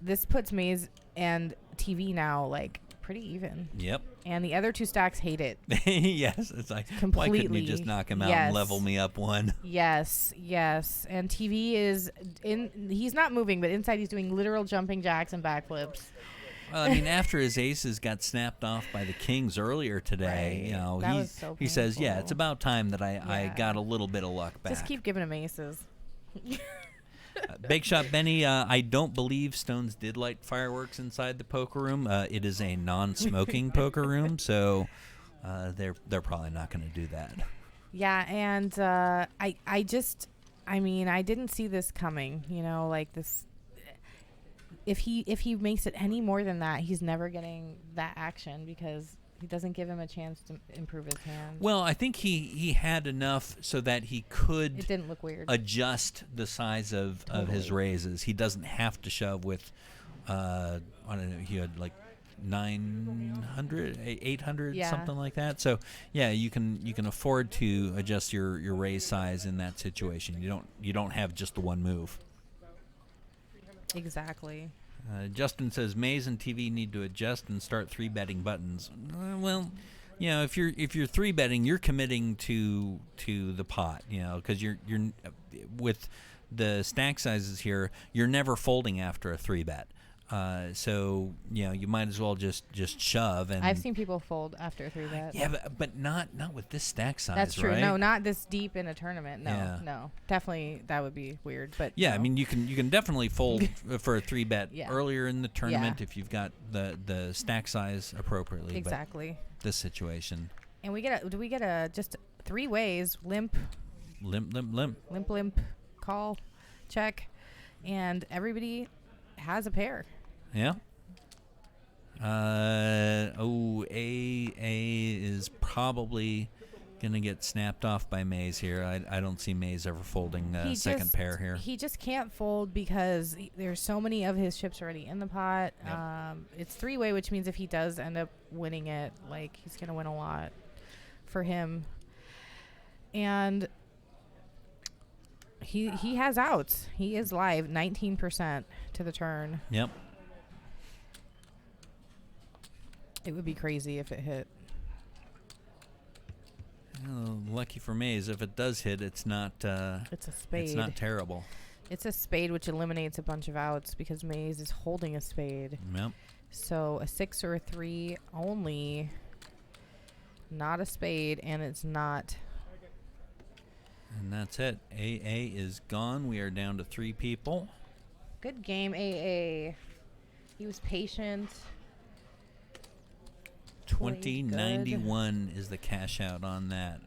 This puts Maze and TV now, like, pretty even. Yep. And the other two stacks hate it. Yes. It's like, why Completely. couldn't you just knock him out Yes. and level me up one? Yes, yes. And TV is he's not moving, but inside he's doing literal jumping jacks and backflips. Well, I mean, after his aces got snapped off by the kings earlier today, Right. you know, That was so he says, yeah, painful. it's about time that I Yeah. got a little bit of luck back. Just keep giving him aces. Bake Shop Benny, I don't believe Stones did light fireworks inside the poker room. It is a non-smoking poker room, so they're probably not going to do that. Yeah, and I didn't see this coming. You know, like this. If he makes it any more than that, he's never getting that action because he doesn't give him a chance to improve his hand. Well, I think he had enough so that he could It didn't look weird. adjust the size of his Totally. raises. He doesn't have to shove with, I don't know, he had like 900, 800, Yeah. something like that. So yeah, you can afford to adjust your raise size in that situation. You don't have just the one move. Exactly. Justin says Maze and TV need to adjust and start 3-betting buttons. Well, you know, if you're 3-betting, you're committing to the pot, you know, because you're with the stack sizes here, you're never folding after a 3-bet. So you know, you might as well just shove. And I've seen people fold after a 3-bet. yeah, but not with this stack size. That's true. Right? No, not this deep in a tournament. No, Yeah. no. Definitely that would be weird. But Yeah, no. I mean, you can definitely fold for a 3-bet Yeah. earlier in the tournament Yeah. if you've got the stack size appropriately. Exactly. But this situation, And we get a just 3 ways limp limp. call, check, and everybody has a pair. Yeah. A is probably gonna get snapped off by Maze here. I don't see Maze ever folding a second pair here. He just can't fold because there's so many of his chips already in the pot. Yep. It's 3-way, which means if he does end up winning it, like he's gonna win a lot for him. And he has outs. He is live 19% to the turn. Yep. It would be crazy if it hit. Lucky for Maze, if it does hit, it's not. It's a spade. It's not terrible. It's a spade, which eliminates a bunch of outs because Maze is holding a spade. Yep. So a 6 or a 3 only, not a spade, and it's not. And that's it. AA is gone. We are down to 3 people. Good game, AA. He was patient. Played good. 2091 is the cash out on that.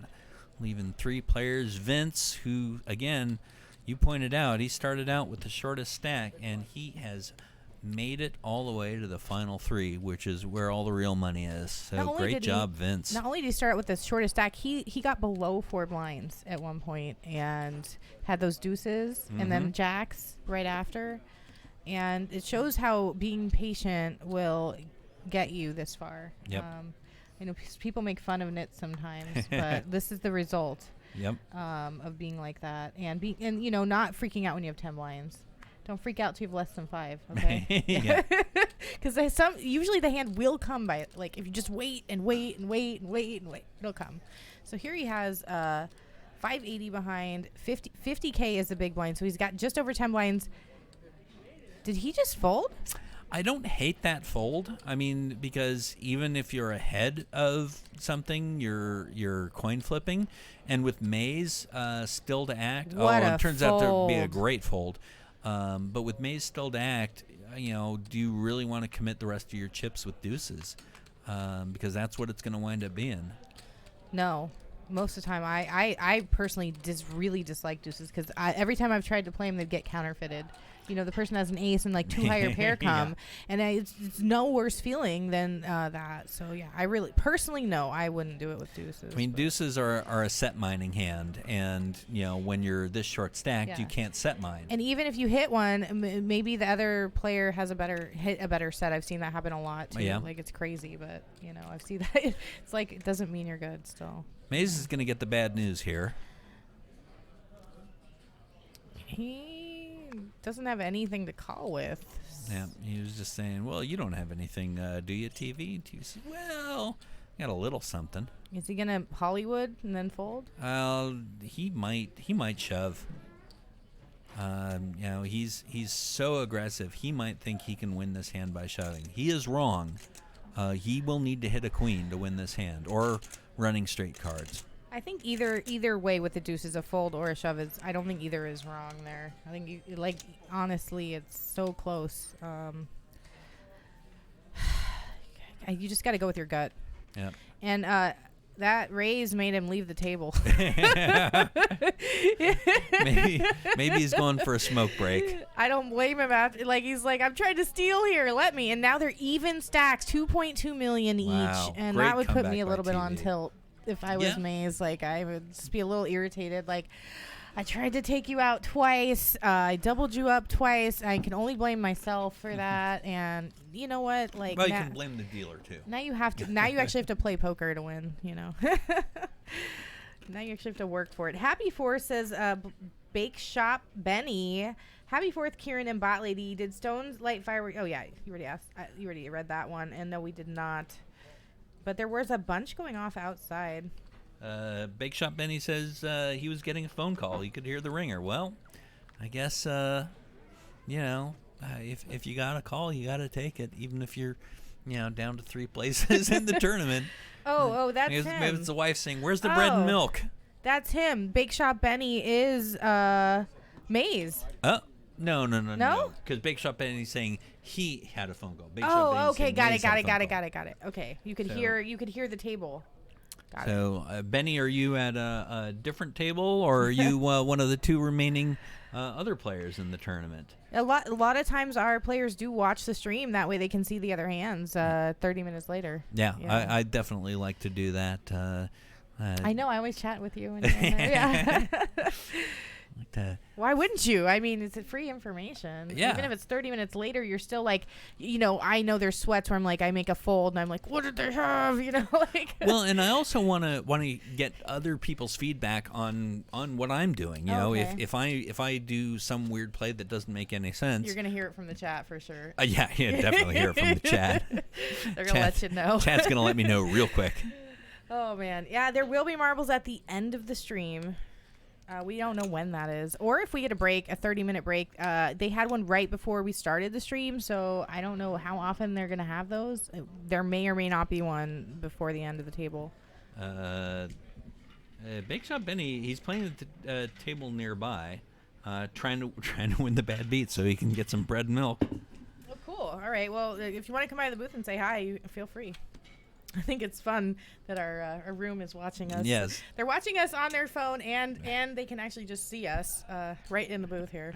Leaving 3 players. Vince, who, again, you pointed out, he started out with the shortest stack, and he has made it all the way to the final 3, which is where all the real money is. So Not only great did job, Vince. Not only did he start with the shortest stack, he got below 4 blinds at one point and had those deuces and then jacks right after. And it shows how being patient will get you this far. Yep. You know, people make fun of nits sometimes, but this is the result Yep. of being like that and you know, not freaking out when you have 10 blinds. Don't freak out till you have less than 5. Okay. Yeah. Because usually the hand will come by like if you just wait and wait and wait and wait and wait, it'll come. So here he has 580 behind 50K is the big blind, so he's got just over 10 blinds. Did he just fold? I don't hate that fold. I mean, because even if you're ahead of something, you're coin flipping, and with Maze still to act, What a it turns out to be a fold. great fold. But with Maze still to act, you know, do you really want to commit the rest of your chips with deuces? Because that's what it's going to wind up being. No. Most of the time, I personally really dislike deuces because every time I've tried to play them, they'd get counterfeited. You know, the person has an ace and like 2 higher pair come, and it's no worse feeling than that. So yeah, I really personally no, I wouldn't do it with deuces. I mean, but- deuces are a set mining hand, and you know when you're this short stacked, Yeah. you can't set mine. And even if you hit one, maybe the other player has a better set. I've seen that happen a lot too. Yeah. Like it's crazy, but you know, I've seen that. It's like it doesn't mean you're good still. Maze is going to get the bad news here. He doesn't have anything to call with. Yeah, he was just saying, well, you don't have anything, do you, TV? And TV said, well, I got a little something. Is he gonna Hollywood and then fold? He might shove. He's so aggressive. He might think he can win this hand by shoving. He is wrong. He will need to hit a queen to win this hand, or running straight cards. I think either way with the deuce is a fold or a shove. I don't think either is wrong there. I think honestly, it's so close. You just got to go with your gut. Yeah. And that raise made him leave the table. maybe he's going for a smoke break. I don't blame him after. He's like, I'm trying to steal here. Let me. And now they're even stacks, 2.2 million Wow. each, and Great that would put comeback me a little by bit on TV. tilt. If I was Maze, I would just be a little irritated. I tried to take you out twice. I doubled you up twice. I can only blame myself for that. And you know what? Well, you can blame the dealer too. Now you have to. Now you actually have to play poker to win. You know. Now you actually have to work for it. Happy 4th says, Bake Shop Benny. Happy 4th, Keiran and BotLady. Did Stones light fireworks? Oh yeah, you already asked. You already read that one. And no, we did not. But there was a bunch going off outside. Bake Shop Benny says he was getting a phone call. He could hear the ringer. Well, I guess, if you got a call, you got to take it, even if you're, down to 3 places in the tournament. Oh, that's him. Maybe it's the wife saying, where's the bread and milk? That's him. Bake Shop Benny is Maze. Oh. No. No? Because Bake Shop Benny's saying he had a phone call. Bake Shop Benny's okay, saying got Maze it. had a phone call. Okay, you could hear the table. Got it. So, Benny, are you at a different table, or are you one of the 2 remaining other players in the tournament? A lot of times our players do watch the stream. That way they can see the other hands 30 minutes later. Yeah. I definitely like to do that. I know. I always chat with you. Yeah. Why wouldn't you? I mean, it's free information. Yeah. Even if it's 30 minutes later, you're still I know there's sweats where I'm like, I make a fold and I'm like, what did they have? Well, and I also want to get other people's feedback on what I'm doing. Okay. If I do some weird play that doesn't make any sense, You're gonna hear it from the chat for sure. Yeah, definitely hear it from the chat. They're gonna let you know. Chat's gonna let me know real quick. Oh man, yeah, there will be marbles at the end of the stream. We don't know when that is, or if we get a 30-minute break. They had one right before we started the stream, so I don't know how often they're gonna have those. There may or may not be one before the end of the table. Bake Shop Benny, he's playing at the table nearby, trying to win the bad beat so he can get some bread and milk. Oh, cool. All right. Well, if you want to come by the booth and say hi, you feel free. I think it's fun that our room is watching us. Yes. They're watching us on their phone, and they can actually just see us right in the booth here.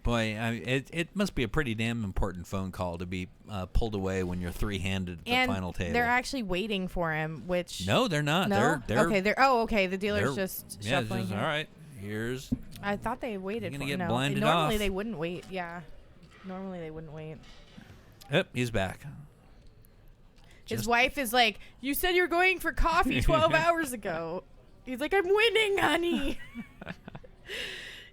Boy, it must be a pretty damn important phone call to be pulled away when you're 3-handed at the final table. They're actually waiting for him, which... No, they're not. No? They're okay. The dealer's just shuffling. all right. Here's... I thought they waited You're for gonna him. get blinded off. Normally they wouldn't wait. Yeah. Normally they wouldn't wait. Yep, he's back. His wife is like, you said you're going for coffee 12 hours ago. He's like, I'm winning, honey.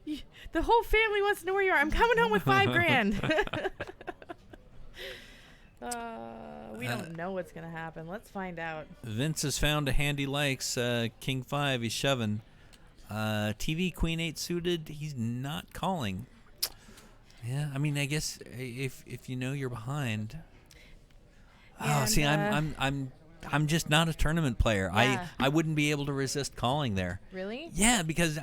The whole family wants to know where you are. I'm coming home with $5,000. We don't know what's going to happen. Let's find out. Vince has found a hand he likes. King 5, he's shoving. TV Queen 8 suited, he's not calling. Yeah, I mean, I guess if you know you're behind. And, see, I'm just not a tournament player. Yeah. I wouldn't be able to resist calling there. Really? Yeah, because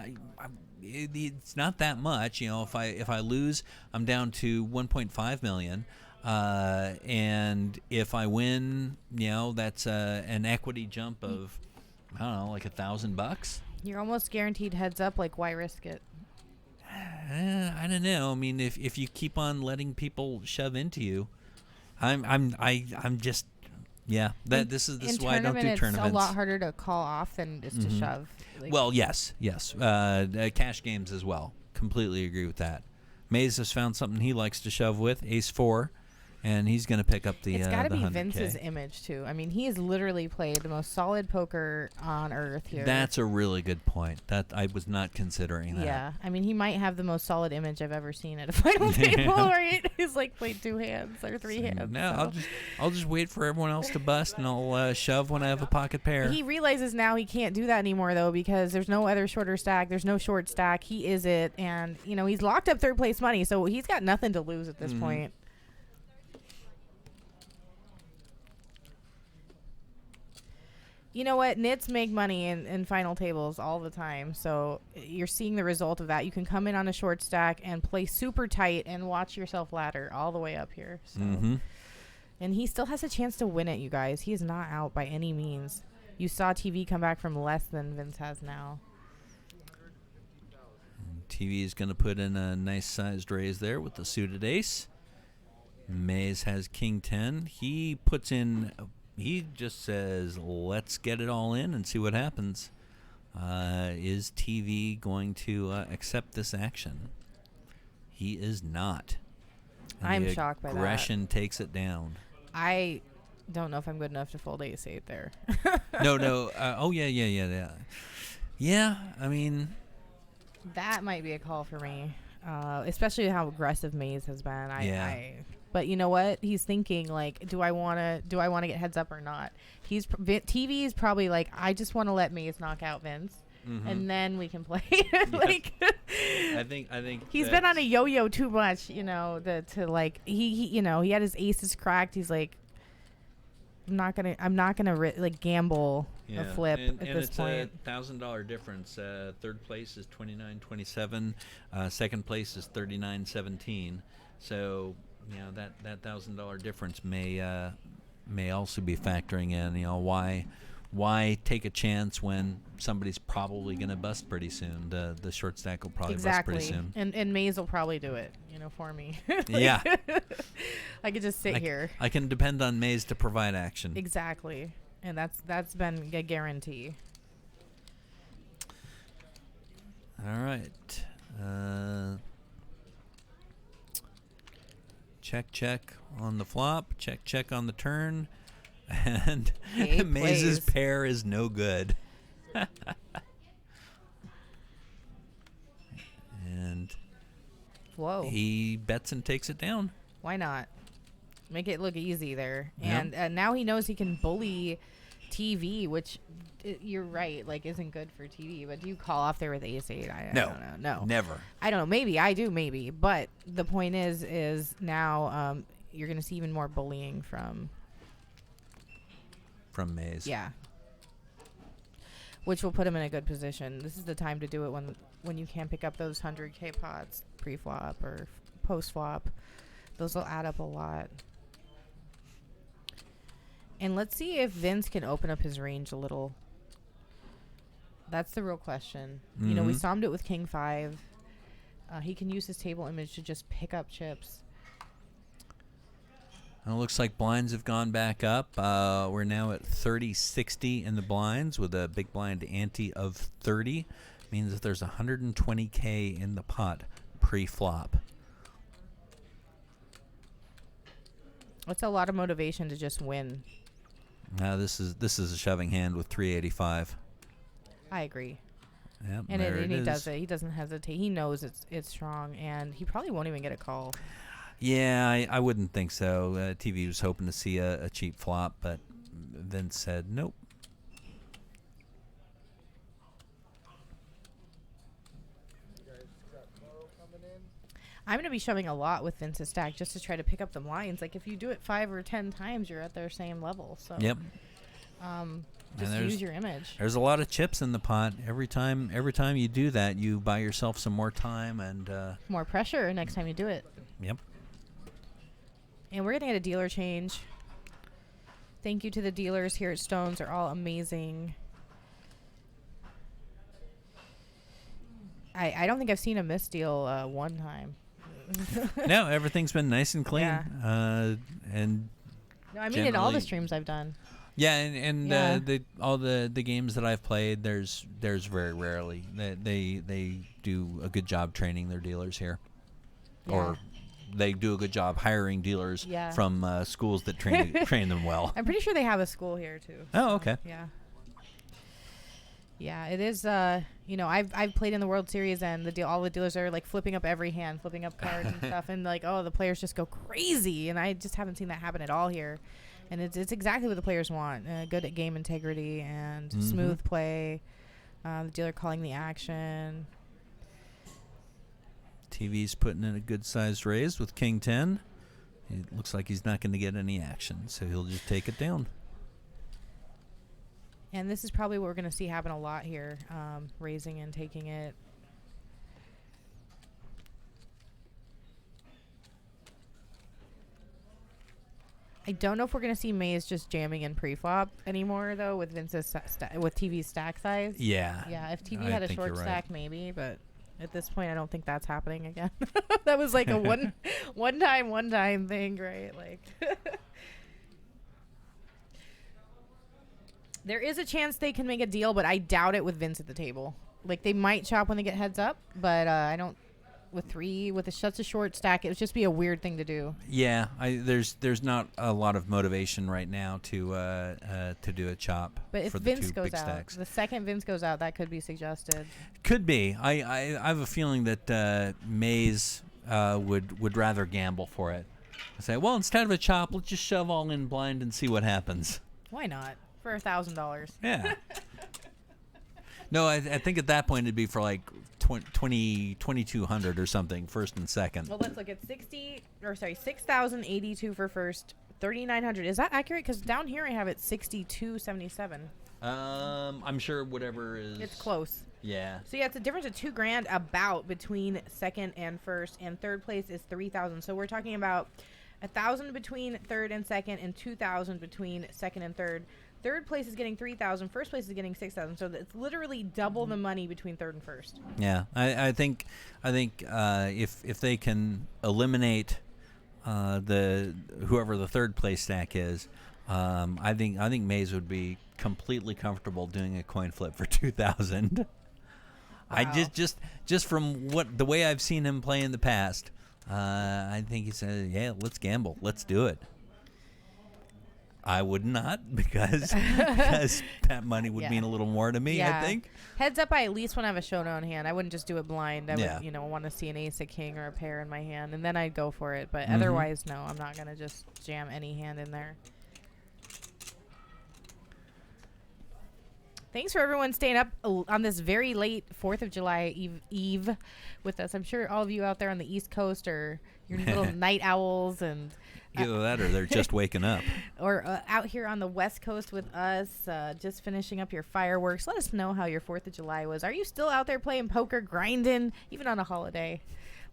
it's not that much. If I lose, I'm down to 1.5 million. And if I win, that's an equity jump of, I don't know, like $1,000. You're almost guaranteed heads up. Like, why risk it? I don't know. I mean, if you keep on letting people shove into you, I'm just, yeah. This is why I don't do tournaments. It's a lot harder to call off than just to shove. Well, yes. Cash games as well. Completely agree with that. Maze has found something he likes to shove with. Ace 4. and he's going to pick up the. It's got to the be 100K. Vince's image too. I mean, he has literally played the most solid poker on earth here. That's a really good point. That I was not considering that. Yeah, I mean, he might have the most solid image I've ever seen at a final table. Right? He's like played 2 hands or 3 hands. No, so. I'll just wait for everyone else to bust, and I'll shove when I have a pocket pair. He realizes now he can't do that anymore though, because there's no other shorter stack. There's no short stack. He is it, and he's locked up third place money, so he's got nothing to lose at this point. You know what? Nits make money in final tables all the time. So you're seeing the result of that. You can come in on a short stack and play super tight and watch yourself ladder all the way up here. So. And he still has a chance to win it, you guys. He is not out by any means. You saw TV come back from less than Vince has now. TV is going to put in a nice sized raise there with the suited ace. Mays has king 10. He puts in... He just says, let's get it all in and see what happens. Is TV going to accept this action? He is not. And I'm shocked by that. Aggression takes it down. I don't know if I'm good enough to fold ace-8 there. No. Yeah. Yeah, I mean... That might be a call for me, especially how aggressive Mays has been. But you know what? He's thinking like, do I want to get heads up or not? TV is probably like, I just want to let Mays knock out Vince, and then we can play. Like, I think he's been on a yo-yo too much. He had his aces cracked. He's like, I'm not gonna gamble a flip at this point. It's a $1,000 difference. Third place is 29.27. Second place is 39.17. So. That $1,000 difference may also be factoring in. Why take a chance when somebody's probably going to bust pretty soon? The short stack will probably bust pretty soon. And Mays will probably do it, for me. Yeah. I could just sit here. I can depend on Mays to provide action. Exactly, and that's been a guarantee. All right. Check on the flop. Check on the turn. And Maze's pair is no good. And whoa, he bets and takes it down. Why not? Make it look easy there. Yep. And now he knows he can bully TV, which you're right, isn't good for TV. But do you call off there with ace-8? I don't know. No, never. I don't know. Maybe I do. Maybe. But the point is now you're going to see even more bullying from Maze. Yeah. Which will put him in a good position. This is the time to do it when you can pick up those 100K pots pre-flop or post-flop. Those will add up a lot. And let's see if Vince can open up his range a little. That's the real question. We saw him do it with King 5. He can use his table image to just pick up chips. It looks like blinds have gone back up. We're now at 30-60 in the blinds with a big blind ante of 30. Means that there's 120K in the pot pre-flop. That's a lot of motivation to just win. This is a shoving hand with 385. I agree. Yep, and he does it. He doesn't hesitate. He knows it's strong, and he probably won't even get a call. Yeah, I wouldn't think so. TV was hoping to see a cheap flop, but Vince said nope. I'm going to be shoving a lot with Vince's stack just to try to pick up the lines. If you do it 5 or 10 times, you're at their same level. So yep. Just use your image. There's a lot of chips in the pot. Every time you do that, you buy yourself some more time and more pressure next time you do it. Yep. And we're going to get a dealer change. Thank you to the dealers here at Stones. They're all amazing. I don't think I've seen a misdeal one time. No, everyth's been nice and clean. Yeah. And no, I mean in all the streams I've done. Yeah, and all the games that I've played, there's very rarely they do a good job training their dealers here, or they do a good job hiring dealers Yeah. from schools that train them well. I'm pretty sure they have a school here too. Oh, okay. Yeah. Yeah, it is. I've played in the World Series, and all the dealers are like flipping up every hand, flipping up cards and stuff, and like, oh, the players just go crazy, and I just haven't seen that happen at all here. And it's exactly what the players want: good at game integrity and smooth play. The dealer calling the action. TV's putting in a good-sized raise with King 10. It looks like he's not going to get any action, so he'll just take it down. And this is probably what we're going to see happen a lot here, raising and taking it. I don't know if we're going to see Maze just jamming in pre-flop anymore, though, with Vince's with TV's stack size. Yeah. Yeah, if TV I had a think short you're right. stack, maybe, but at this point, I don't think that's happening again. That was like a one time thing, right? Like, there is a chance they can make a deal, but I doubt it with Vince at the table. Like, they might chop when they get heads up, but I don't. With such a short stack, it would just be a weird thing to do. Yeah, there's not a lot of motivation right now to do a chop. But if for the Vince two goes big out, stacks. the second Vince goes out, that could be suggested. Could be. I have a feeling that Maze would rather gamble for it. I say, well, instead of a chop, let's just shove all in blind and see what happens. Why not? For $1,000. Yeah. No, I think at that point it'd be for like 2,200 or something, first and second. Well, let's look at 6,082 for first, 3,900. Is that accurate? Because down here I have it 6,277. I'm sure whatever is. It's close. Yeah. So yeah, it's a difference of $2,000 about between second and first, and third place is 3,000. So we're talking about 1,000 between third and second, and 2,000 between second and third. Third place is getting 3,000. First place is getting 6,000. So it's literally double the money between third and first. Yeah, I think if they can eliminate whoever the third place stack is, I think Maze would be completely comfortable doing a coin flip for 2,000. Wow. I just from the way I've seen him play in the past, I think he said, yeah, let's gamble, let's do it. I would not because that money would mean a little more to me, I think. Heads up, I at least want to have a showdown hand. I wouldn't just do it blind. I Yeah. would, want to see an ace, a king, or a pair in my hand, and then I'd go for it. But otherwise, no, I'm not going to just jam any hand in there. Thanks for everyone staying up on this very late 4th of July eve with us. I'm sure all of you out there on the East Coast are your little night owls, and either that or they're just waking up. Or out here on the West Coast with us, just finishing up your fireworks. Let us know how your 4th of July was. Are you still out there playing poker, grinding, even on a holiday?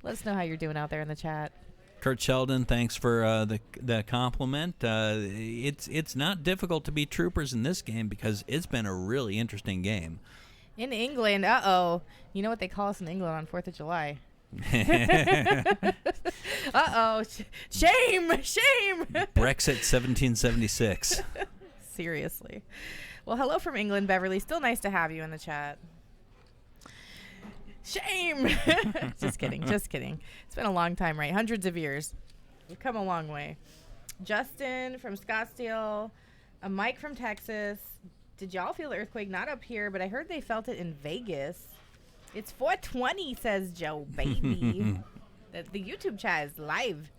Let us know how you're doing out there in the chat. Kurt Sheldon, thanks for the compliment. It's not difficult to beat troopers in this game because it's been a really interesting game. In England, you know what they call us in England on 4th of July? Shame. Brexit 1776. Seriously. Well, hello from England, Beverly. Still nice to have you in the chat. Shame. Just kidding. It's been a long time, right? Hundreds of years. We've come a long way. Justin from Scottsdale, a Mike from Texas. Did y'all feel the earthquake? Not up here, but I heard they felt it in Vegas. It's 420, says Joe, baby. The YouTube chat is live.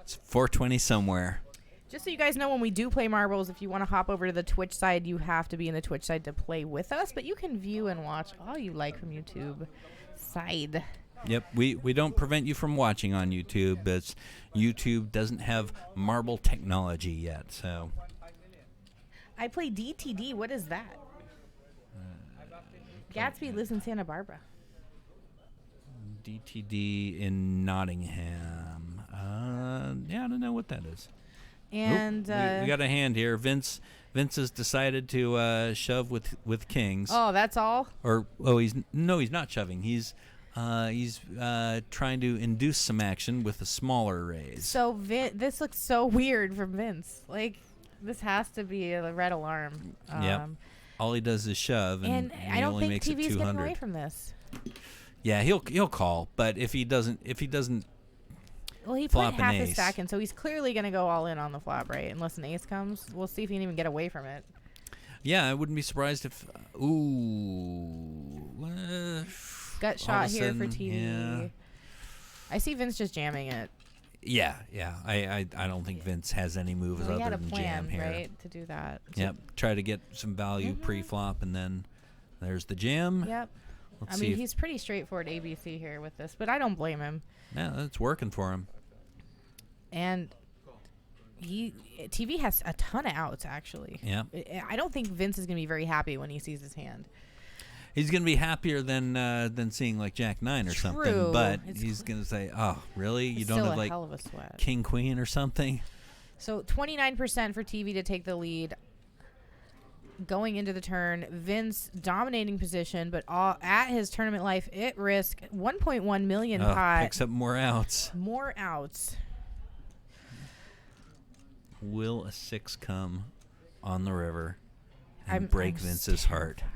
It's 420 somewhere. Just so you guys know, when we do play marbles, if you want to hop over to the Twitch side, you have to be in the Twitch side to play with us. But you can view and watch all you like from YouTube side. Yep, we don't prevent you from watching on YouTube, but YouTube doesn't have marble technology yet. So I play DTD. What is that? Gatsby lives in Santa Barbara. DTD in Nottingham. Yeah, I don't know what that is. And we got a hand here. Vince has decided to shove with kings. Oh, that's all? He's not shoving. He's trying to induce some action with a smaller raise. So this looks so weird from Vince. Like, this has to be a red alarm. Yep. All he does is shove, and I he don't only think makes TV's it 200. getting away from this. Yeah, he'll call, but if he doesn't, Well, he put flop an half his ace. stack in, so he's clearly going to go all in on the flop, right? Unless an ace comes. We'll see if he can even get away from it. Yeah, I wouldn't be surprised if. Ooh. Gut all shot of a here for sudden, TV. Yeah. I see Vince just jamming it. Yeah. I don't think Vince has any moves Well, he other had a than plan, jam here. right, to do that. Yep. Try to get some value pre-flop, and then there's the jam. Yep. Let's I see mean, if- he's pretty straightforward ABC here with this, but I don't blame him. Yeah, that's working for him. And TV has a ton of outs, actually. Yeah. I don't think Vince is going to be very happy when he sees his hand. He's going to be happier than seeing like Jack 9 or something, True. but It's he's going to say, "Oh, really? You It's don't still have a like hell of a sweat. King Queen or something?" So 29% for TV to take the lead. Going into the turn, Vince dominating position, but at his tournament life, it risk 1.1 million pot. Picks up more outs. More outs. Will a 6 come on the river and I'm break Vince's heart? terrified.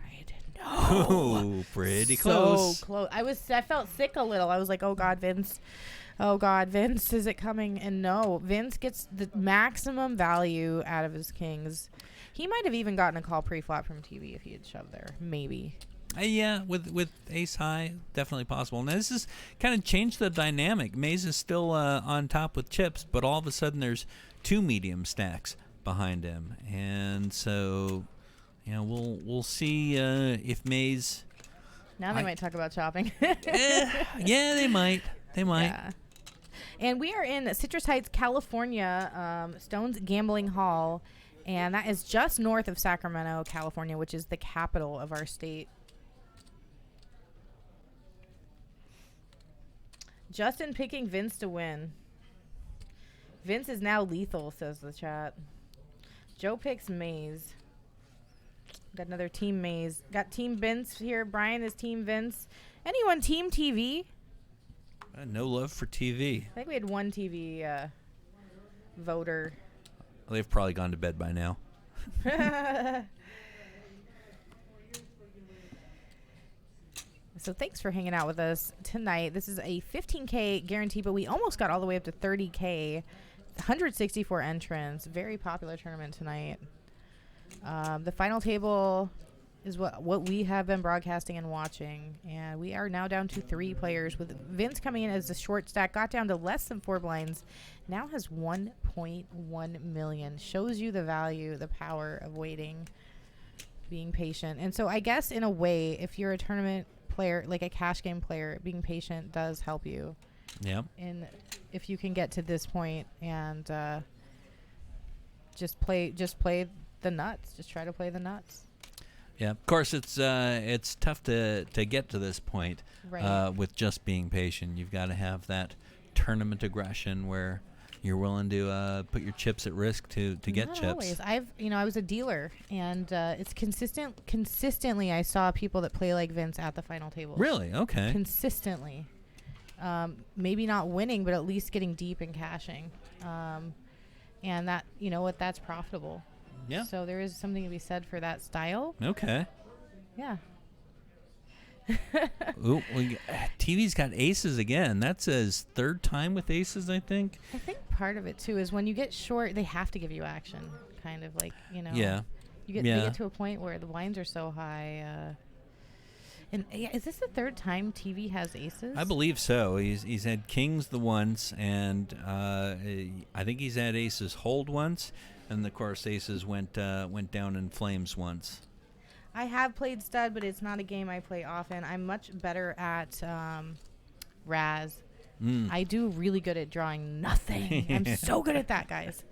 Oh, pretty close. So close. I felt sick a little. I was like, "Oh God, Vince. Oh God, Vince, is it coming?" And no, Vince gets the maximum value out of his kings. He might have even gotten a call pre-flop from TV if he had shoved there. Maybe. Yeah, with ace high, definitely possible. Now this has kind of changed the dynamic. Mays is still on top with chips, but all of a sudden there's 2 medium stacks behind him, and so we'll see if Mays. Now they might talk about chopping. Yeah, they might. Yeah. And we are in Citrus Heights, California, Stone's Gambling Hall, and that is just north of Sacramento, California, which is the capital of our state. Justin picking Vince to win. Vince is now lethal, says the chat. Joe picks Maze. Got another Team Maze. Got Team Vince here. Brian is Team Vince. Anyone Team TV? No love for TV. I think we had one TV voter. They've probably gone to bed by now. So thanks for hanging out with us tonight. This is a 15K guarantee, but we almost got all the way up to 30K. 164 entrants. Very popular tournament tonight. The final table is what we have been broadcasting and watching. And we are now down to 3 players, with Vince coming in as the short stack. Got down to less than 4 blinds. Now has 1.1 million. Shows you the value, the power of waiting, being patient. And so I guess in a way, if you're a tournament player, like a cash game player, being patient does help you. Yeah. And if you can get to this point and just play the nuts, just try to play the nuts. Yeah, of course it's tough to get to this point Right. with just being patient. You've got to have that tournament aggression where you're willing to put your chips at risk to get Not chips. always. I was a dealer, and it's consistently I saw people that play like Vince at the final table. Really? Okay. Consistently. Maybe not winning, but at least getting deep and cashing. And that, that's profitable. Yeah. So there is something to be said for that style. Okay. Yeah. Ooh, TV's got aces again. That's his 3rd time with aces, I think. I think part of it too is when you get short, they have to give you action, kind of like Yeah. They get to a point where the blinds are so high. And is this the 3rd time TV has aces? I believe so. He's had kings the once, and I think he's had aces hold once, and of course aces went down in flames once. I have played stud, but it's not a game I play often. I'm much better at Raz. I do really good at drawing nothing. I'm so good at that, guys.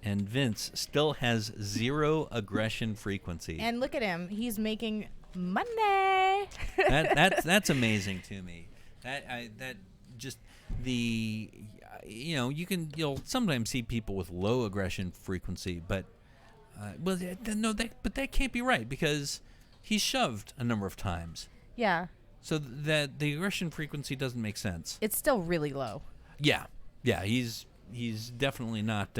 And Vince still has 0 aggression frequency. And look at him. He's making money. That's amazing to me. You'll sometimes see people with low aggression frequency, but but that can't be right because he's shoved a number of times. Yeah. So that the aggression frequency doesn't make sense. It's still really low. Yeah. He's definitely not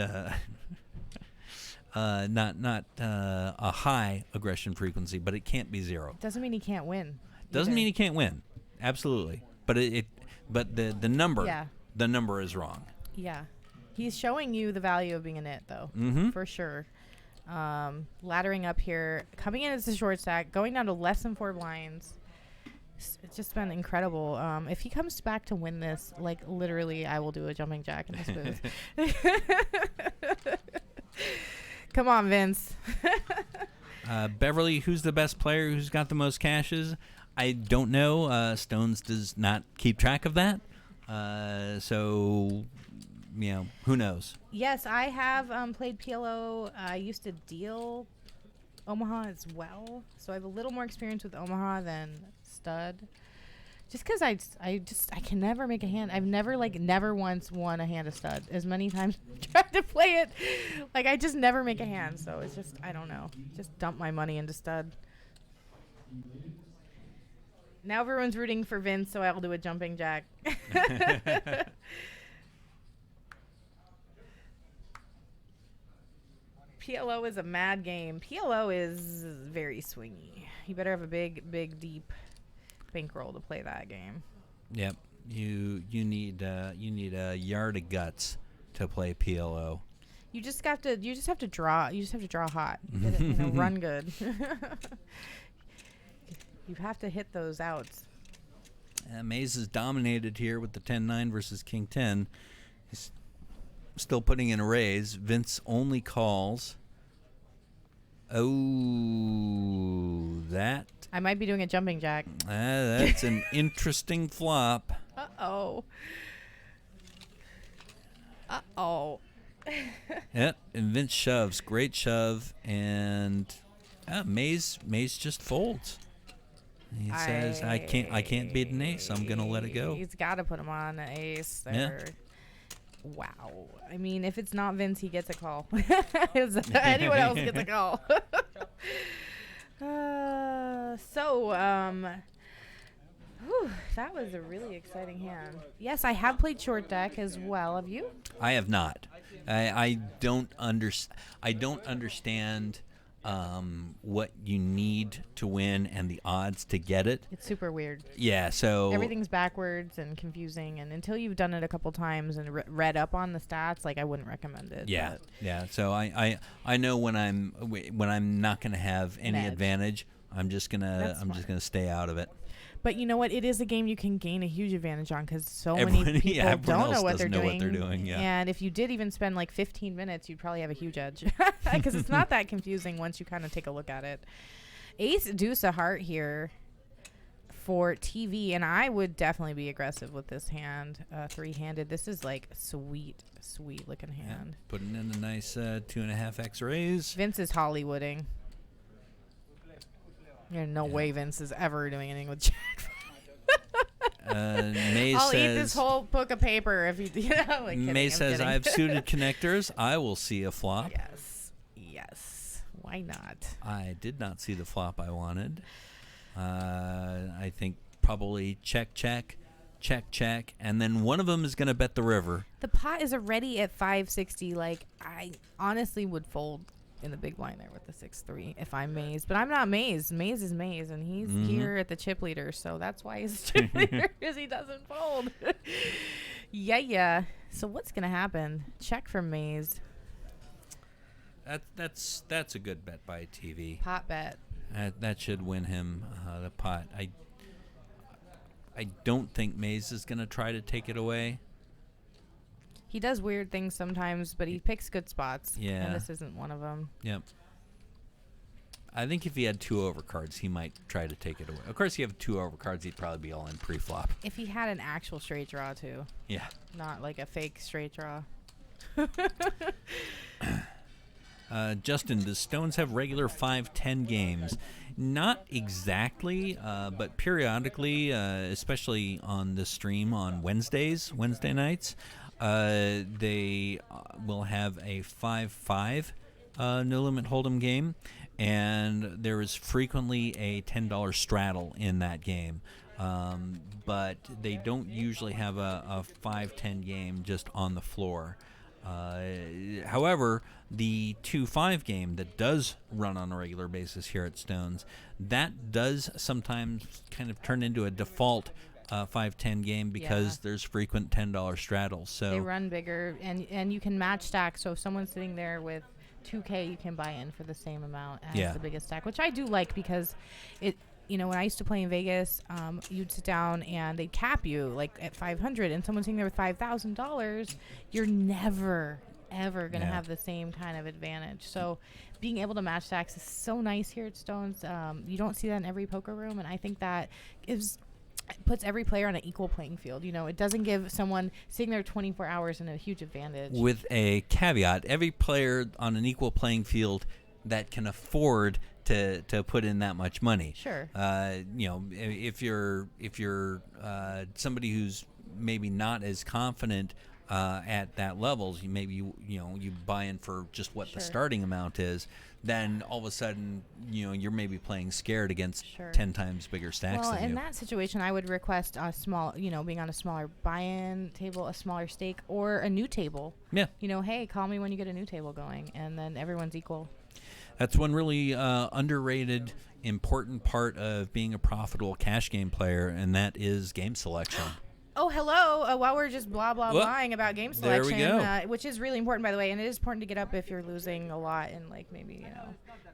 not a high aggression frequency, but it can't be 0. Doesn't mean he can't win. Doesn't either. mean he can't win. absolutely. But but the number, Yeah. the number is wrong. Yeah. He's showing you the value of being a nit, though, for sure. Laddering up here, coming in as a short stack, going down to less than 4 blinds. It's just been incredible. If he comes back to win this, like literally, I will do a jumping jack in this booth. Come on, Vince. Beverly, who's the best player? Who's got the most cashes? I don't know. Stones does not keep track of that. So, who knows? Yes, I have played PLO. I used to deal Omaha as well, so I have a little more experience with Omaha than stud. Just because I can never make a hand. I've never once won a hand of stud. As many times I've tried to play it, I just never make a hand. So it's just, I don't know. Just dump my money into stud. Now everyone's rooting for Vince, so I'll do a jumping jack. PLO is a mad game. PLO is very swingy. You better have a big, deep bankroll to play that game. Yep. You need a yard of guts to play PLO. You just have to draw. You just have to draw hot. Run good. You have to hit those outs. Maze is dominated here with the 10-9 versus King 10. He's still putting in a raise. Vince only calls. Oh, that. I might be doing a jumping jack. That's an interesting flop. Uh-oh. Yep, and Vince shoves. Great shove. And Maze just folds. He says, I can't beat an ace. I'm going to let it go. He's got to put him on an ace there. Yeah. Wow. I mean, if it's not Vince, he gets a call. Anyone else gets a call. That was a really exciting hand. Yes, I have played short deck as well. Have you? I have not. I don't understand what you need to win and the odds to get it. It's super weird. Yeah, so everything's backwards and confusing, and until you've done it a couple times and read up on the stats, I wouldn't recommend it. Yeah, yeah. So I know when I'm not going to have any advantage, I'm just gonna stay out of it. But you know what? It is a game you can gain a huge advantage on because many people don't know what they're doing. Yeah. And if you did even spend 15 minutes, you'd probably have a huge edge because it's not that confusing once you kind of take a look at it. Ace deuce of heart here for TV, and I would definitely be aggressive with this hand. 3-handed. This is sweet looking hand. Yeah, putting in a nice 2.5x raise. Vince is Hollywooding. There's no way Vince is ever doing anything with Jack. Maze I'll says, eat this whole book of paper if you. Maze says, "I have suited connectors. I will see a flop." Yes. Why not? I did not see the flop I wanted. I think probably check, and then one of them is going to bet the river. The pot is already at 560. I honestly would fold in the big blind there with the 6-3 if I'm Maze, but I'm not Maze. Maze is Maze, and he's here at the chip leader, so that's why he's chip leader, because he doesn't fold. Yeah. So what's gonna happen? Check from Maze. That's a good bet by TV. Pot bet. That should win him the pot. I don't think Maze is gonna try to take it away. He does weird things sometimes, but he picks good spots. Yeah. And this isn't one of them. Yep. I think if he had 2 overcards, he might try to take it away. Of course, if you have 2 overcards, he'd probably be all in pre-flop. If he had an actual straight draw, too. Yeah. Not like a fake straight draw. Justin, does Stones have regular 5-10 games? Not exactly, but periodically, especially on the stream on Wednesday nights, they will have a 5-5 no limit hold'em game, and there is frequently a $10 straddle in that game. But they don't usually have a 5-10 game just on the floor. However, the 2-5 game that does run on a regular basis here at Stones, that does sometimes kind of turn into a default 5-10 game because there's frequent $10 straddles. So they run bigger, and you can match stack. So if someone's sitting there with 2K, you can buy in for the same amount as the biggest stack, which I do like because it. You know, when I used to play in Vegas, you'd sit down and they'd cap you like at 500, and someone's sitting there with $5,000. You're never ever going to have the same kind of advantage. So being able to match stacks is so nice here at Stones. You don't see that in every poker room, and I think that puts every player on an equal playing field. You know, it doesn't give someone sitting there 24 hours in a huge advantage. With a caveat, every player on an equal playing field that can afford to put in that much money. Sure. You know, if you're somebody who's maybe not as confident at that levels, you buy in for just what the starting amount is, then all of a sudden, you're maybe playing scared against 10 times bigger stacks than you. Well, in that situation, I would request a small, being on a smaller buy-in table, a smaller stake, or a new table. Yeah. Hey, call me when you get a new table going, and then everyone's equal. That's one really underrated, important part of being a profitable cash game player, and that is game selection. Oh, hello. While we're just blahing about game selection, there we go. Which is really important, by the way, and it is important to get up if you're losing a lot and, like, maybe,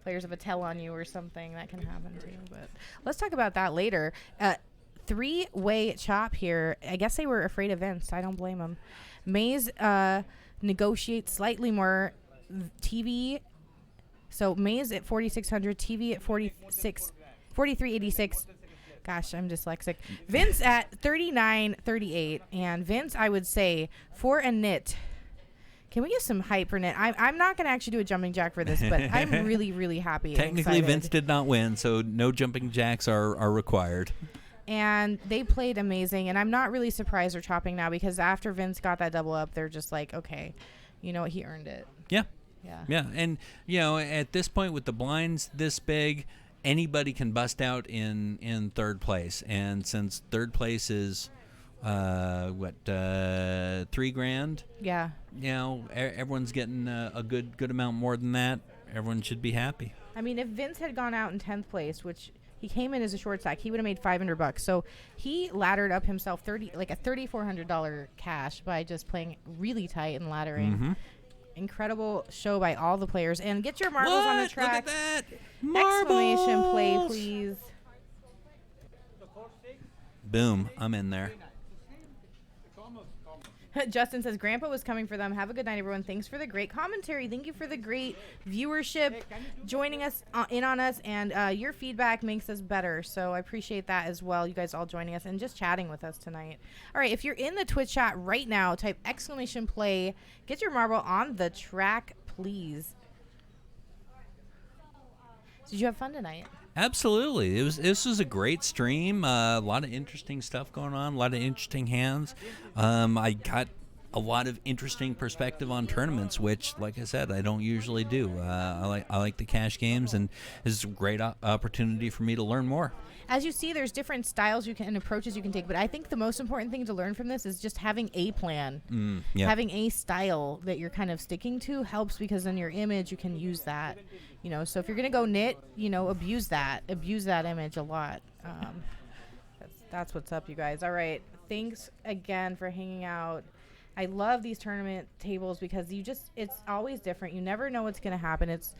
players have a tell on you or something. That can happen, too. But let's talk about that later. Three-way chop here. I guess they were afraid of Vince. I don't blame them. Maze negotiates slightly more TV. So Maze at 4,600, TV at 4386. Gosh, I'm dyslexic. Vince at 3938, and Vince, I would say for a knit. Can we get some hype for knit? I'm not going to actually do a jumping jack for this, but I'm really, really happy. Technically, Vince did not win, so no jumping jacks are required. And they played amazing, and I'm not really surprised they're chopping now because after Vince got that double up, they're just like, okay, you know what, he earned it. Yeah. Yeah, and at this point with the blinds this big, anybody can bust out in third place, and since third place is $3,000. Yeah. Everyone's getting a good amount more than that. Everyone should be happy. I mean, if Vince had gone out in 10th place, which he came in as a short stack, he would have made $500. So he laddered up himself a $3,400 cash by just playing really tight and laddering. Mm-hmm. Incredible show by all the players. And get your marbles on the track. Look at that. Exclamation play, please. Boom. I'm in there. Justin says, Grandpa was coming for them. Have a good night, everyone. Thanks for the great commentary. Thank you for the great viewership, joining us in on us, and your feedback makes us better. So I appreciate that as well. You guys all joining us and just chatting with us tonight. All right, if you're in the Twitch chat right now, type exclamation play. Get your marble on the track, please. Did you have fun tonight? Absolutely. This was a great stream. A lot of interesting stuff going on. A lot of interesting hands. I got a lot of interesting perspective on tournaments, which, like I said, I don't usually do. I like the cash games, and this is a great opportunity for me to learn more. As you see, there's different styles and approaches you can take, but I think the most important thing to learn from this is just having a plan. Having a style that you're kind of sticking to helps, because in your image you can use that. So if you're going to go knit, abuse that image a lot. That's what's up, you guys. All right. Thanks again for hanging out. I love these tournament tables because it's always different. You never know what's going to happen. It's,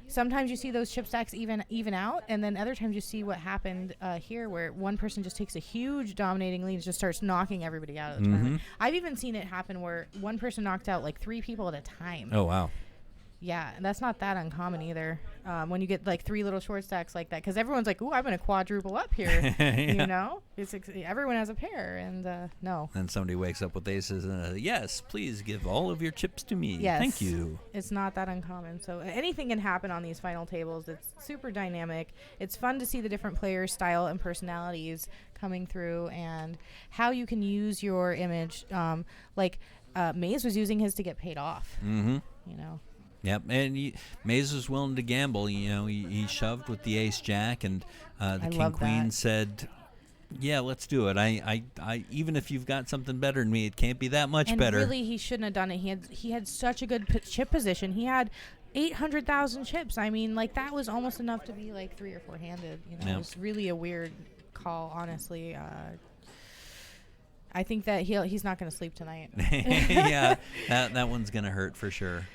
sometimes you see those chip stacks even out, and then other times you see what happened here, where one person just takes a huge dominating lead and just starts knocking everybody out of the tournament. I've even seen it happen where one person knocked out like 3 people at a time. Oh, wow. Yeah, and that's not that uncommon either. When you get like 3 little short stacks like that, because everyone's like, "Ooh, I'm going to quadruple up here." It's everyone has a pair, and no. And somebody wakes up with aces, and yes, please give all of your chips to me. Yes, thank you. It's not that uncommon. So anything can happen on these final tables. It's super dynamic. It's fun to see the different players' style and personalities coming through, and how you can use your image. Maze was using his to get paid off. Mm-hmm. Yep, and Maze was willing to gamble. He shoved with the ace jack, and the king queen said, "Yeah, let's do it. I even if you've got something better than me, it can't be that much better." And really, he shouldn't have done it. He had such a good chip position. He had 800,000 chips. I mean, that was almost enough to be like 3 or 4 handed. It was really a weird call, honestly. I think that he's not going to sleep tonight. Yeah, that one's going to hurt for sure.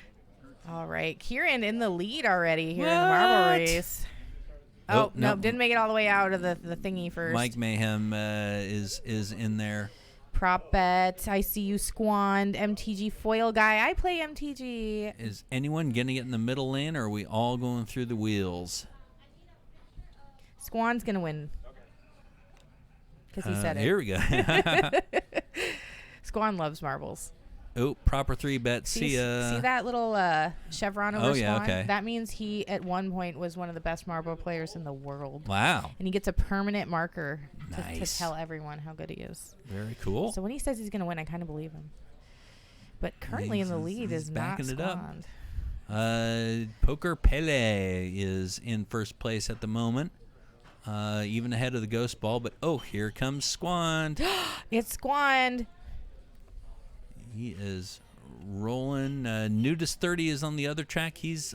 All right. Keiran in the lead already here in the marble race. Oh, no, didn't make it all the way out of the thingy first. Mike Mayhem is in there. Prop bet. I see you, Squand. MTG foil guy. I play MTG. Is anyone going to get in the middle lane, or are we all going through the wheels? Squand's going to win. Because he said it. Here we go. Squand loves marbles. Oh, proper 3-bet. See that little chevron over Squand? Yeah, okay. That means he, at one point, was one of the best marble players in the world. Wow. And he gets a permanent marker to tell everyone how good he is. Very cool. So when he says he's going to win, I kind of believe him. But currently in the lead is not Squand. Poker Pele is in first place at the moment. Even ahead of the Ghost Ball. But, here comes Squand. It's Squand. He is rolling. Nudist 30 is on the other track. He's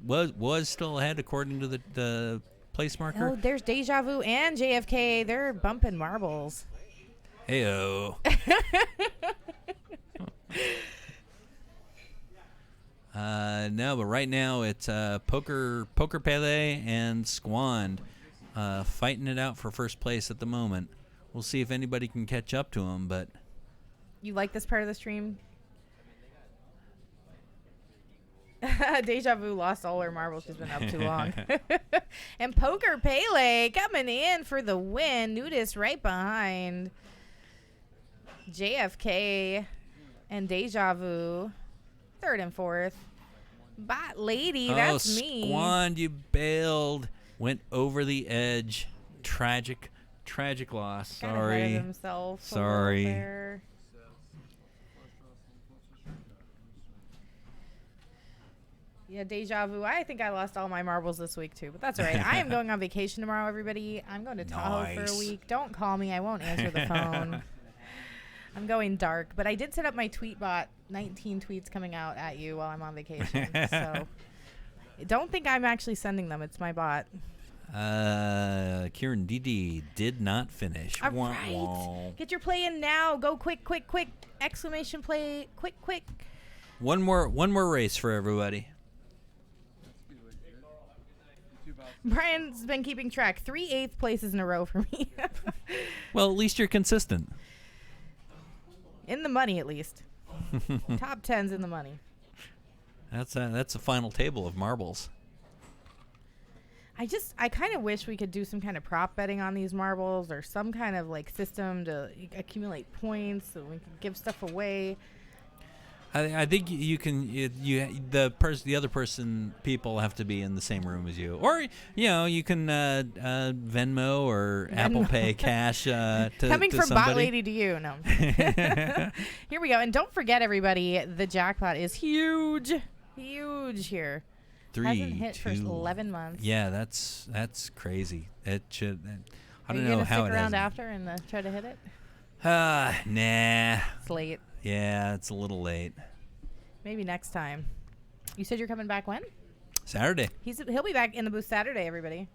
was still ahead according to the place marker. Oh, there's Deja Vu and JFK. They're bumping marbles. Heyo. No, but right now it's Poker Pele and Squand fighting it out for first place at the moment. We'll see if anybody can catch up to him, but. You like this part of the stream? Deja Vu lost all her marbles. She's been up too long. And Poker Pele coming in for the win. Nudist right behind. JFK and Deja Vu. Third and fourth. BotLady, that's me. Squand, you bailed. Went over the edge. Tragic loss. Sorry. Himself Sorry. Yeah, Deja Vu. I think I lost all my marbles this week, too. But that's all right. I am going on vacation tomorrow, everybody. I'm going to Tahoe for a week. Don't call me. I won't answer the phone. I'm going dark. But I did set up my tweet bot. 19 tweets coming out at you while I'm on vacation. So don't think I'm actually sending them. It's my bot. Keiran DD did not finish. All right. Get your play in now. Go quick. Exclamation play. Quick. One more race for everybody. Brian's been keeping track. 3 8th places in a row for me. Well, at least you're consistent. In the money, at least. Top 10's in the money. That's a final table of marbles. I kind of wish we could do some kind of prop betting on these marbles or some kind of like system to accumulate points so we can give stuff away. I think you can. The other person, people have to be in the same room as you, or you can Venmo or Apple Pay cash. Coming from BotLady to you, no. Here we go, and don't forget, everybody, the jackpot is huge here. 3, hasn't hit 2, for 11 months. Yeah, that's crazy. It should. I don't know how it. Are you gonna stick around after and try to hit it? Nah. It's late. Yeah, it's a little late. Maybe next time. You said you're coming back when? Saturday. He'll be back in the booth Saturday, everybody.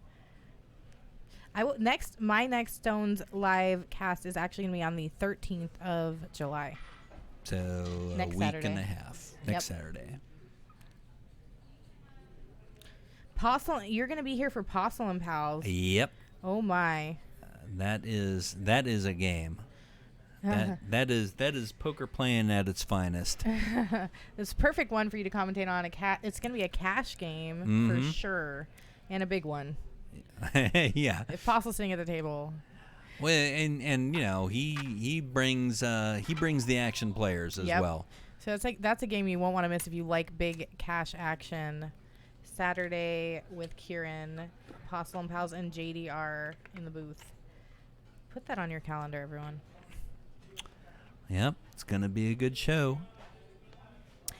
My next Stones live cast is actually going to be on the 13th of July. So next a week Saturday. and a half. Next Saturday. You're going to be here for Postle and Pals. Yep. Oh my. That is a game. That is poker playing at its finest. It's a perfect one for you to commentate on. It's going to be a cash game for sure, and a big one. Yeah. If Postle's sitting at the table. Well, and he brings the action players as well. So that's a game you won't want to miss if you like big cash action. Saturday with Keiran, Postle and Pals, and JDR in the booth. Put that on your calendar, everyone. Yep, it's gonna be a good show.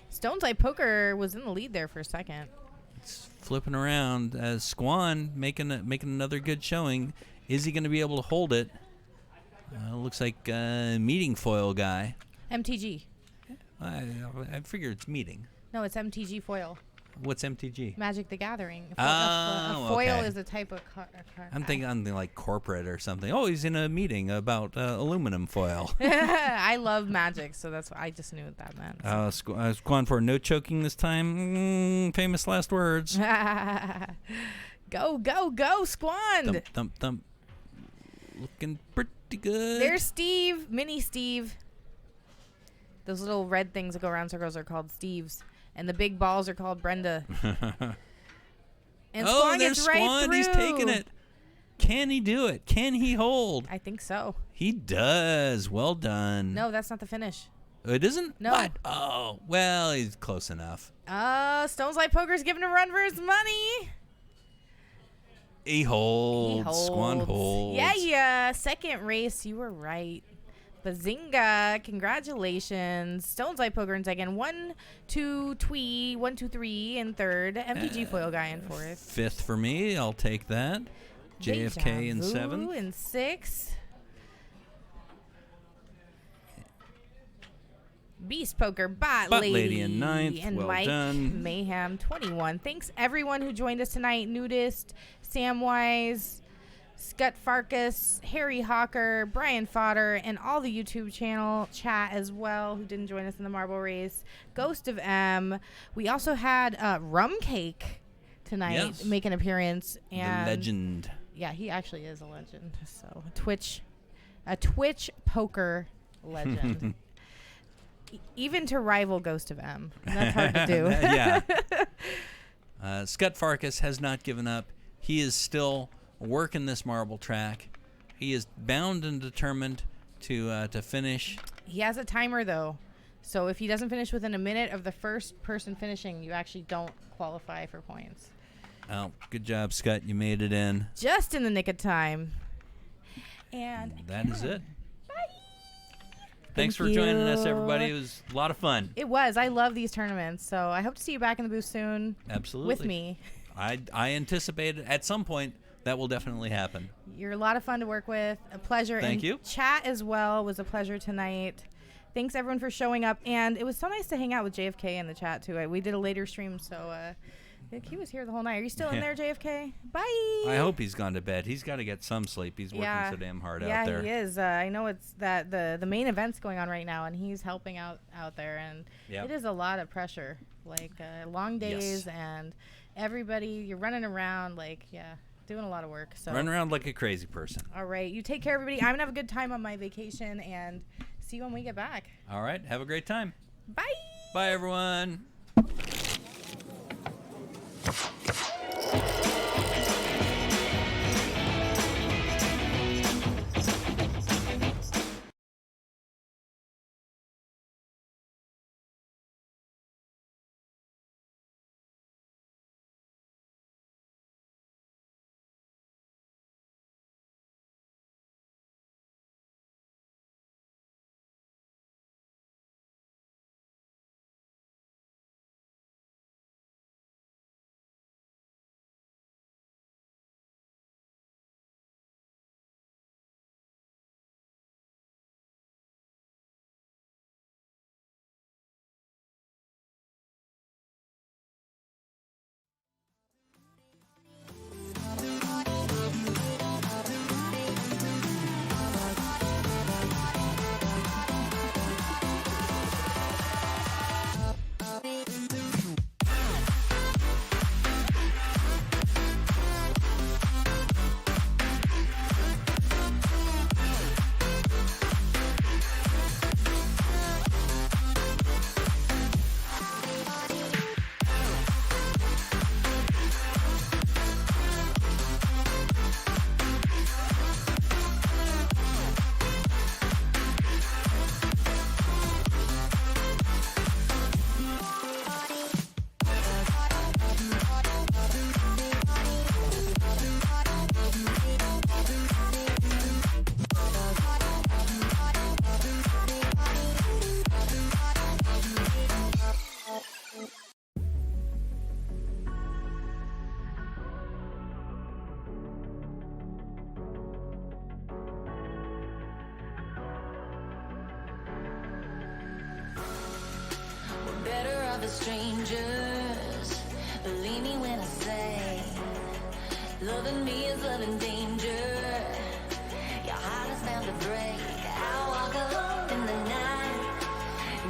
Stones Light Poker was in the lead there for a second. It's flipping around. Squand making another good showing. Is he going to be able to hold it? Looks like meeting foil guy. MTG. I figure it's meeting. No, it's MTG foil. What's MTG? Magic the Gathering. Oh, a foil okay. is a type of card. I'm thinking something like corporate or something. Oh, he's in a meeting about aluminum foil. I love Magic, so that's I just knew what that meant. I was going for no choking this time. Famous last words. Go, go, go, Squand! Thump, thump, thump. Looking pretty good. There's Steve, Mini Steve. Those little red things that go around circles are called Steves. And the big balls are called Brenda. And Squand there's gets right Squand. through. He's taking it. Can he do it? Can he hold? I think so. He does. Well done. No, that's not the finish. It isn't? No. What? Oh, well, he's close enough. Stone's Light Poker's giving a run for his money. He holds. Squand holds. Yeah. Second race, you were right. Bazinga. Congratulations. Stone's Light Poker in second. 1, 2, 3 in third. MTG Foil Guy in fourth. Fifth for me. I'll take that. JFK in Deja Vu seventh. in sixth. Beast Poker, BotLady in ninth. and Well Mike done. Mayhem 21. Thanks everyone who joined us tonight. Nudist, Samwise, Scut Farkas, Harry Hawker, Brian Fodder, and all the YouTube channel chat as well who didn't join us in the marble race. Ghost of M. We also had Rum Cake tonight Yes. make an appearance. And The legend. yeah, he actually is a legend. So a Twitch poker legend. Even to rival Ghost of M. And that's hard to do. Yeah. Scut Farkas has not given up. He is still working this marble track. He is bound and determined to finish. He has a timer, though. So if he doesn't finish within a minute of the first person finishing, you actually don't qualify for points. Oh, good job, Scut. You made it in. Just in the nick of time. And That is it. bye. Thanks Thank for joining us, you. everybody. It was a lot of fun. It was. I love these tournaments. So I hope to see you back in the booth soon. Absolutely. With me. I anticipate at some point that will definitely happen. You're a lot of fun to work with. A pleasure. Thank and you. Chat as well was a pleasure tonight. Thanks everyone for showing up. And it was so nice to hang out with JFK in the chat too. We did a later stream, so he was here the whole night. Are you still in there, JFK? Bye. I hope he's gone to bed. He's got to get some sleep. He's working so damn hard out there. Yeah, he is. I know it's that the main event's going on right now, and he's helping out there, and Yep. it is a lot of pressure. Like long days, and everybody you're running around, doing a lot of work. So Run around like a crazy person. all right, you take care, everybody. I'm gonna have a good time on my vacation, and see you when we get back. All right. Have a great time. Bye. Bye, everyone. Better off as strangers. Believe me when I say, loving me is loving danger. Your heart is bound to break. I walk alone in the night,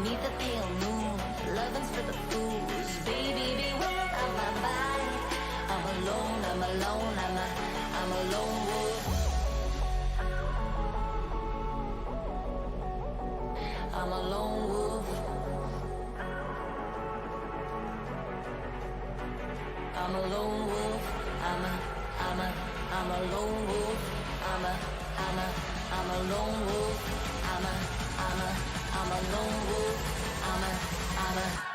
neath the pale moon. Loving's for the fools. Baby, beware of my bite. I'm alone, I'm alone, I'm a lone wolf. I'm a lone wolf. I'm a lone wolf. I'm a lone wolf. I'm a lone wolf. I'm a lone wolf. I'm a